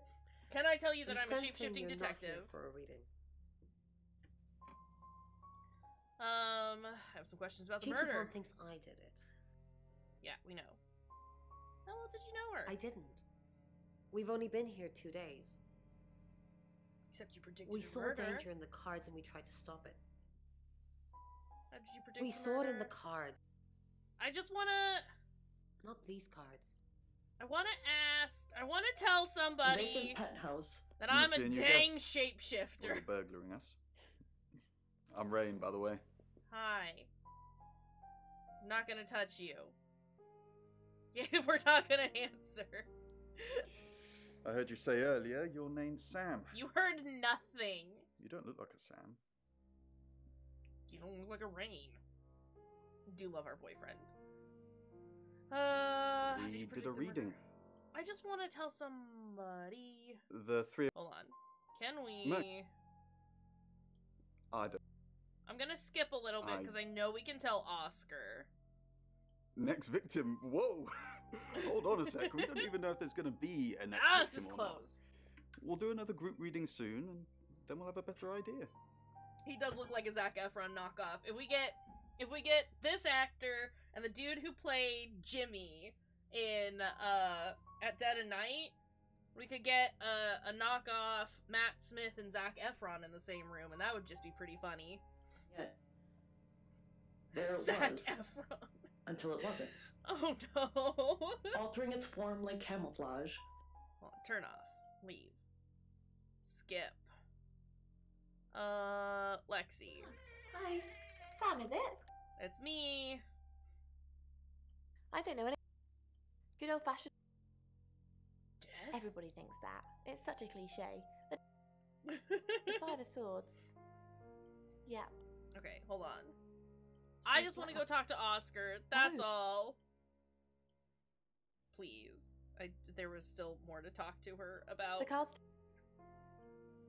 Can I tell you that I'm a sensing shape-shifting you're not detective? here for a reading. I have some questions about the Chief murder. Dupont thinks I did it. Yeah, we know. How well did you know her? I didn't. We've only been here 2 days. Except you predicted We her saw murder. danger in the cards and we tried to stop it. How did you predict We saw it in the cards. I just wanna... Not these cards. I wanna tell somebody that I'm a dang shapeshifter. Or burglaring us. I'm Rain, by the way. Hi. I'm not gonna touch you. Yeah, we're not gonna answer. I heard you say earlier your name's Sam. You heard nothing. You don't look like a Sam. You don't look like a Rain. Do love our boyfriend. We did a reading. I just want to tell somebody. The three. Hold on. Can we? No. I don't. I'm gonna skip a little bit because I know we can tell Oscar. Next victim. Whoa. Hold on a sec. We don't even know if there's gonna be a next victim. This is closed. We'll do another group reading soon, and then we'll have a better idea. He does look like a Zac Efron knockoff. If we get this actor and the dude who played Jimmy in At Dead of Night, we could get a knockoff Matt Smith and Zac Efron in the same room, and that would just be pretty funny. Yeah. There it Zac was. Efron. Until it wasn't. Oh no. Altering its form like camouflage. Hold on, turn off. Leave. Skip. Lexi. Hi. Sam, is it? It's me. I don't know any. Good old fashioned. Death? Everybody thinks that. It's such a cliche. The Five of Swords. Yeah. Okay, hold on. I just want to go talk to Oscar. That's all. Please. There was still more to talk to her about. The cards.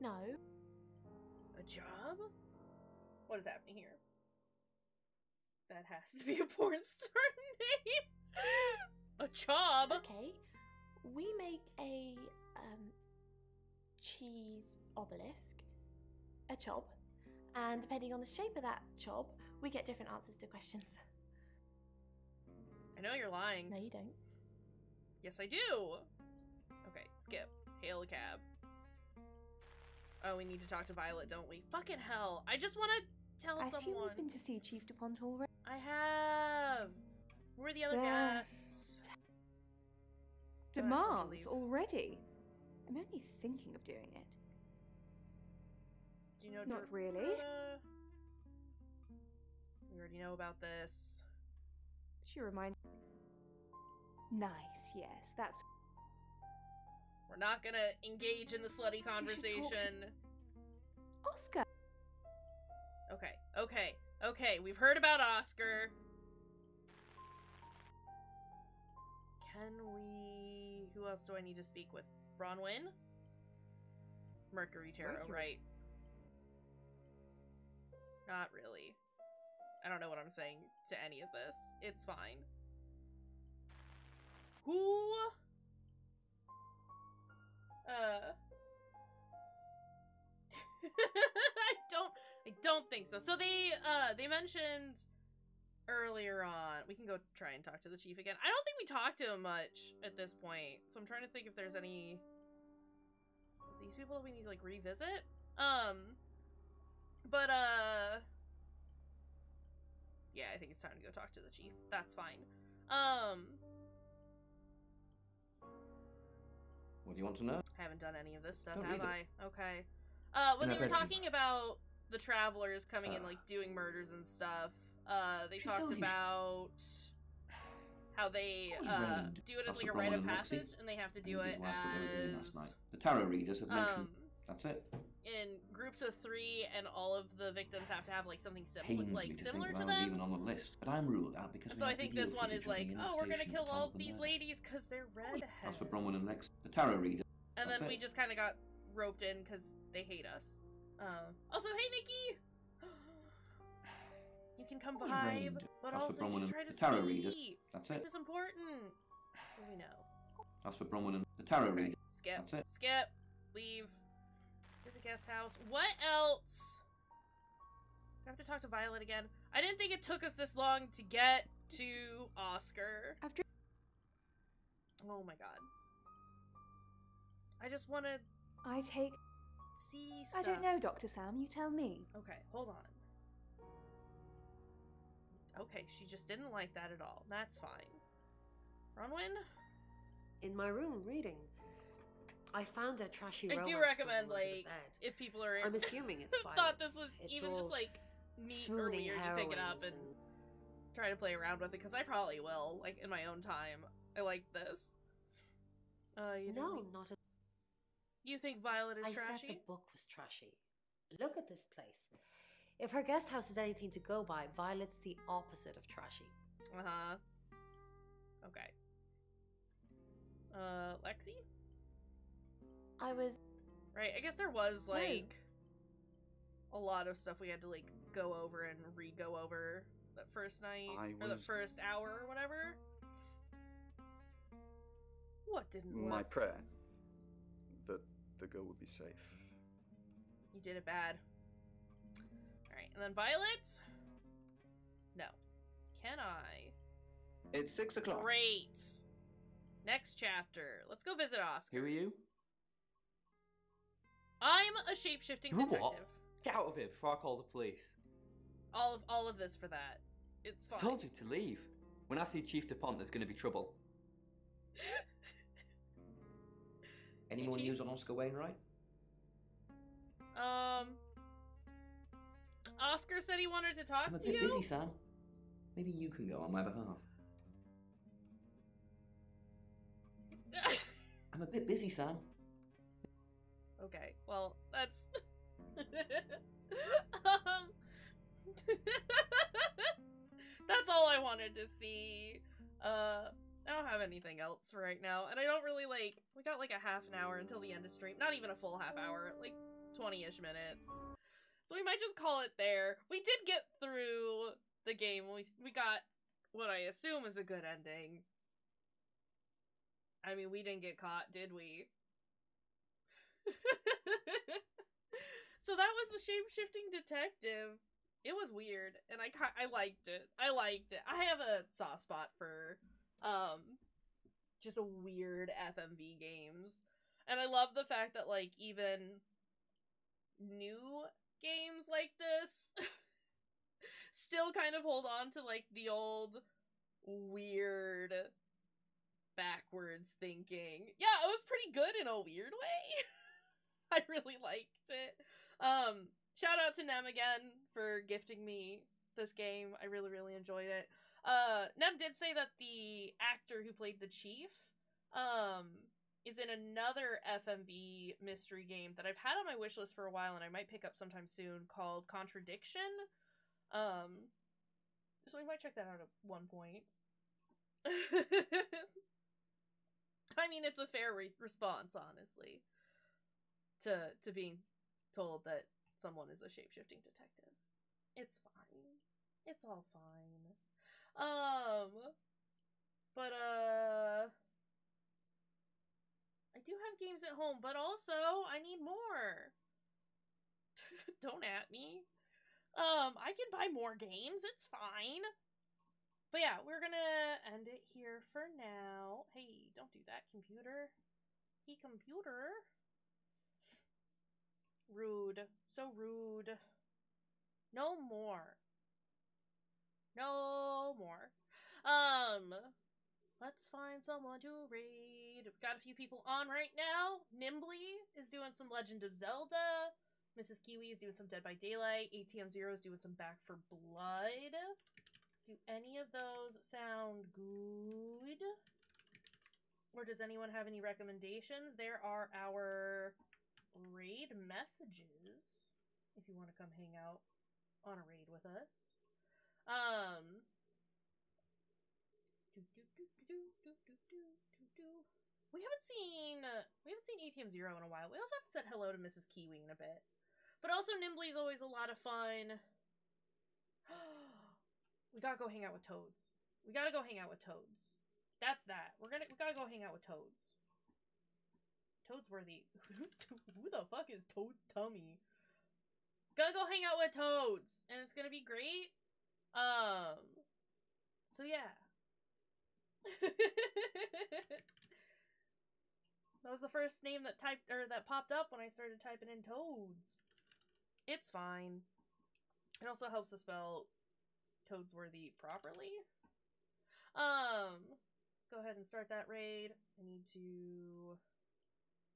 No. A job? What is happening here? That has to be a porn star name. A job. Okay. We make a cheese obelisk, a chob, and depending on the shape of that chob, we get different answers to questions. I know you're lying. No, you don't. Yes, I do. Okay, skip. Hail a cab. Oh, we need to talk to Violet, don't we? Fucking hell. I just want to tell I someone. assume you've been to see Chief DuPont already? I have. Where are the other guests? Demands already? I'm only thinking of doing it. Do you know? Not really. We already know about this. She reminds. Nice, yes, that's. We're not gonna engage in the slutty conversation. Oscar. Okay. We've heard about Oscar. Can we? Who else do I need to speak with? Bronwyn? Mercury Tarot, right? Not really. I don't know what I'm saying to any of this. It's fine. Who? I don't think so. So they mentioned earlier on. We can go try and talk to the chief again. I don't think we talked to him much at this point. So I'm trying to think if there's any of these people that we need to like revisit. Yeah, I think it's time to go talk to the chief. That's fine. What do you want to know? I haven't done any of this stuff, Don't have read I? Okay. When they were talking about the travelers coming in, like, doing murders and stuff, they talked about how they do it as, like, a rite of passage, and they have to do it as... The tarot readers have mentioned. That's it. In groups of 3, and all of the victims have to have, like, something similar to I was them. even on the list, but I'm ruled out because. So I think this one is like, oh, we're gonna kill all of these ladies because they're redheads. That's for Bronwyn and Lex. The tarot reader. And then we just kind of got roped in because they hate us. Also, hey, Nikki! You can come vibe, but That's also for you Bronwyn should and try to the tarot sleep. readers. That's Sleep it. is important. What do we know? That's for Bronwyn and the tarot reader. Skip. That's it. Skip. Leave. Here's a guest house. What else? I have to talk to Violet again. I didn't think it took us this long to get to Oscar. Oh my god. I just want to see stuff. I don't know, Dr. Sam. You tell me. Okay, hold on. Okay, she just didn't like that at all. That's fine. Bronwyn? In my room, reading. I found a trashy I romance do recommend, novel under the like, bed. if people are... I'm assuming it's thought this violence. was It's even all just, like, neat or swooning weird to pick it up heroines and try to play around with it, because I probably will, like, in my own time. I like this. No, not at all. You think Violet is trashy? I said the book was trashy. Look at this place. If her guest house is anything to go by, Violet's the opposite of trashy. Uh-huh. Okay. Lexi? I was... Right, I guess there was, like, a lot of stuff we had to, like, go over and re-go over that first night, or the first hour or whatever. What didn't work? My prayer that the girl would be safe. You did it bad. Alright, and then Violet? No. Can I? It's 6 o'clock. Great! Next chapter. Let's go visit Oscar. Who are you? I'm a shape-shifting detective. What? Get out of here before I call the police. All of this for that. It's fine. I told you to leave. When I see Chief DuPont, there's going to be trouble. Any more news on Oscar Wainwright? Oscar said he wanted to talk I'm a to bit you. busy, Sam. Maybe you can go on my behalf. I'm a bit busy, Sam. Okay, well, that's... that's all I wanted to see. I don't have anything else for right now, and I don't really, like... We got, like, a half an hour until the end of stream. Not even a full half hour, like, 20-ish minutes. So we might just call it there. We did get through the game. We got what I assume is a good ending. I mean, we didn't get caught, did we? So that was the shape-shifting detective. It was weird, and I liked it. I have a soft spot for just a weird FMV games, and I love the fact that, like, even new games like this still kind of hold on to, like, the old weird backwards thinking. Yeah, it was pretty good in a weird way. I really liked it. Shout out to Nem again for gifting me this game. I really, really enjoyed it. Nem did say that the actor who played the chief, is in another FMV mystery game that I've had on my wish list for a while and I might pick up sometime soon, called Contradiction. So we might check that out at one point. I mean, it's a fair response, honestly, to being told that someone is a shape-shifting detective. It's fine. It's all fine. But I do have games at home, but also I need more. Don't at me. I can buy more games. It's fine. But yeah, we're gonna end it here for now. Hey, don't do that, computer. Hey, computer. Rude. So rude. No more. No more. Let's find someone to raid. We've got a few people on right now. Nimbly is doing some Legend of Zelda. Mrs. Kiwi is doing some Dead by Daylight. ATM Zero is doing some Back for Blood. Do any of those sound good? Or does anyone have any recommendations? There are our raid messages, if you want to come hang out on a raid with us. We haven't seen ATM Zero in a while. We also haven't said hello to Mrs. Kiwi in a bit. But also Nimbly's always a lot of fun. We gotta go hang out with Toads. We gotta go hang out with Toads. That's that. We gotta go hang out with Toads. Toadsworthy. Who the fuck is Toad's tummy? Gotta go hang out with Toads, and it's gonna be great. So yeah. That was the first name that that popped up when I started typing in Toads. It's fine. It also helps to spell codes worthy properly. Let's go ahead and start that raid. I need to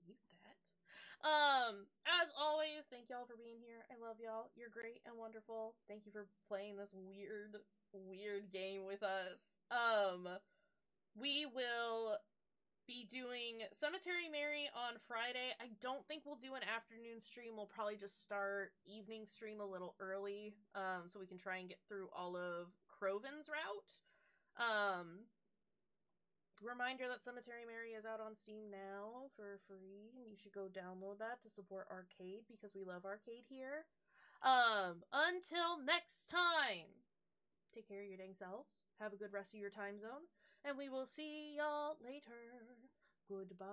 mute that. As always, thank y'all for being here. I love y'all. You're great and wonderful. Thank you for playing this weird game with us. We will be doing Cemetery Mary on Friday. I don't think we'll do an afternoon stream. We'll probably just start evening stream a little early, so we can try and get through all of Croven's route. Reminder that Cemetery Mary is out on Steam now for free, and you should go download that to support Arcade, because we love Arcade here. Until next time, take care of your dang selves, have a good rest of your time zone, and we will see y'all later. Goodbye.